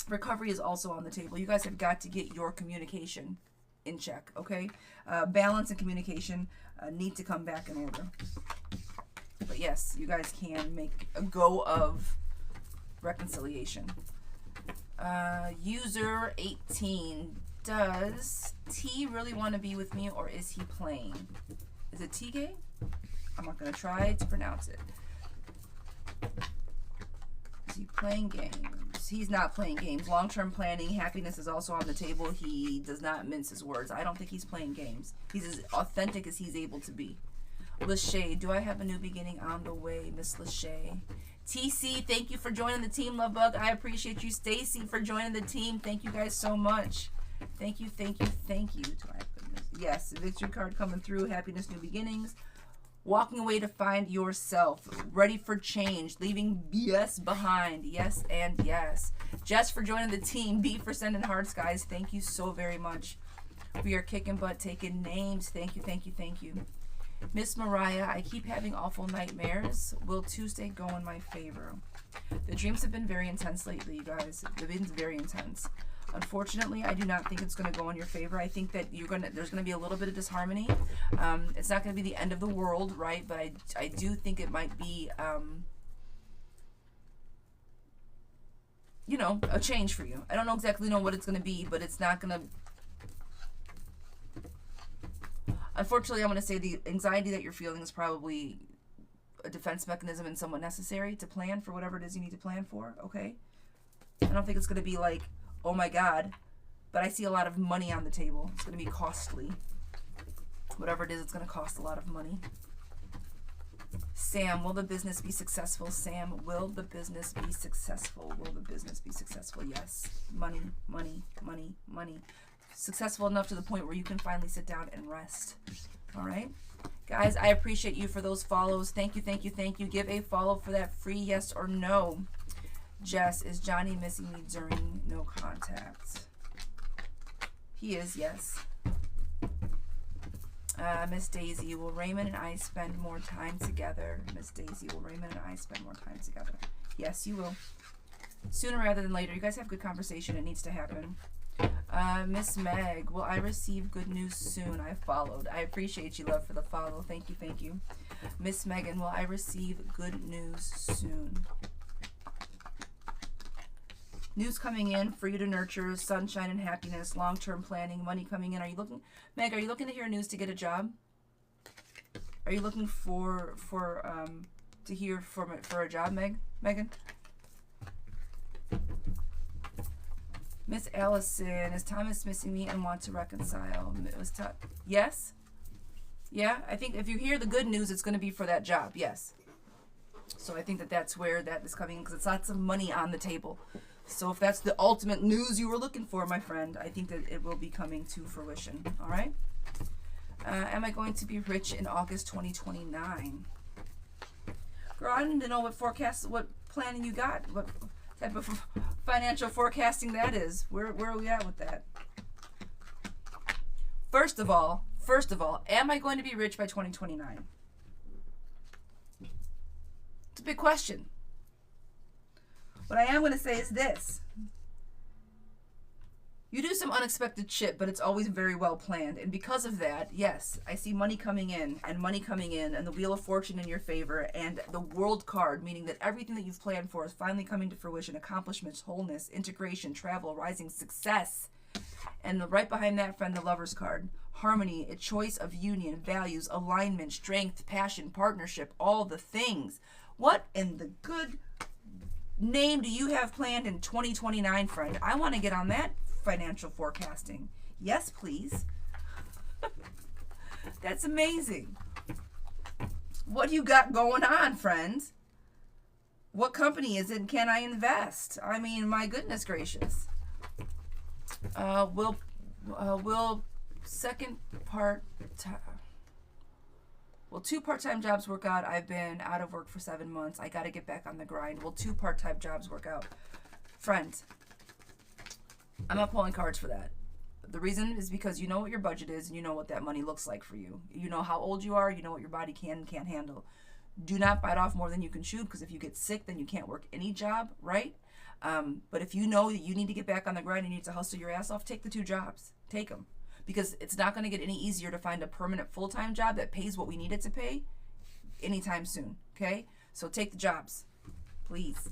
[SPEAKER 1] Recovery is also on the table. You guys have got to get your communication in check, okay? Balance and communication need to come back in order. But yes, you guys can make a go of reconciliation. User 18, does T really want to be with me, or is he playing? Is it T gay? I'm not going to try to pronounce it. Is he playing games? He's not playing games. Long-term planning, happiness is also on the table. He does not mince his words. I don't think he's playing games. He's as authentic as he's able to be. Lachey, do I have a new beginning on the way, Miss Lachey? TC, thank you for joining the team, Love Bug. I appreciate you. Stacy, for joining the team. Thank you guys so much. Thank you, thank you, thank you. Do I put this? Yes, victory card coming through. Happiness, new beginnings. Walking away to find yourself. Ready for change. Leaving BS behind. Yes and yes. Jess for joining the team. B for sending hearts, guys. Thank you so very much. We are kicking butt, taking names. Thank you, thank you, thank you. Miss Mariah, I keep having awful nightmares. Will Tuesday go in my favor? The dreams have been very intense lately, you guys. They've been very intense. Unfortunately, I do not think it's going to go in your favor. I think that there's going to be a little bit of disharmony. It's not going to be the end of the world, right? But I do think it might be, you know, a change for you. I don't exactly know what it's going to be, but it's not going to... Unfortunately, I'm going to say the anxiety that you're feeling is probably a defense mechanism and somewhat necessary to plan for whatever it is you need to plan for, okay? I don't think it's going to be like, oh my God, but I see a lot of money on the table. It's going to be costly. Whatever it is, it's going to cost a lot of money. Sam, will the business be successful? Sam, will the business be successful? Will the business be successful? Yes. Money, money, money, money. Successful enough to the point where you can finally sit down and rest. All right? Guys, I appreciate you for those follows. Thank you, thank you, thank you. Give a follow for that free yes or no. Jess, is Johnny missing me during no contact? He is, yes. Miss Daisy, will Raymond and I spend more time together? Miss Daisy, will Raymond and I spend more time together? Yes, you will. Sooner rather than later. You guys have good conversation. It needs to happen. Miss Meg, will I receive good news soon? I followed. I appreciate you, love, for the follow. Thank you, thank you. Miss Megan, will I receive good news soon? News coming in for you to nurture, sunshine and happiness, long-term planning, money coming in. Are you looking, Meg, are you looking to hear news to get a job? Are you looking to hear for a job, Megan? Miss Allison, is Thomas missing me and want to reconcile? It was tough. Yes? Yeah, I think if you hear the good news, it's going to be for that job. Yes. So I think that that's where that is coming, because it's lots of money on the table. So if that's the ultimate news you were looking for, my friend, I think that it will be coming to fruition. All right? Am I going to be rich in August 2029? Girl, I need to know what planning you got. What type of financial forecasting that is. Where are we at with that? First of all, am I going to be rich by 2029? It's a big question. What I am going to say is this. You do some unexpected shit, but it's always very well planned. And because of that, yes, I see money coming in, and the Wheel of Fortune in your favor, and the World card, meaning that everything that you've planned for is finally coming to fruition. Accomplishments, wholeness, integration, travel, rising, success. And right behind that, friend, the Lover's card. Harmony, a choice of union, values, alignment, strength, passion, partnership, all the things. What in the good name do you have planned in 2029, friend? I want to get on that financial forecasting. Yes, please. That's amazing. What do you got going on, friends? What company is it, and can I invest? I mean, my goodness gracious. Will second part time? Will 2 part-time jobs work out? I've been out of work for 7 months. I got to get back on the grind. Will 2 part-time jobs work out? Friends, I'm not pulling cards for that. The reason is because you know what your budget is, and you know what that money looks like for you. You know how old you are. You know what your body can and can't handle. Do not bite off more than you can chew, because if you get sick, then you can't work any job, right? But if you know that you need to get back on the grind, you need to hustle your ass off, take the 2 jobs. Take them. Because it's not going to get any easier to find a permanent full-time job that pays what we need it to pay anytime soon, okay? So take the jobs, please.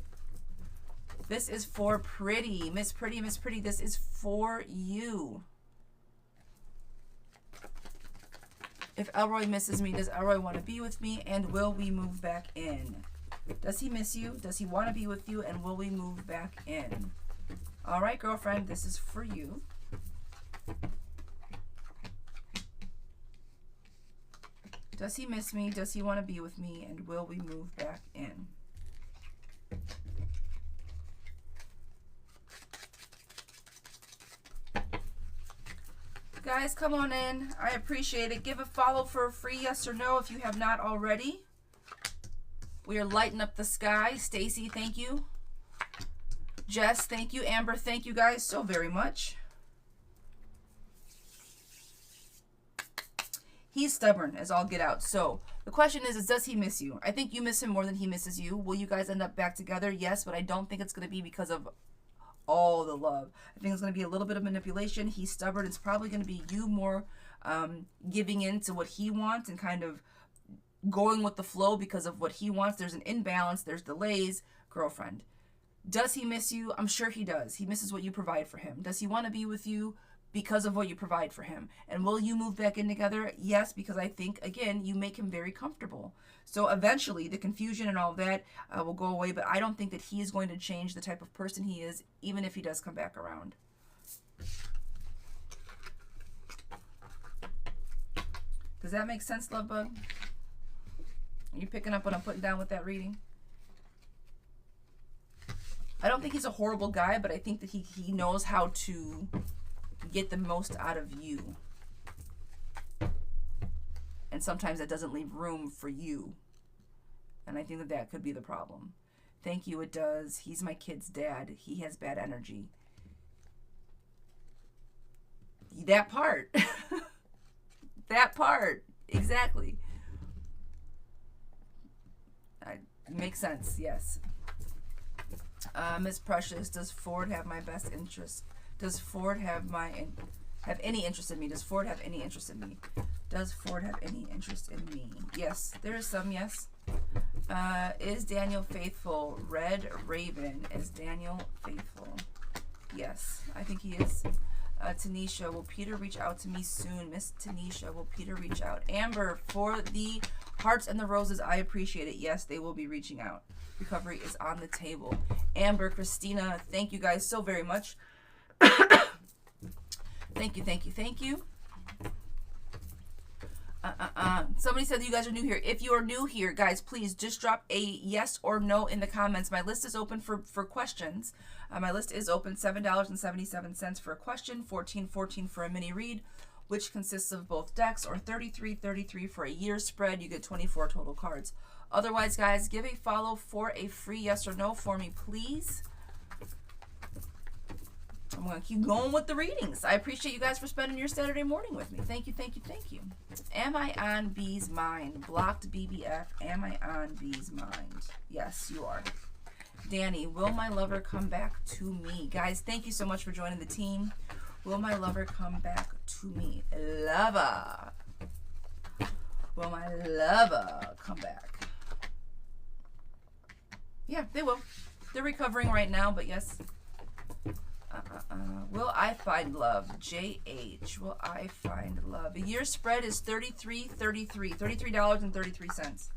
[SPEAKER 1] This is for Pretty. Miss Pretty, Miss Pretty, this is for you. If Elroy misses me, does Elroy want to be with me, and will we move back in? Does he miss you? Does he want to be with you, and will we move back in? All right, girlfriend, this is for you. Does he miss me? Does he want to be with me? And will we move back in? Guys, come on in. I appreciate it. Give a follow for a free yes or no if you have not already. We are lighting up the sky. Stacy, thank you. Jess, thank you. Amber, thank you guys so very much. He's stubborn as all get out. So the question is does he miss you? I think you miss him more than he misses you. Will you guys end up back together? Yes, but I don't think it's going to be because of all the love. I think it's going to be a little bit of manipulation. He's stubborn. It's probably going to be you more giving in to what he wants and kind of going with the flow because of what he wants. There's an imbalance. There's delays. Girlfriend, does he miss you? I'm sure he does. He misses what you provide for him. Does he want to be with you because of what you provide for him? And will you move back in together? Yes, because I think, again, you make him very comfortable. So eventually the confusion and all that will go away, but I don't think that he is going to change the type of person he is, even if he does come back around. Does that make sense, love bug? Are you picking up what I'm putting down with that reading? I don't think he's a horrible guy, but I think that he knows how to get the most out of you. And sometimes that doesn't leave room for you. And I think that that could be the problem. Thank you, it does. He's my kid's dad. He has bad energy. That part. That part. Exactly. Makes sense, yes. Miss Precious, does Ford have my best interest? Does Ford have any interest in me? Does Ford have any interest in me? Does Ford have any interest in me? Yes, there is some, yes. Is Daniel faithful? Red Raven, is Daniel faithful? Yes, I think he is. Tanisha, will Peter reach out to me soon? Miss Tanisha, will Peter reach out? Amber, for the hearts and the roses, I appreciate it. Yes, they will be reaching out. Recovery is on the table. Amber, Christina, thank you guys so very much. Thank you, thank you, thank you. Somebody said that you guys are new here. If you are new here, guys, please just drop a yes or no in the comments. My list is open for questions. My list is open, $7.77 for a question, $14.14 for a mini read, which consists of both decks, or $33.33 for a year spread. You get 24 total cards. Otherwise, guys, give a follow for a free yes or no for me, please. I'm going to keep going with the readings. I appreciate you guys for spending your Saturday morning with me. Thank you, thank you, thank you. Am I on B's mind? Blocked BBF. Am I on B's mind? Yes, you are. Danny, will my lover come back to me? Guys, thank you so much for joining the team. Will my lover come back to me? Lover. Will my lover come back? Yeah, they will. They're recovering right now, but yes. Will I find love? JH. Will I find love? A year spread is $33.33.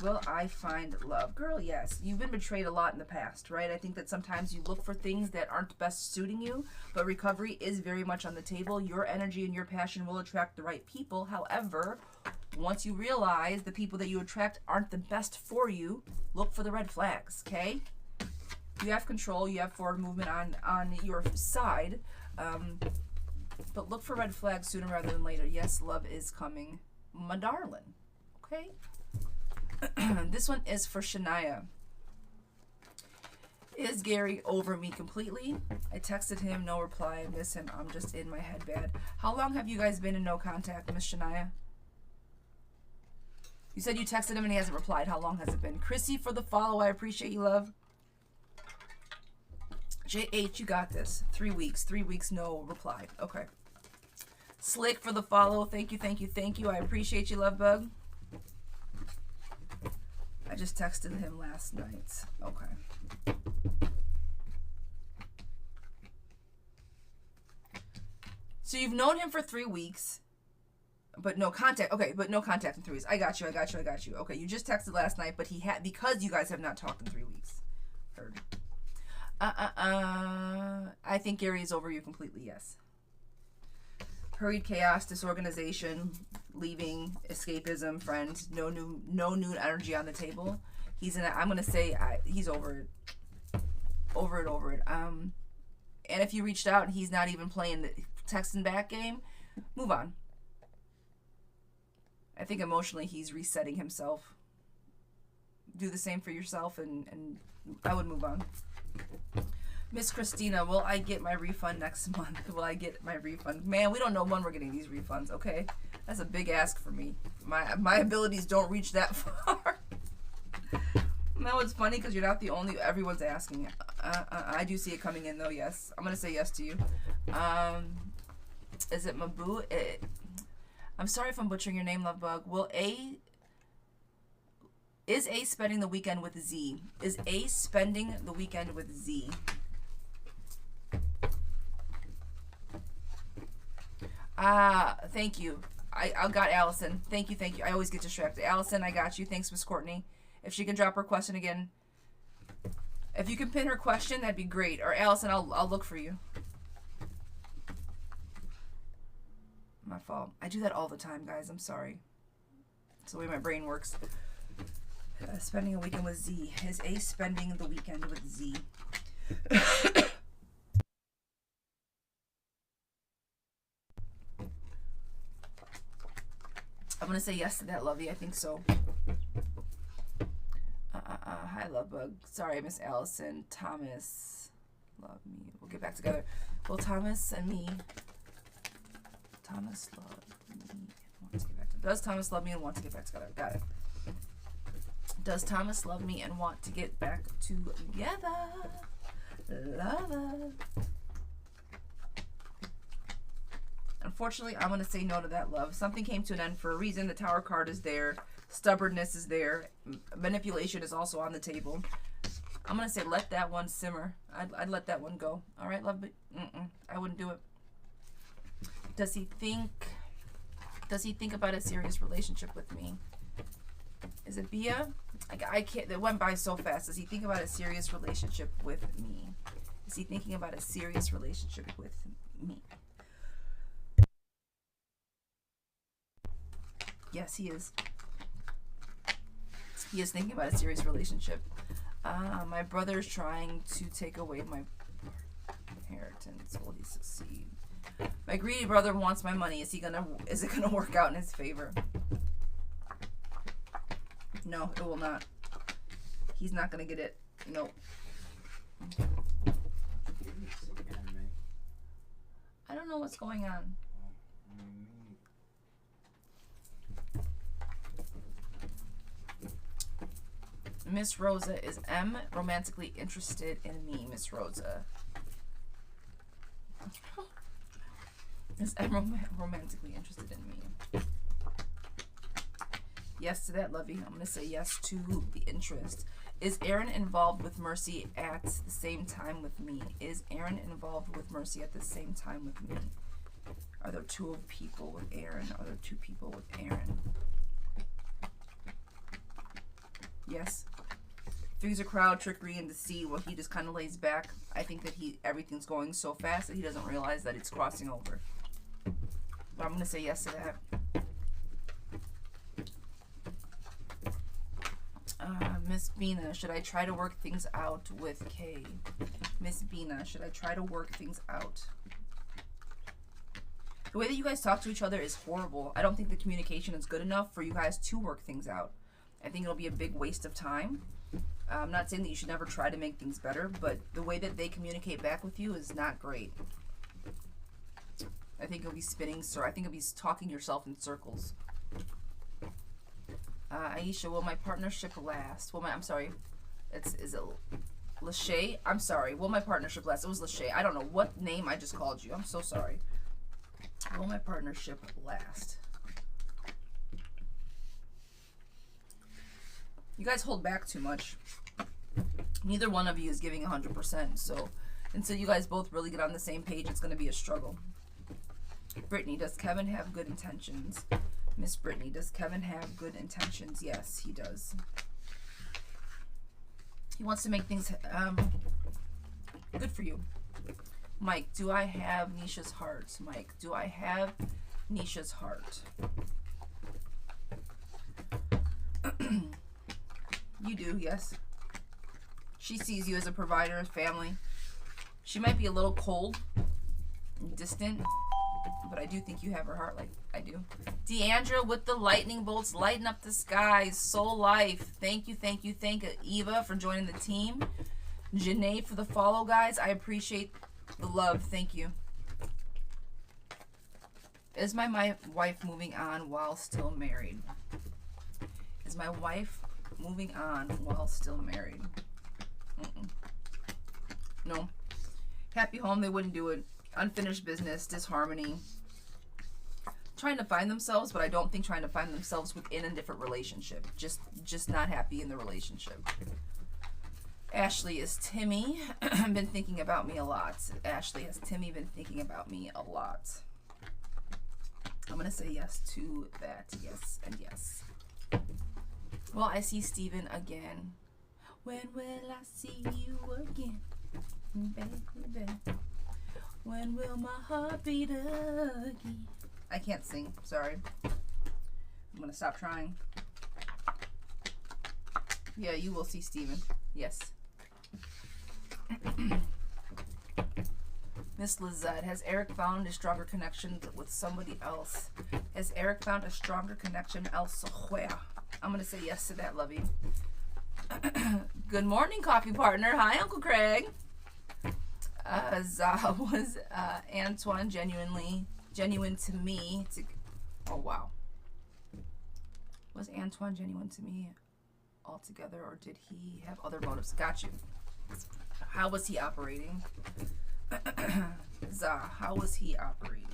[SPEAKER 1] Will I find love? Girl, yes. You've been betrayed a lot in the past, right? I think that sometimes you look for things that aren't best suiting you, but recovery is very much on the table. Your energy and your passion will attract the right people. However, once you realize the people that you attract aren't the best for you, look for the red flags, okay? You have control. You have forward movement on your side. But look for red flags sooner rather than later. Yes, love is coming, my darling. Okay? This one is for Shania. Is Gary over me completely? I texted him, no reply. I miss him. I'm just in my head bad. How long have you guys been in no contact, Miss Shania? You said you texted him and he hasn't replied. How long has it been? Chrissy for the follow. I appreciate you, love. JH, you got this. 3 weeks. 3 weeks, no reply. Okay. Slick for the follow. Thank you, thank you, thank you. I appreciate you, love bug. I just texted him last night. Okay. So you've known him for 3 weeks, but no contact. Okay, but no contact in 3 weeks. I got you. Okay, you just texted last night, but he had, because you guys have not talked in 3 weeks. Heard. I think Gary is over you completely, yes. Hurried chaos, disorganization, leaving, escapism, friend, no new energy on the table. He's in. I'm gonna say he's over it. Over it. And if you reached out and he's not even playing the texting back game, move on. I think emotionally he's resetting himself. Do the same for yourself, and I would move on. Miss Christina, will I get my refund next month? Will I get my refund? Man, we don't know when we're getting these refunds, okay? That's a big ask for me. My abilities don't reach that far. No, it's funny because you're not the only, everyone's asking. I do see it coming in though, yes. I'm going to say yes to you. Is it Mabu? I'm sorry if I'm butchering your name, Lovebug. Is A spending the weekend with Z? Is A spending the weekend with Z? Thank you. I got Allison. Thank you. I always get distracted. Allison, I got you. Thanks, Miss Courtney. If she can drop her question again. If you can pin her question, that'd be great. Or Allison, I'll look for you. My fault. I do that all the time, guys. I'm sorry. It's the way my brain works. Spending a weekend with Z. Is A spending the weekend with Z? I'm going to say yes to that, Lovey. I think so. Hi, Lovebug. Sorry, Miss Allison. Thomas. Love me. We'll get back together. Well, Thomas and me. Thomas love me and want to get back together. Does Thomas love me and want to get back together? Got it. Does Thomas love me and want to get back together? Love. Unfortunately, I'm going to say no to that, love. Something came to an end for a reason. The Tower card is there. Stubbornness is there. Manipulation is also on the table. I'm going to say let that one simmer. I'd let that one go. All right, love? But I wouldn't do it. Does he think about a serious relationship with me? Is it Bia? I can't. That went by so fast. Does he think about a serious relationship with me? Is he thinking about a serious relationship with me? Yes, he is. He is thinking about a serious relationship. My brother's trying to take away my inheritance. Will he succeed? My greedy brother wants my money. Is it gonna work out in his favor? No, it will not. He's not gonna get it. No. I don't know what's going on. Miss Rosa, is M romantically interested in me, Miss Rosa? Is Emerald romantically interested in me? Yes to that, Lovey. I'm going to say yes to the interest. Is Aaron involved with Mercy at the same time with me? Is Aaron involved with Mercy at the same time with me? Are there two people with Aaron? Are there two people with Aaron? Yes. Three's a crowd, trickery, and deceit. Well, he just kind of lays back. I think that everything's going so fast that he doesn't realize that it's crossing over. But I'm going to say yes to that. Miss Bina, should I try to work things out with Kay? Miss Bina, should I try to work things out? The way that you guys talk to each other is horrible. I don't think the communication is good enough for you guys to work things out. I think it'll be a big waste of time. I'm not saying that you should never try to make things better, but the way that they communicate back with you is not great. I think you'll be spinning, sir. I think you'll be talking yourself in circles. Aisha, will my partnership last? I'm sorry. Is it Lachey? I'm sorry. Will my partnership last? It was Lachey. I don't know what name I just called you. I'm so sorry. Will my partnership last? You guys hold back too much. Neither one of you is giving 100%. So until you guys both really get on the same page, it's going to be a struggle. Brittany, does Kevin have good intentions? Miss Brittany, does Kevin have good intentions? Yes, he does. He wants to make things good for you. Mike, do I have Nisha's heart? Mike, do I have Nisha's heart? You do, yes. She sees you as a provider, a family. She might be a little cold and distant, but I do think you have her heart like I do. Deandra with the lightning bolts, lighting up the skies. Soul Life. Thank you, thank you, thank you. Eva for joining the team. Janae for the follow, guys. I appreciate the love. Thank you. Is my wife moving on while still married? Is my wife moving on while still married? No. Happy home, they wouldn't do it. Unfinished business, disharmony. Trying to find themselves, but I don't think trying to find themselves within a different relationship. Just not happy in the relationship. Ashley, is Timmy been thinking about me a lot? Ashley, has Timmy been thinking about me a lot? I'm going to say yes to that. Yes and yes. Well, I see Steven again. When will I see you again? Baby. When will my heart beat again? I can't sing. Sorry. I'm going to stop trying. Yeah, you will see Steven. Yes. Miss Lizette, has Eric found a stronger connection with somebody else? Has Eric found a stronger connection elsewhere? I'm going to say yes to that, Lovey. Good morning, coffee partner. Hi, Uncle Craig. Was Antoine genuine to me? Oh, wow. Was Antoine genuine to me altogether, or did he have other motives? Got you. How was he operating? How was he operating?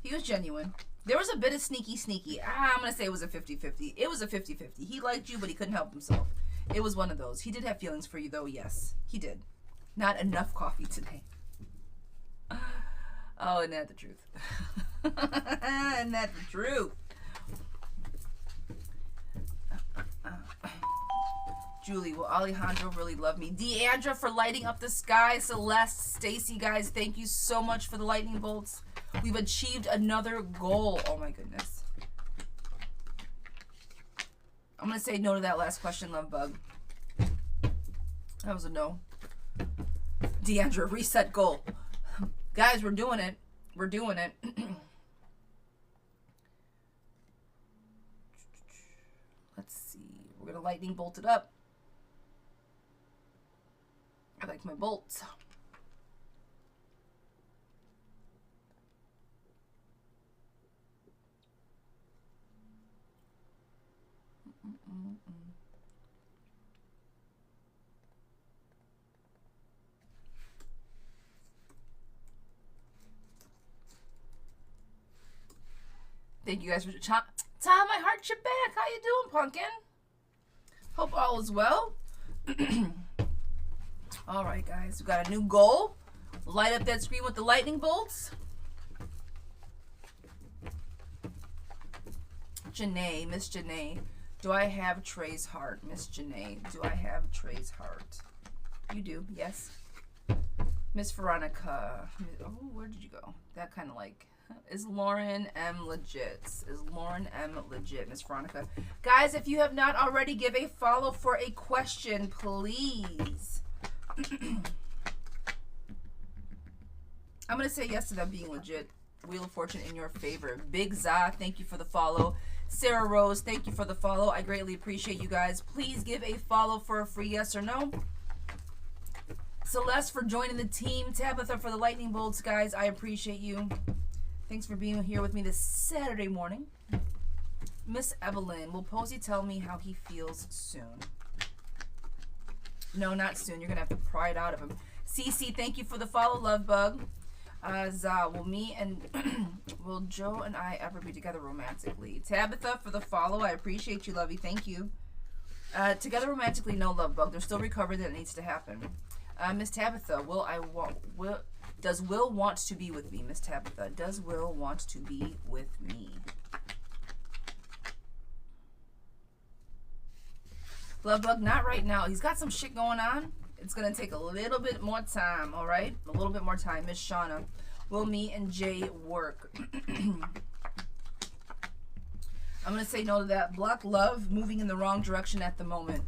[SPEAKER 1] He was genuine. There was a bit of sneaky. I'm going to say it was a 50-50. It was a 50-50. He liked you, but he couldn't help himself. It was one of those. He did have feelings for you, though, yes. He did. Not enough coffee today. Oh, isn't that the truth? Isn't that the truth? Julie, will Alejandro really love me? Deandra for lighting up the sky. Celeste, Stacy, guys, thank you so much for the lightning bolts. We've achieved another goal. Oh my goodness. I'm going to say no to that last question, Love Bug. That was a no. Deandra, reset goal. Guys, we're doing it. We're doing it. Let's see. We're going to lightning bolt it up. I like my bolts. Thank you guys for Tom, my heart, you're back. How you doing, Pumpkin? Hope all is well. All right, guys. We got a new goal. Light up that screen with the lightning bolts. Janae, Miss Janae. Do I have Trey's heart? Miss Janae, do I have Trey's heart? You do, yes. Miss Veronica. Oh, where did you go? That kind of like... Is Lauren M legit? Is Lauren M legit, Miss Veronica? Guys, if you have not already, give a follow for a question, please. I'm going to say yes to them being legit. Wheel of Fortune in your favor. Big Za, thank you for the follow. Sarah Rose, thank you for the follow. I greatly appreciate you guys. Please give a follow for a free yes or no. Celeste for joining the team. Tabitha for the lightning bolts, guys. I appreciate you. Thanks for being here with me this Saturday morning. Miss Evelyn, will Posey tell me how he feels soon? No, not soon. You're going to have to pry it out of him. Cece, thank you for the follow, love bug. Za, will Joe and I ever be together romantically? Tabitha for the follow. I appreciate you, lovey. Thank you. Together romantically, no, love bug. There's still recovery that needs to happen. Miss Tabitha, does Will want to be with me? Miss Tabitha, does Will want to be with me? Love bug, not right now. He's got some shit going on. It's going to take a little bit more time, all right? A little bit more time. Miss Shauna, will me and Jay work? I'm going to say no to that. Block love, moving in the wrong direction at the moment.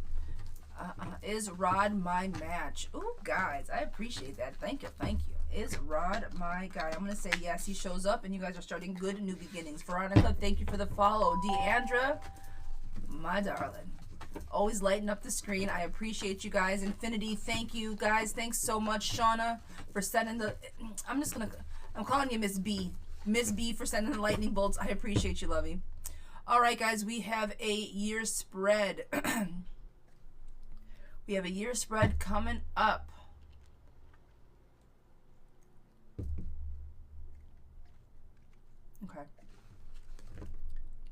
[SPEAKER 1] Is Rod my match? Ooh, guys, I appreciate that. Thank you, thank you. Is Rod my guy? I'm going to say yes. He shows up, and you guys are starting good new beginnings. Veronica, thank you for the follow. Deandra, my darling. Always lighting up the screen. I appreciate you guys. Infinity, thank you guys. Thanks so much, Shauna, for sending the... I'm calling you Miss B. Miss B for sending the lightning bolts. I appreciate you, lovey. All right, guys, we have a year spread. We have a year spread coming up. Okay.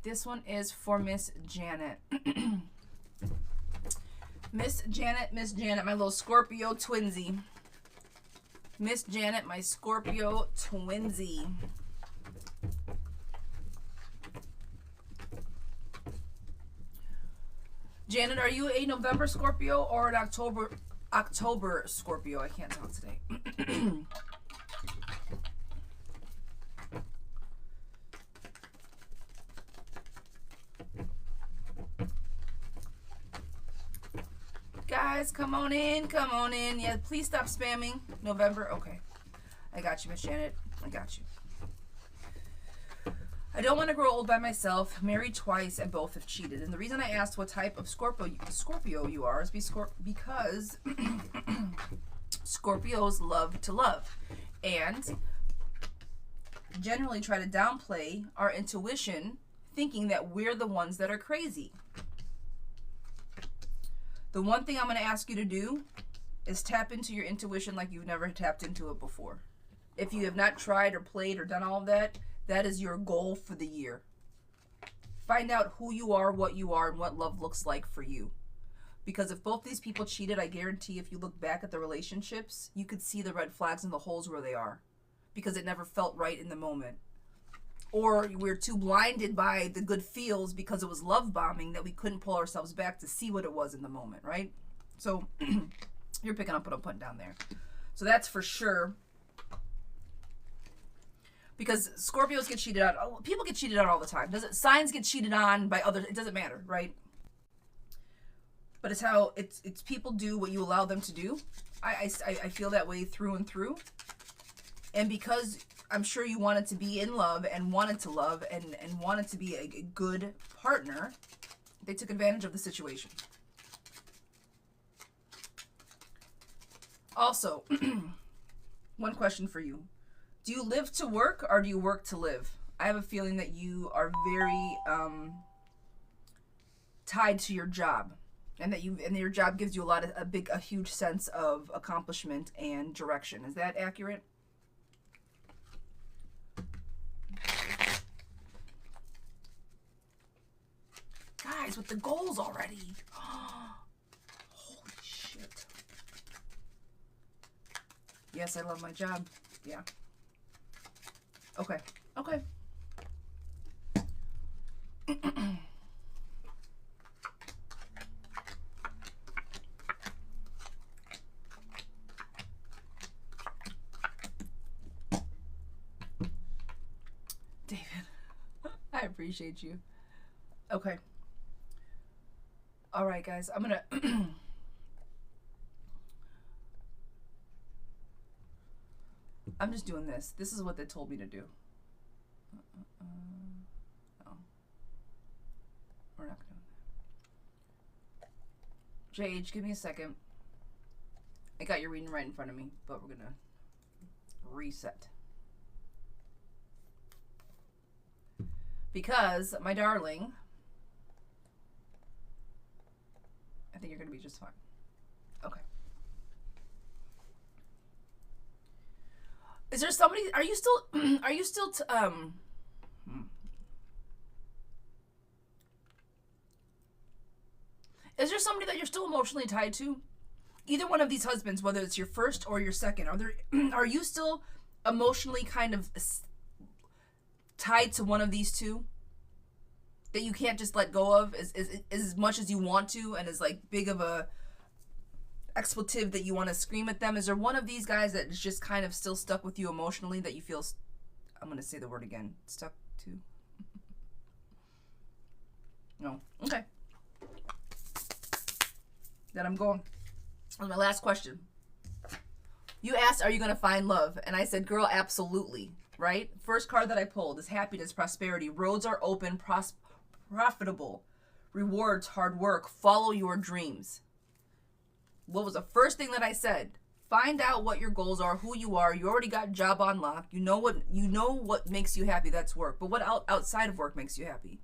[SPEAKER 1] This one is for Miss Janet. Miss Janet, my little Scorpio twinsy. Miss Janet, my Scorpio twinsy. Janet, are you a November Scorpio or an October Scorpio? I can't talk today. Guys, come on in, come on in. Yeah, please stop spamming. November, okay. I got you, Miss Janet. I got you. I don't want to grow old by myself. Married twice and both have cheated. And the reason I asked what type of Scorpio you are is because Scorpios love to love and generally try to downplay our intuition, thinking that we're the ones that are crazy. The one thing I'm going to ask you to do is tap into your intuition like you've never tapped into it before. If you have not tried or played or done all of that, that is your goal for the year. Find out who you are, what you are, and what love looks like for you. Because if both these people cheated, I guarantee if you look back at the relationships, you could see the red flags and the holes where they are. Because it never felt right in the moment. Or we're too blinded by the good feels because it was love bombing that we couldn't pull ourselves back to see what it was in the moment, right? So you're picking up what I'm putting down there. So that's for sure. Because Scorpios get cheated on. People get cheated on all the time. Signs get cheated on by others. It doesn't matter, right? But it's how it's people do what you allow them to do. I feel that way through and through. And because I'm sure you wanted to be in love and wanted to love and wanted to be a good partner, they took advantage of the situation. Also, one question for you. Do you live to work or do you work to live? I have a feeling that you are very tied to your job, and that your job gives you a huge sense of accomplishment and direction. Is that accurate? guys with the goals already. Holy shit. Yes, I love my job. Yeah. Okay. Okay. David, I appreciate you. Okay. All right, guys. I'm gonna. I'm just doing this. This is what they told me to do. No. We're not doing that. JH, give me a second. I got your reading right in front of me, but we're gonna reset. Because, my darling, I think you're gonna be just fine. Okay. Is there somebody, are you still, is there somebody that you're still emotionally tied to? Either one of these husbands, whether it's your first or your second, are you still emotionally kind of tied to one of these two that you can't just let go of as much as you want to, and is like big of a expletive that you want to scream at them? Is there one of these guys that is just kind of still stuck with you emotionally that you feel, I'm going to say the word again, stuck to? No. Okay. Then I'm going. That was my last question. You asked, are you going to find love? And I said, girl, absolutely. Right? First card that I pulled is happiness, prosperity. Roads are open, profitable. Rewards, hard work. Follow your dreams. What was the first thing that I said? Find out what your goals are, who you are. You already got job on lock. You know what makes you happy. That's work. But what outside of work makes you happy?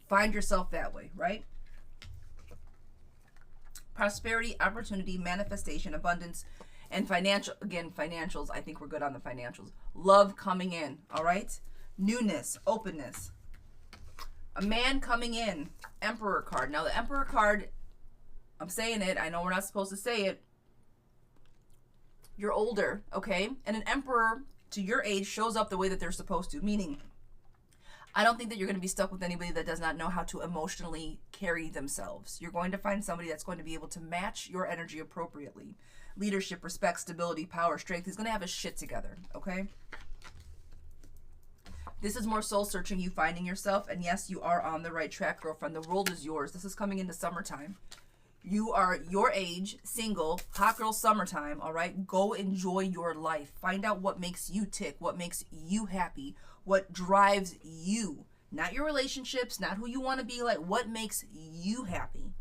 [SPEAKER 1] Find yourself that way, right? Prosperity, opportunity, manifestation, abundance, and financials. I think we're good on the financials. Love coming in, all right? Newness, openness. A man coming in. Emperor card. Now, the Emperor card, I'm saying it. I know we're not supposed to say it. You're older, okay? And an emperor to your age shows up the way that they're supposed to, meaning I don't think that you're going to be stuck with anybody that does not know how to emotionally carry themselves. You're going to find somebody that's going to be able to match your energy appropriately. Leadership, respect, stability, power, strength. He's going to have his shit together, okay? This is more soul searching, you finding yourself. And yes, you are on the right track, girlfriend. The world is yours. This is coming into summertime. You are your age, single, hot girl summertime, all right? Go enjoy your life. Find out what makes you tick, what makes you happy, what drives you. Not your relationships, not who you want to be like, what makes you happy.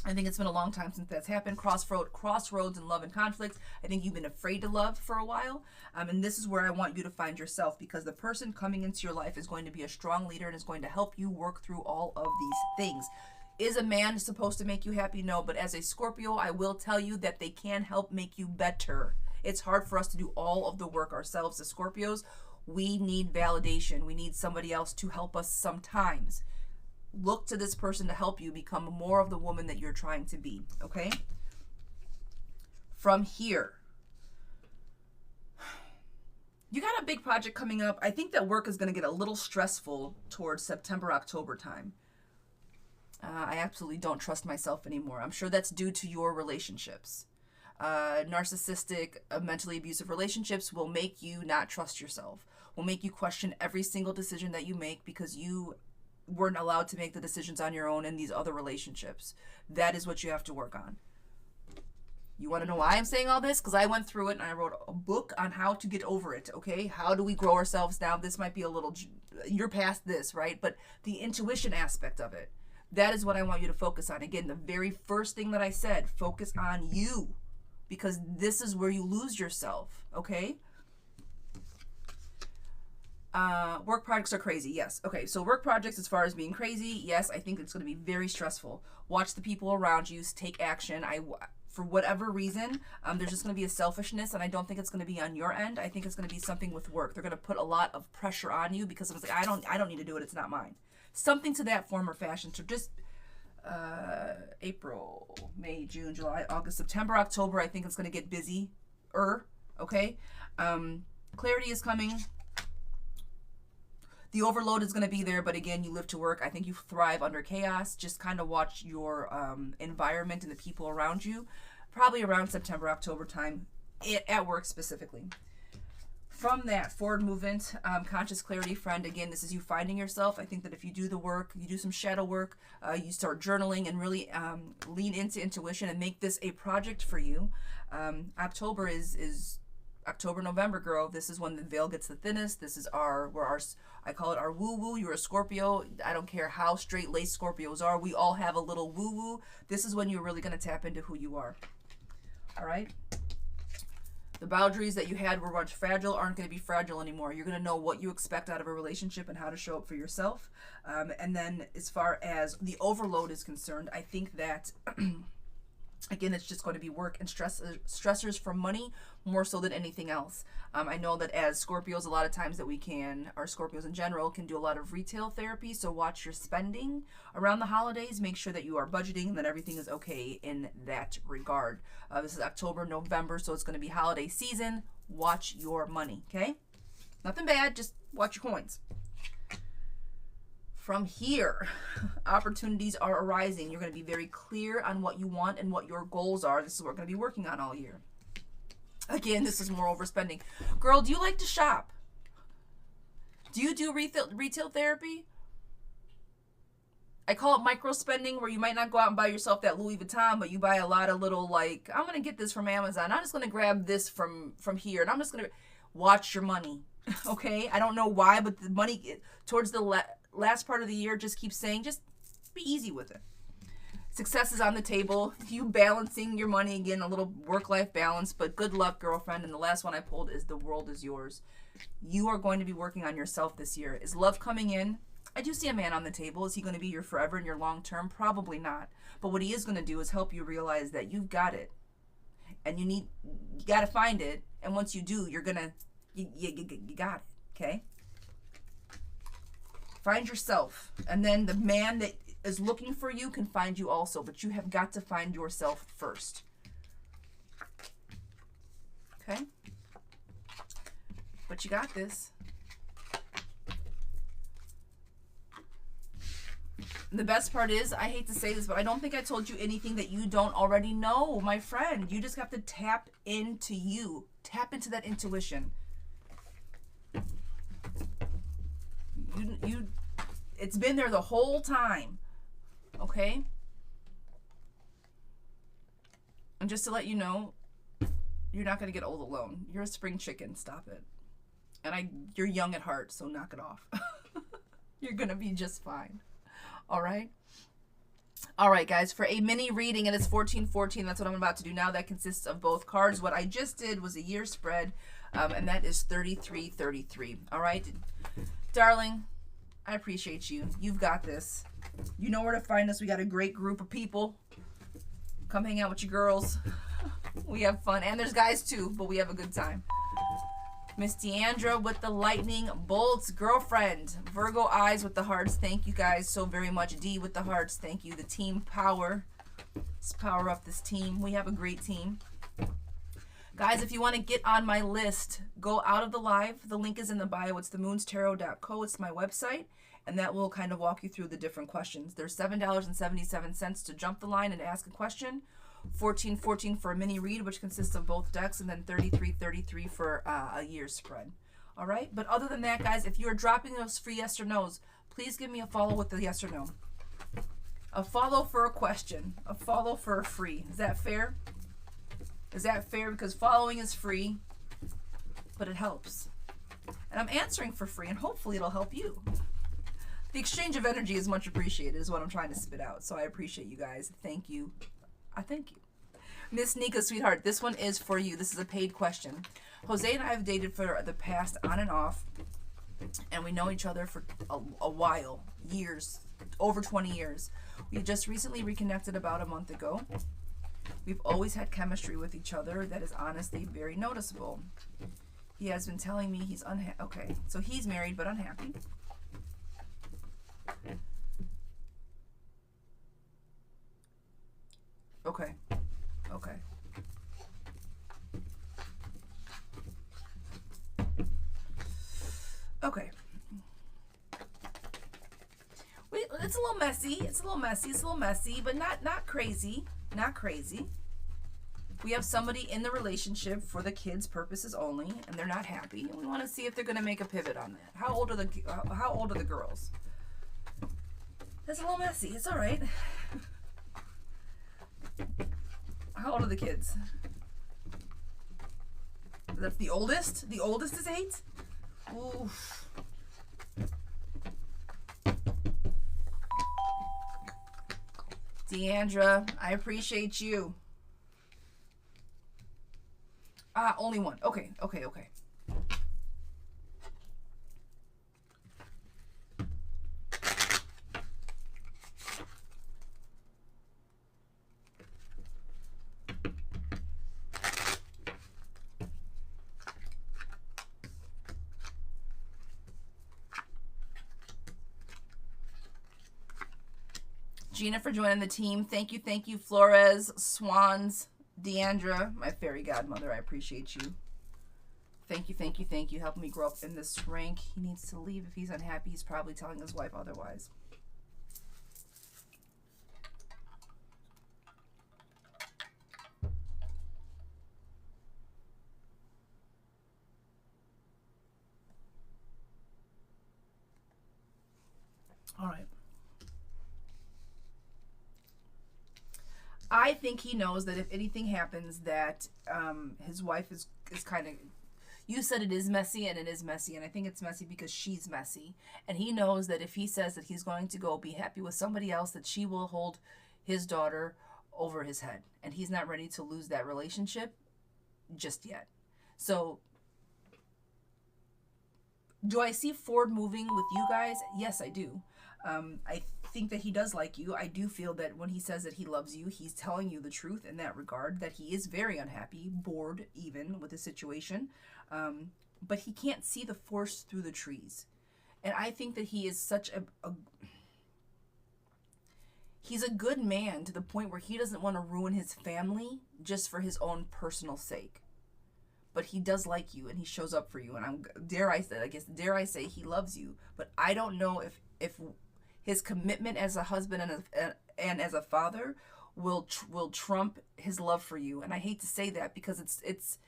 [SPEAKER 1] I think it's been a long time since that's happened. Crossroads in love and conflict. I think you've been afraid to love for a while. And this is where I want you to find yourself, because the person coming into your life is going to be a strong leader and is going to help you work through all of these things. Is a man supposed to make you happy? No, but as a Scorpio, I will tell you that they can help make you better. It's hard for us to do all of the work ourselves as Scorpios. We need validation. We need somebody else to help us sometimes. Look to this person to help you become more of the woman that you're trying to be, okay? From here, you got a big project coming up. I think that work is going to get a little stressful towards September, October time. I absolutely don't trust myself anymore. I'm sure that's due to your relationships. Narcissistic, mentally abusive relationships will make you not trust yourself, will make you question every single decision that you make because you weren't allowed to make the decisions on your own in these other relationships. That is what you have to work on. You want to know why I'm saying all this? Because I went through it and I wrote a book on how to get over it, okay? How do we grow ourselves now? This might be a little, you're past this, right? But the intuition aspect of it, that is what I want you to focus on. Again, the very first thing that I said, focus on you, because this is where you lose yourself, okay? Work projects are crazy, yes. Okay, so work projects as far as being crazy, yes, I think it's going to be very stressful. Watch the people around you, take action. For whatever reason, there's just going to be a selfishness, and I don't think it's going to be on your end. I think it's going to be something with work. They're going to put a lot of pressure on you because it's like, I don't need to do it. It's not mine. something to that form or fashion. So just April, May, June, July, August, September, October, I think it's going to get busy. Okay? Clarity is coming. The overload is going to be there, but again, you live to work. I think you thrive under chaos. Just kind of watch your environment and the people around you. Probably around September, October time, at work specifically. From that, forward movement, conscious clarity, friend. Again, this is you finding yourself. I think that if you do the work, you do some shadow work, you start journaling and really lean into intuition and make this a project for you. October is October, November, girl. This is when the veil gets the thinnest. This is I call it our woo-woo. You're a Scorpio. I don't care how straight-laced Scorpios are. We all have a little woo-woo. This is when you're really going to tap into who you are. All right? The boundaries that you had were once fragile aren't going to be fragile anymore. You're going to know what you expect out of a relationship and how to show up for yourself. And then as far as the overload is concerned, I think that... Again, it's just going to be work and stressors for money more so than anything else. I know that as Scorpios, a lot of times that our Scorpios in general, can do a lot of retail therapy. So watch your spending around the holidays. Make sure that you are budgeting and that everything is okay in that regard. This is October, November, so it's going to be holiday season. Watch your money, okay? Nothing bad, just watch your coins. From here, opportunities are arising. You're going to be very clear on what you want and what your goals are. This is what we're going to be working on all year. Again, this is more overspending. Girl, do you like to shop? Do you do retail therapy? I call it micro spending, where you might not go out and buy yourself that Louis Vuitton, but you buy a lot of little, like, I'm going to get this from Amazon. I'm just going to grab this from here, and I'm just going to watch your money. Okay? I don't know why, but the money towards the last part of the year just keeps saying, just be easy with it. Success is on the table. You balancing your money, again, a little work-life balance, but good luck, girlfriend. And the last one I pulled is the world is yours. You are going to be working on yourself this year. Is love coming in? I do see a man on the table. Is he going to be your forever and your long-term? Probably not. But what he is going to do is help you realize that you've got it. And you got to find it. And once you do, you're going to, you got it, okay? Find yourself. And then the man that is looking for you can find you also. But you have got to find yourself first. Okay? But you got this. And the best part is, I hate to say this, but I don't think I told you anything that you don't already know, my friend. You just have to tap into you. Tap into that intuition. It's been there the whole time. Okay? And just to let you know, you're not going to get old alone. You're a spring chicken. Stop it. And you're young at heart, so knock it off. You're going to be just fine. All right? All right, guys. For a mini reading, and it's 1414. That's what I'm about to do now. That consists of both cards. What I just did was a year spread, and that is 3333. All right? Darling, I appreciate you. You've got this. You know where to find us. We got a great group of people. Come hang out with your girls. We have fun. And there's guys too, but we have a good time. Miss Deandra with the lightning bolts. Girlfriend. Virgo eyes with the hearts. Thank you guys so very much. D with the hearts. Thank you. The team power. Let's power up this team. We have a great team. Guys, if you want to get on my list, go out of the live. The link is in the bio. It's themoonstarot.co. It's my website. And that will kind of walk you through the different questions. There's $7.77 to jump the line and ask a question. $14.14 for a mini read, which consists of both decks, and then $33.33 for a year's spread. All right? But other than that, guys, if you're dropping those free yes or no's, please give me a follow with the yes or no. A follow for a question. A follow for a free. Is that fair? Is that fair? Because following is free, but it helps. And I'm answering for free, and hopefully it'll help you. The exchange of energy is much appreciated, is what I'm trying to spit out. So I appreciate you guys. Thank you. I thank you. Miss Nika, sweetheart, this one is for you. This is a paid question. Jose and I have dated for the past on and off, and we know each other for a while, years, over 20 years. We just recently reconnected about a month ago. We've always had chemistry with each other that is honestly very noticeable. He has been telling me he's unhappy. Okay, so he's married but unhappy. Okay. Okay. Okay. It's a little messy. It's a little messy. It's a little messy, but not crazy. Not crazy. We have somebody in the relationship for the kids' purposes only, and they're not happy. And we want to see if they're going to make a pivot on that. How old are the girls? It's a little messy. It's all right. How old are the kids? That's the oldest. The oldest is 8. Oof. Deandra, I appreciate you. Only one. Okay. Gina for joining the team. Thank you, Flores, Swans, Deandra, my fairy godmother. I appreciate you. Thank you. Helping me grow up in this rank. He needs to leave. If he's unhappy, he's probably telling his wife otherwise. All right. I think he knows that if anything happens, that his wife is kind of. You said it is messy, and it is messy, and I think it's messy because she's messy. And he knows that if he says that he's going to go be happy with somebody else, that she will hold his daughter over his head. And he's not ready to lose that relationship just yet. So, do I see Ford moving with you guys? Yes, I do. I think that he does like you. I do feel that when he says that he loves you, he's telling you the truth in that regard, that he is very unhappy, bored even with the situation. But he can't see the forest through the trees. And I think that he is such he's a good man to the point where he doesn't want to ruin his family just for his own personal sake. But he does like you, and he shows up for you. And dare I say he loves you. But I don't know if his commitment as a husband and as a father will trump his love for you. And I hate to say that because it's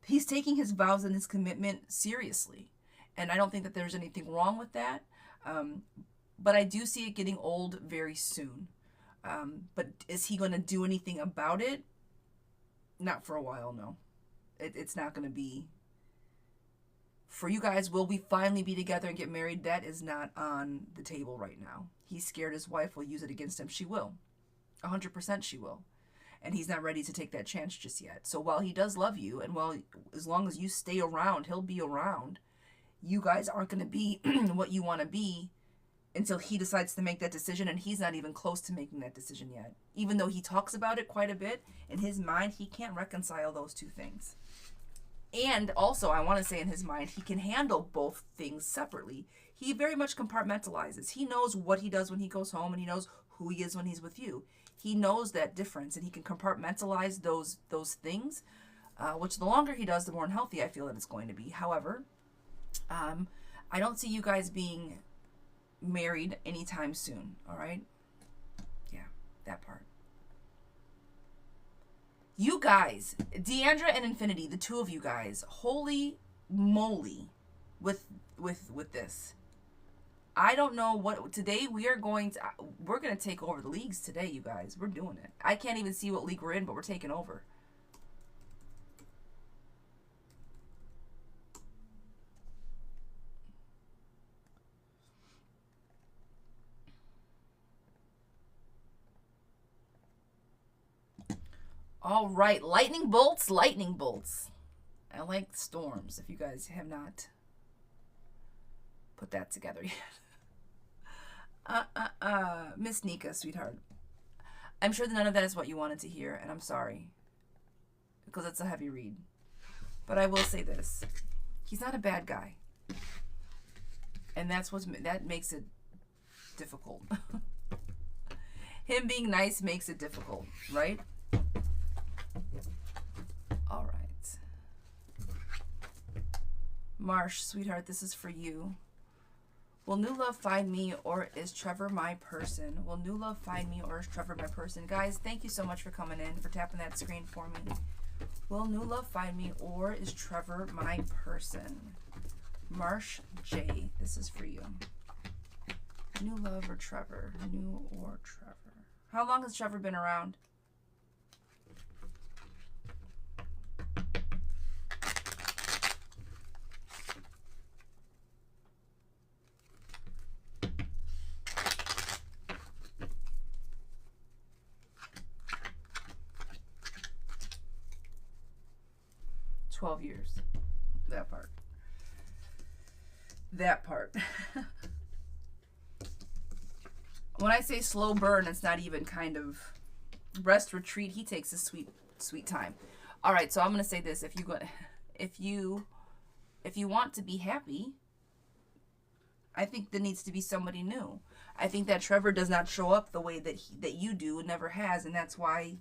[SPEAKER 1] he's taking his vows and his commitment seriously. And I don't think that there's anything wrong with that. But I do see it getting old very soon. But is he going to do anything about it? Not for a while, no. It's not going to be. For you guys, will we finally be together and get married? That is not on the table right now. He's scared his wife will use it against him. She will. 100% she will. And he's not ready to take that chance just yet. So while he does love you, and as long as you stay around, he'll be around, you guys aren't going to be what you want to be until he decides to make that decision, and he's not even close to making that decision yet. Even though he talks about it quite a bit, in his mind, he can't reconcile those two things. And also, I want to say in his mind, he can handle both things separately. He very much compartmentalizes. He knows what he does when he goes home, and he knows who he is when he's with you. He knows that difference, and he can compartmentalize those things, which the longer he does, the more unhealthy I feel that it's going to be. However, I don't see you guys being married anytime soon, all right? Yeah, that part. You guys, Deandra and Infinity, the two of you guys, holy moly with this. I don't know what today we're going to take over the leagues today, you guys. We're doing it. I can't even see what league we're in, but we're taking over. All right, lightning bolts. I like storms, if you guys have not put that together yet. Miss Nika, sweetheart. I'm sure that none of that is what you wanted to hear, and I'm sorry. Because it's a heavy read. But I will say this. He's not a bad guy. And that makes it difficult. Him being nice makes it difficult, right? All right. Marsh, sweetheart, this is for you. Will new love find me, or is Trevor my person? Will new love find me, or is Trevor my person? Guys, thank you so much for coming in, for tapping that screen for me. Will new love find me, or is Trevor my person? Marsh J, this is for you. New love or Trevor? New or Trevor? How long has Trevor been around? $12 years. That part. That part. When I say slow burn, it's not even kind of rest, retreat. He takes his sweet time. All right, so I'm gonna say this: if you want to be happy, I think there needs to be somebody new. I think that Trevor does not show up the way that you do, and never has, and that's why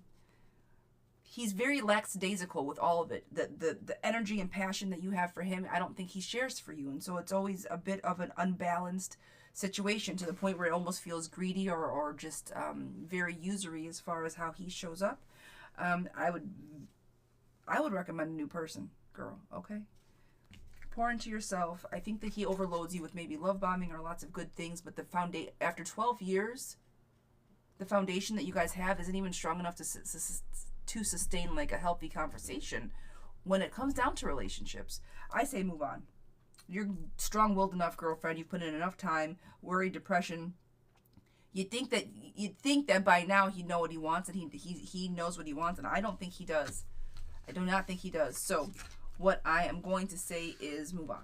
[SPEAKER 1] he's very lackadaisical with all of it. The energy and passion that you have for him, I don't think he shares for you, and so it's always a bit of an unbalanced situation, to the point where it almost feels greedy or just very usury as far as how he shows up. I would recommend a new person, girl. Okay, pour into yourself. I think that he overloads you with maybe love bombing or lots of good things, but after 12 years, the foundation that you guys have isn't even strong enough to sustain like a healthy conversation when it comes down to relationships. I say move on. You're strong-willed enough, girlfriend. You've put in enough time. Worry, depression. You'd think that by now he'd know what he wants, and he knows what he wants, and I don't think he does. I do not think he does. So what I am going to say is move on.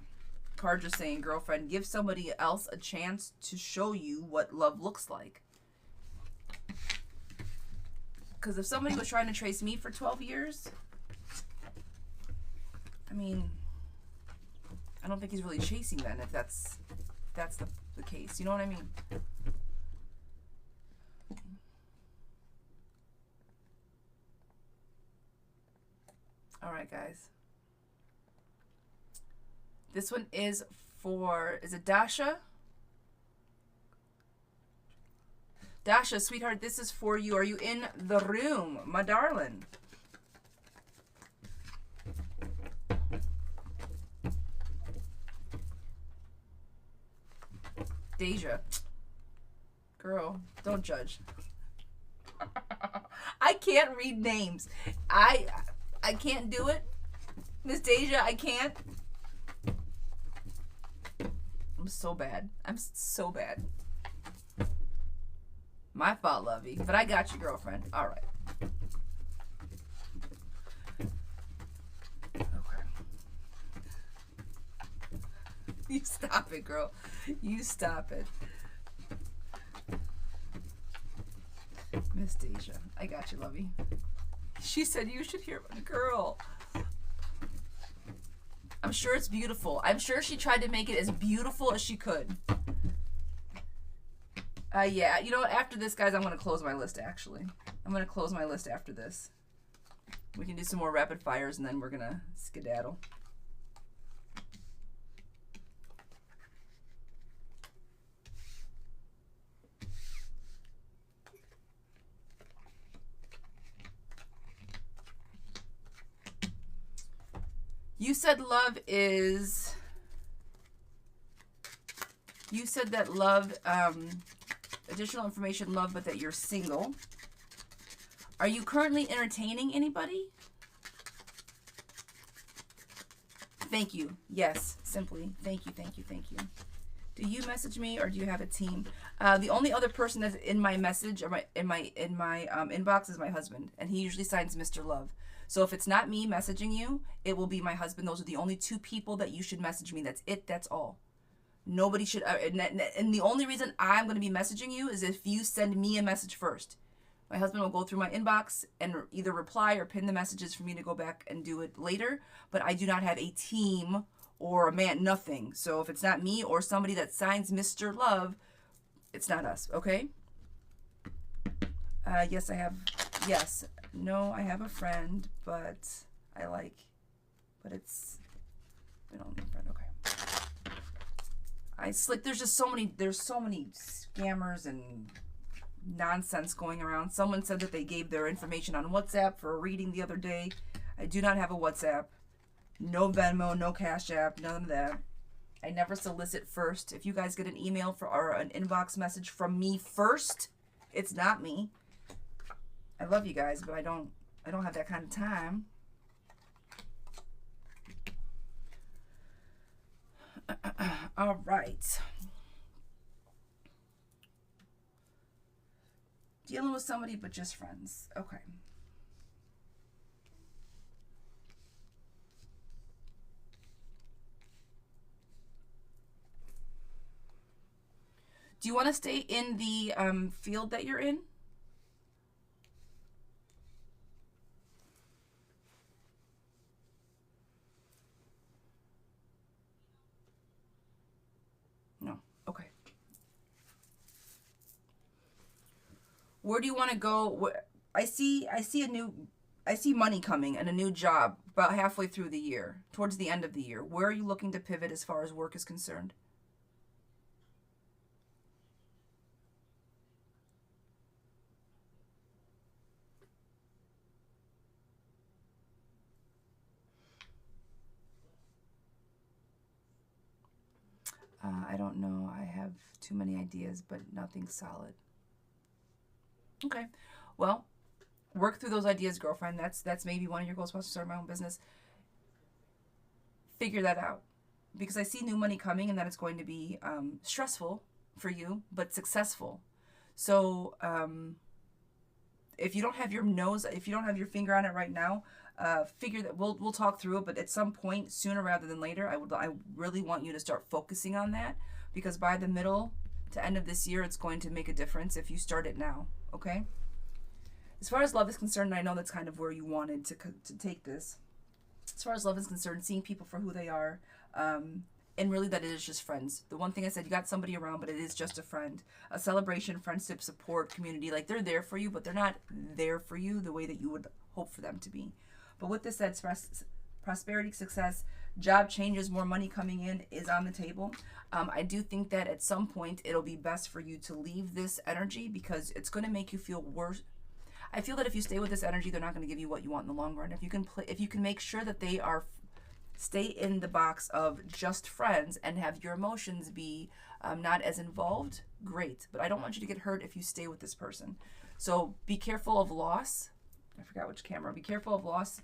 [SPEAKER 1] Cards are saying, girlfriend, give somebody else a chance to show you what love looks like. Because if somebody was trying to trace me for 12 years, I mean, I don't think he's really chasing then, if that's the case. You know what I mean? All right, guys. This one is it Dasha? Dasha, sweetheart, this is for you. Are you in the room, my darling? Deja. Girl, don't judge. I can't read names. I can't do it. Miss Deja, I can't. I'm so bad. I'm so bad. My fault, lovey. But I got you, girlfriend. All right. Okay. You stop it, girl. You stop it. Miss Deja. I got you, lovey. She said you should hear my girl. I'm sure it's beautiful. I'm sure she tried to make it as beautiful as she could. Yeah, you know what? After this, guys, I'm going to close my list, actually. I'm going to close my list after this. We can do some more rapid fires, and then we're going to skedaddle. You said love is... You said that love... additional information, love, but that you're single. Are you currently entertaining anybody? Thank you. Yes, simply. Thank you, thank you, thank you. Do you message me, or do you have a team? The only other person that's in my message or in my inbox is my husband, and he usually signs Mr. Love. So if it's not me messaging you, it will be my husband. Those are the only two people that you should message me. That's it. That's all. Nobody should, and the only reason I'm going to be messaging you is if you send me a message first. My husband will go through my inbox and either reply or pin the messages for me to go back and do it later. But I do not have a team or a man, nothing. So if it's not me or somebody that signs Mr. Love, it's not us, okay? Yes, I have. Yes. No, I have a friend, but I like. But it's. We don't need a friend. Okay. There's just so many. There's so many scammers and nonsense going around. Someone said that they gave their information on WhatsApp for a reading the other day. I do not have a WhatsApp. No Venmo, no Cash App, none of that. I never solicit first. If you guys get an email or an inbox message from me first, it's not me. I love you guys, but I don't have that kind of time. All right. Dealing with somebody but just friends. Okay. Do you want to stay in the field that you're in? No. Okay. Where do you want to go? I see money coming and a new job about halfway through the year, towards the end of the year. Where are you looking to pivot as far as work is concerned? I don't know. I have too many ideas, but nothing solid. Okay. Well, work through those ideas, girlfriend. That's maybe one of your goals. To start my own business. Figure that out, because I see new money coming, and that it's going to be stressful for you, but successful. So if you don't have your finger on it right now, figure that we'll talk through it. But at some point, sooner rather than later, I really want you to start focusing on that, because by the middle to end of this year, it's going to make a difference if you start it now. Okay. As far as love is concerned, I know that's kind of where you wanted to take this. As far as love is concerned, seeing people for who they are, and really that it is just friends. The one thing I said, you got somebody around, but it is just a friend. A celebration, friendship, support, community. Like, they're there for you, but they're not there for you the way that you would hope for them to be. But with this said, prosperity, success, job changes, more money coming in is on the table. I do think that at some point it'll be best for you to leave this energy, because it's going to make you feel worse. I feel that if you stay with this energy, they're not going to give you what you want in the long run. If you can make sure that they stay in the box of just friends and have your emotions be not as involved, great. But I don't want you to get hurt if you stay with this person. So be careful of loss. I forgot which camera. Be careful of loss.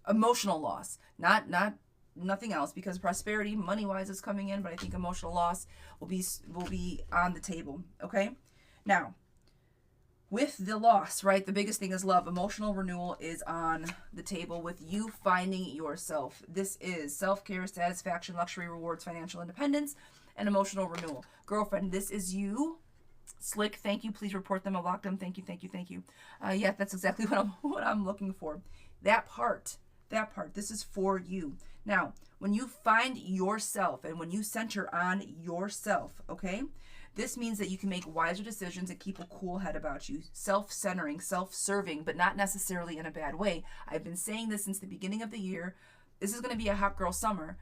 [SPEAKER 1] Emotional loss, not nothing else, because prosperity money wise is coming in, but I think emotional loss will be on the table. Okay. Now, with the loss, right, the biggest thing is love. Emotional renewal is on the table with you finding yourself. This is self-care, satisfaction, luxury, rewards, financial independence, and emotional renewal. Girlfriend, this is you. Slick, thank you. Please report them. I blocked them. Thank you, thank you, thank you. Yeah, that's exactly what I'm looking for. That part. This is for you. Now, when you find yourself and when you center on yourself, okay, this means that you can make wiser decisions and keep a cool head about you. Self-centering, self-serving, but not necessarily in a bad way. I've been saying this since the beginning of the year. This is going to be a hot girl summer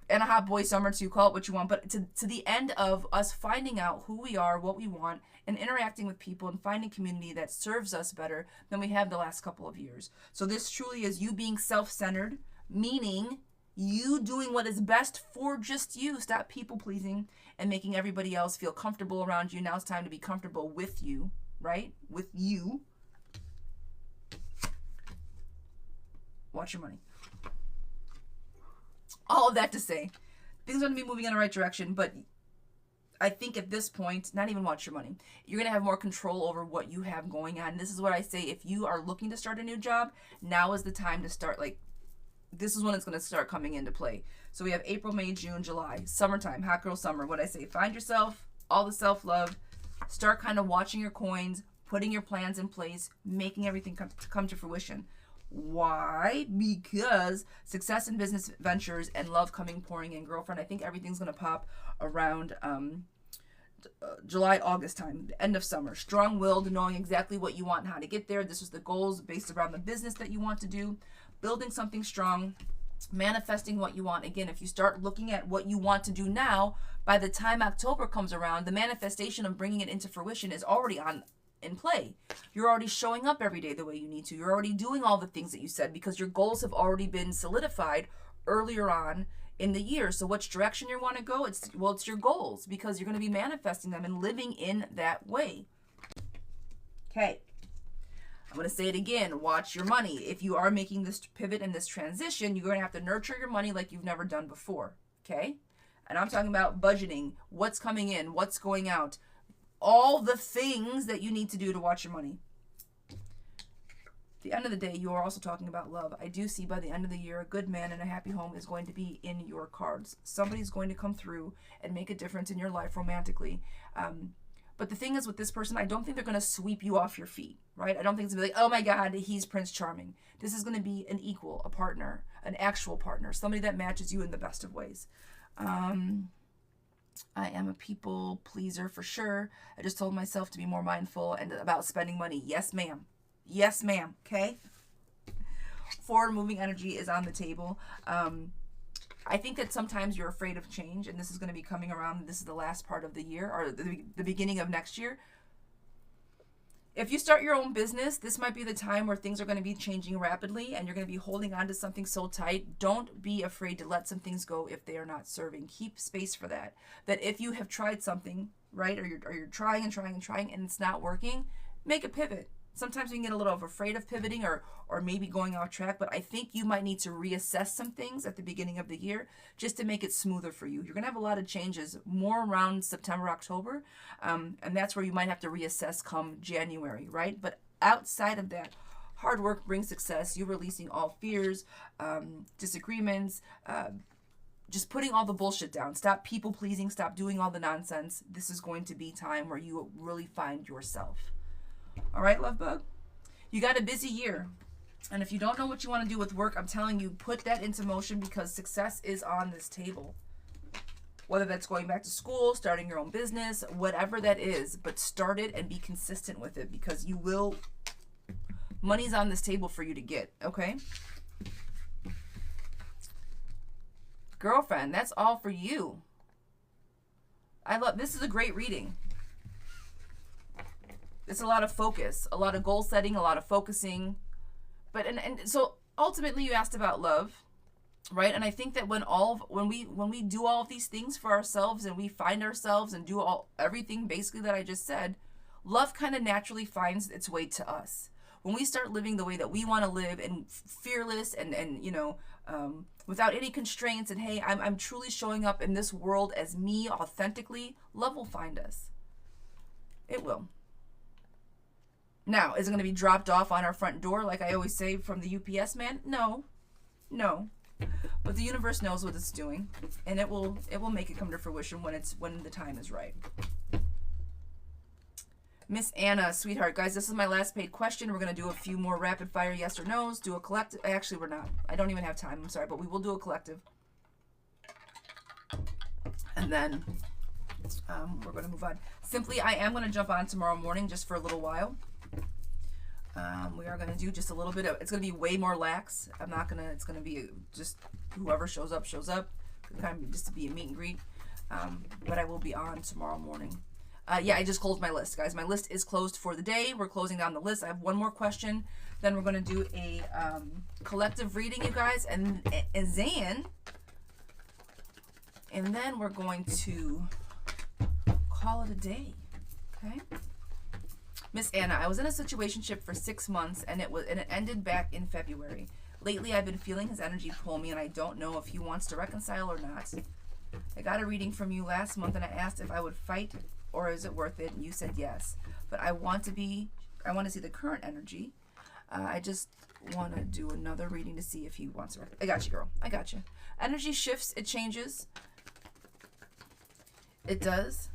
[SPEAKER 1] and a hot boy summer too, call it what you want. But to the end of us finding out who we are, what we want, and interacting with people and finding community that serves us better than we have the last couple of years. So this truly is you being self-centered, meaning you doing what is best for just you. Stop people pleasing and making everybody else feel comfortable around you. Now it's time to be comfortable with you, right? With you. Watch your money. All of that to say, things are going to be moving in the right direction, but I think at this point, not even watch your money. You're going to have more control over what you have going on. And this is what I say, if you are looking to start a new job, now is the time to start. Like, this is when it's going to start coming into play. So we have April, May, June, July, summertime, hot girl summer. What I say, find yourself, all the self-love, start kind of watching your coins, putting your plans in place, making everything come to fruition. Why? Because success in business ventures and love coming pouring in. Girlfriend, I think everything's going to pop around July, August time, the end of summer. Strong-willed, knowing exactly what you want and how to get there. This is the goals based around the business that you want to do. Building something strong, manifesting what you want. Again, if you start looking at what you want to do now, by the time October comes around, the manifestation of bringing it into fruition is already in play. You're already showing up every day the way you need to. You're already doing all the things that you said because your goals have already been solidified earlier on in the year. So which direction you want to go? It's your goals, because you're going to be manifesting them and living in that way. Okay. I'm going to say it again. Watch your money. If you are making this pivot and this transition, you're going to have to nurture your money like you've never done before. Okay? And I'm talking about budgeting, what's coming in, what's going out, all the things that you need to do to watch your money. At the end of the day, you are also talking about love. I do see by the end of the year, a good man and a happy home is going to be in your cards. Somebody's going to come through and make a difference in your life romantically. But the thing is with this person, I don't think they're going to sweep you off your feet, right? I don't think it's going to be like, oh my God, he's Prince Charming. This is going to be an equal, a partner, an actual partner, somebody that matches you in the best of ways. I am a people pleaser for sure. I just told myself to be more mindful and about spending money. Yes, ma'am. Yes, ma'am. Okay? Forward moving energy is on the table. I think that sometimes you're afraid of change, and this is going to be coming around. This is the last part of the year, or the beginning of next year. If you start your own business, this might be the time where things are going to be changing rapidly and you're going to be holding on to something so tight. Don't be afraid to let some things go if they are not serving. Keep space for that. That if you have tried something, right, or you're trying and it's not working, make a pivot. Sometimes we can get a little afraid of pivoting or maybe going off track, but I think you might need to reassess some things at the beginning of the year just to make it smoother for you. You're going to have a lot of changes more around September, October, and that's where you might have to reassess come January, right? But outside of that, hard work brings success. You're releasing all fears, disagreements, just putting all the bullshit down. Stop people pleasing, stop doing all the nonsense. This is going to be time where you really find yourself. All right, love bug? You got a busy year. And if you don't know what you want to do with work, I'm telling you, put that into motion because success is on this table. Whether that's going back to school, starting your own business, whatever that is, but start it and be consistent with it because you will, money's on this table for you to get, okay? Girlfriend, that's all for you. This is a great reading. It's a lot of focus, a lot of goal setting, a lot of focusing. But and so ultimately you asked about love, right? And I think that when we do all of these things for ourselves and we find ourselves and do everything basically that I just said, love kind of naturally finds its way to us. When we start living the way that we want to live and fearless and without any constraints and hey, I'm truly showing up in this world as me authentically, love will find us. It will. Now, is it going to be dropped off on our front door like I always say from the UPS man? No. But the universe knows what it's doing, and it will make it come to fruition when the time is right. Miss Anna, sweetheart, guys, this is my last paid question. We're going to do a few more rapid fire yes or no's, do a collective. Actually, we're not. I don't even have time. I'm sorry, but we will do a collective. And then we're going to move on. Simply, I am going to jump on tomorrow morning just for a little while. We are going to do just a little bit of, it's going to be way more lax. It's going to be just whoever shows up. Kind of just to be a meet and greet. But I will be on tomorrow morning. I just closed my list, guys. My list is closed for the day. We're closing down the list. I have one more question. Then we're going to do a collective reading, you guys. And then we're going to call it a day. Okay? Miss Anna, I was in a situationship for 6 months and it ended back in February. Lately, I've been feeling his energy pull me and I don't know if he wants to reconcile or not. I got a reading from you last month and I asked if I would fight or is it worth it? And you said yes. But I want to see the current energy. I just want to do another reading to see if he wants to. I got you, girl. I got you. Energy shifts. It changes. It does.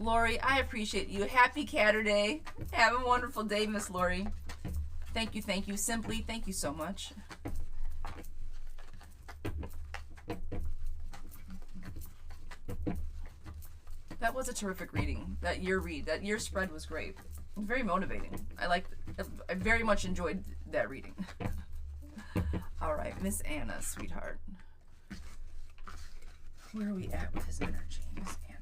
[SPEAKER 1] Lori, I appreciate you. Happy Catterday. Have a wonderful day, Miss Lori. Thank you. Simply, thank you so much. was a terrific reading. That year spread was great. Very motivating. I very much enjoyed that reading. All right, Miss Anna, sweetheart. Where are we at with his energy, Miss Anna?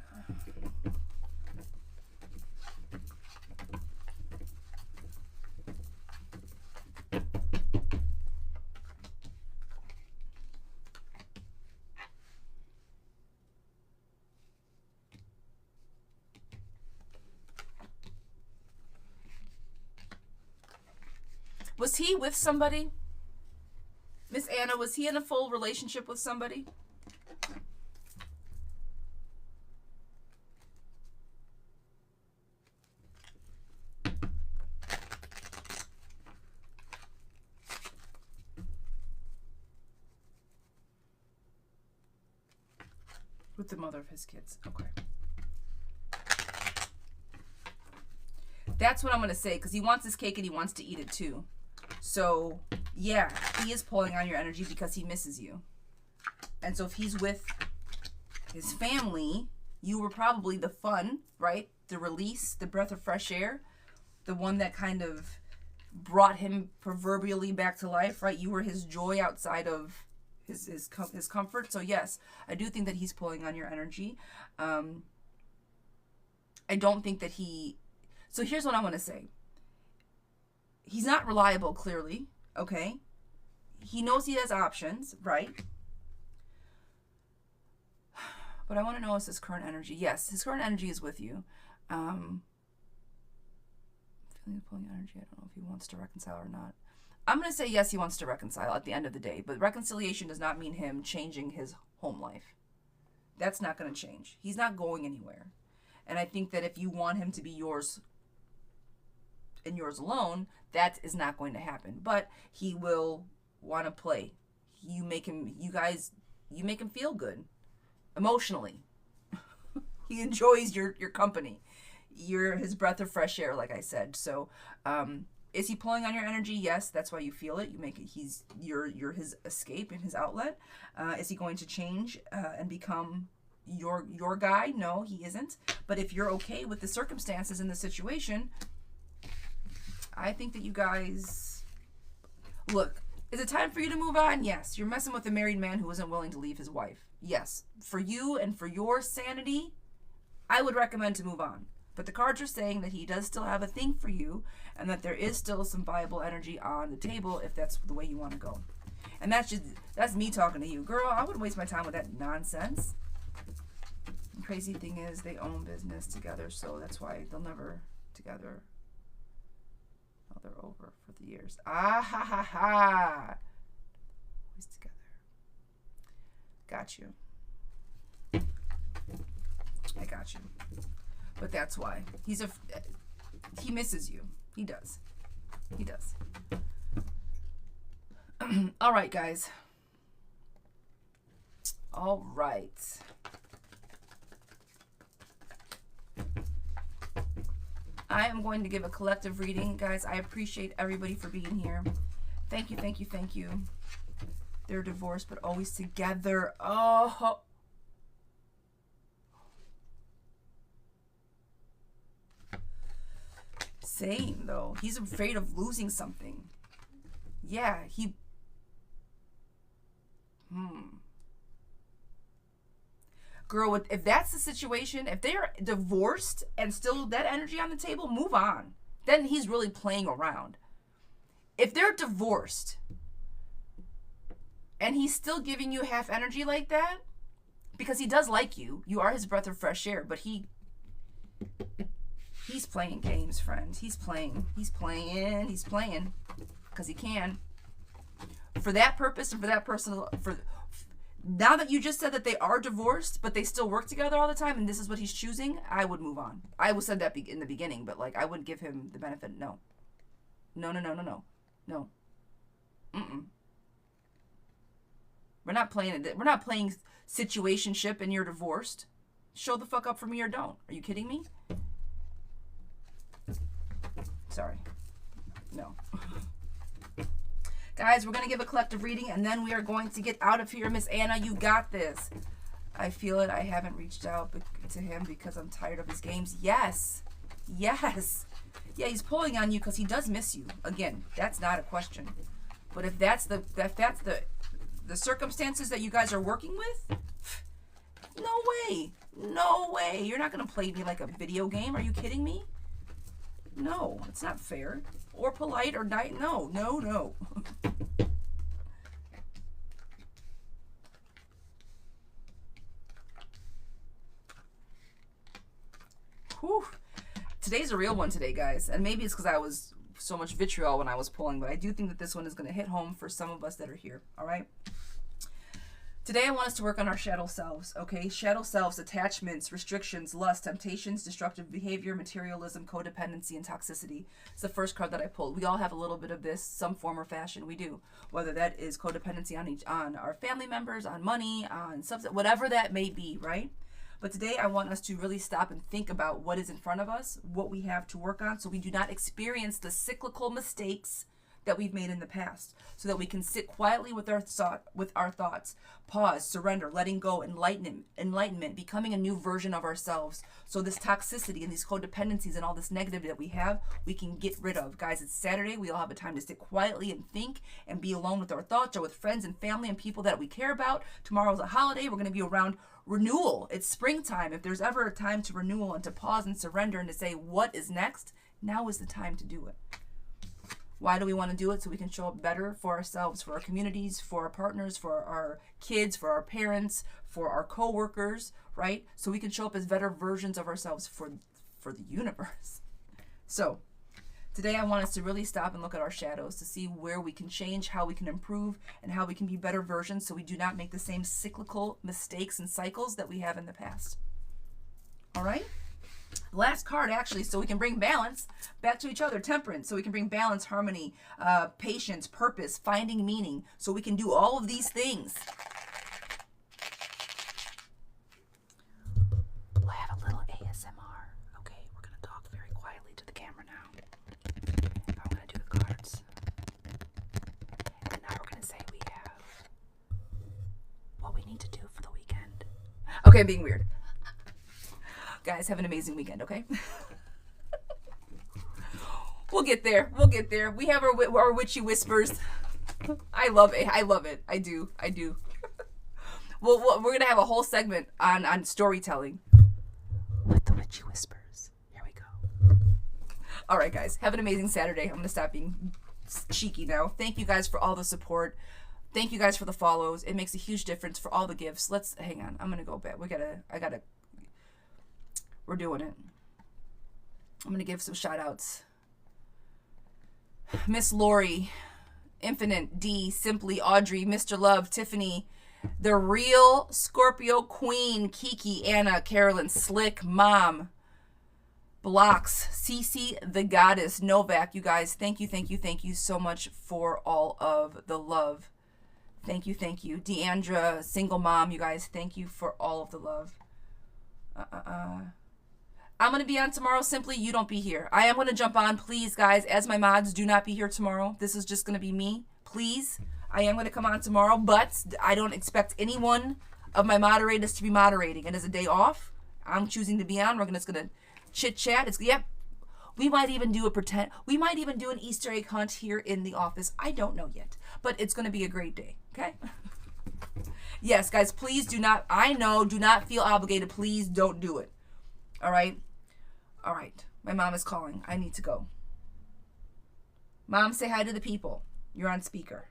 [SPEAKER 1] Was he with somebody? Miss Anna, was he in a full relationship with somebody? With the mother of his kids. Okay. That's what I'm going to say, because he wants his cake and he wants to eat it too. So, yeah, he is pulling on your energy because he misses you. And so if he's with his family, you were probably the fun, right? The release, the breath of fresh air, the one that kind of brought him proverbially back to life, right? You were his joy outside of his comfort. So yes, I do think that he's pulling on your energy. I don't think that so here's what I want to say. He's not reliable, clearly, okay? He knows he has options, right? But I want to know is his current energy. Yes, his current energy is with you. Feeling pulling energy. I don't know if he wants to reconcile or not. I'm going to say yes, he wants to reconcile at the end of the day. But reconciliation does not mean him changing his home life. That's not going to change. He's not going anywhere. And I think that if you want him to be yours and yours alone, that is not going to happen. But he will want to play. You make him feel good emotionally. He enjoys your company. You're his breath of fresh air, like I said. So, is he pulling on your energy? Yes, that's why you feel it. You're his escape and his outlet. Is he going to change and become your guy? No, he isn't. But if you're okay with the circumstances in the situation, I think that you guys look. Is it time for you to move on? Yes. You're messing with a married man who isn't willing to leave his wife. Yes. For you and for your sanity, I would recommend to move on. But the cards are saying that he does still have a thing for you and that there is still some viable energy on the table if that's the way you want to go. And that's me talking to you. Girl, I wouldn't waste my time with that nonsense. The crazy thing is they own business together, so that's why they'll never together. Oh, they're over for the years. Ah, ha, ha, ha. Always together. Got you. I got you. But that's why. He misses you. He does. He does. All right, guys. All right. I am going to give a collective reading, guys. I appreciate everybody for being here. Thank you, thank you, thank you. They're divorced, but always together. Oh. Same, though. He's afraid of losing something. Yeah, Girl, if that's the situation, if they're divorced and still that energy on the table, move on. Then he's really playing around. If they're divorced and he's still giving you half energy like that, because he does like you, you are his breath of fresh air, but he's playing games, friend. He's playing, because he can. For that purpose and for that person, now that you just said that they are divorced, but they still work together all the time, and this is what he's choosing, I would move on. I would said that in the beginning, but I wouldn't give him the benefit. No. No. We're not playing it. We're not playing situationship and you're divorced. Show the fuck up for me or don't. Are you kidding me? Sorry. No. Guys, we're going to give a collective reading, and then we are going to get out of here. Miss Anna, you got this. I feel it. I haven't reached out to him because I'm tired of his games. Yes. Yes. Yeah, he's pulling on you because he does miss you. Again, that's not a question. But if that's the circumstances that you guys are working with, no way. No way. You're not going to play me like a video game. Are you kidding me? No, it's not fair. Or polite or nice. No, no, no. Whew. Today's a real one today, guys. And maybe it's because I was so much vitriol when I was pulling, but I do think that this one is going to hit home for some of us that are here, all right? Today I want us to work on our shadow selves, okay? Shadow selves, attachments, restrictions, lust, temptations, destructive behavior, materialism, codependency, and toxicity. It's the first card that I pulled. We all have a little bit of this, some form or fashion. We do. Whether that is codependency on our family members, on money, on substance, whatever that may be, right? But today I want us to really stop and think about what is in front of us, what we have to work on, so we do not experience the cyclical mistakes that we've made in the past, so that we can sit quietly with our thoughts, pause, surrender, letting go, enlightenment, becoming a new version of ourselves. So this toxicity and these codependencies and all this negativity that we have, we can get rid of. Guys, it's Saturday. We all have a time to sit quietly and think and be alone with our thoughts or with friends and family and people that we care about. Tomorrow's a holiday. We're going to be around renewal. It's springtime. If there's ever a time to renewal and to pause and surrender and to say what is next, now is the time to do it. Why do we want to do it? So we can show up better for ourselves, for our communities, for our partners, for our kids, for our parents, for our co-workers, right? So we can show up as better versions of ourselves for the universe. So today I want us to really stop and look at our shadows to see where we can change, how we can improve, and how we can be better versions so we do not make the same cyclical mistakes and cycles that we have in the past. All right? Last card, actually, so we can bring balance back to each other. Temperance, so we can bring balance, harmony, patience, purpose, finding meaning, so we can do all of these things. Well, I have a little ASMR. Okay, we're going to talk very quietly to the camera now. I'm going to do the cards. And now we're going to say we have what we need to do for the weekend. Okay, I'm being weird. Guys, have an amazing weekend, okay? We'll get there. We'll get there. We have our witchy whispers. I love it. I love it. I do. I do. Well, we're going to have a whole segment on storytelling with the witchy whispers. Here we go. All right, guys. Have an amazing Saturday. I'm going to stop being cheeky now. Thank you guys for all the support. Thank you guys for the follows. It makes a huge difference for all the gifts. Let's hang on. I'm going to go back. We're doing it. I'm going to give some shout outs. Miss Lori, Infinite, D, Simply, Audrey, Mr. Love, Tiffany, The Real Scorpio Queen, Kiki, Anna, Carolyn, Slick, Mom, Blocks, Cece, The Goddess, Novak. You guys, thank you so much for all of the love. Thank you. Deandra, Single Mom, you guys, thank you for all of the love. I'm going to be on tomorrow. Simply, you don't be here. I am going to jump on. Please, guys, as my mods, do not be here tomorrow. This is just going to be me. Please. I am going to come on tomorrow, but I don't expect any one of my moderators to be moderating. And as a day off, I'm choosing to be on. We're just going to chit-chat. We might even do an Easter egg hunt here in the office. I don't know yet, but it's going to be a great day, okay? Yes, guys, please do not feel obligated. Please don't do it. All right? All right. My mom is calling. I need to go. Mom, say hi to the people. You're on speaker.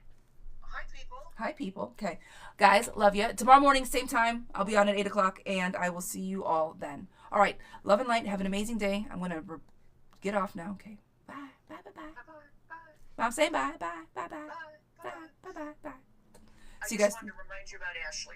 [SPEAKER 3] Hi, people.
[SPEAKER 1] Hi, people. Okay. Guys, love you. Tomorrow morning, same time. I'll be on at 8 o'clock, and I will see you all then. All right. Love and light. Have an amazing day. I'm going to get off now. Okay. Bye. Bye. Bye. Bye.
[SPEAKER 3] Bye.
[SPEAKER 1] Mom, say bye. Bye. Bye. Bye.
[SPEAKER 3] Bye.
[SPEAKER 1] Bye. Bye. Bye. Bye.
[SPEAKER 3] I
[SPEAKER 1] See you
[SPEAKER 3] just
[SPEAKER 1] guys.
[SPEAKER 3] wanted to remind you about Ashley.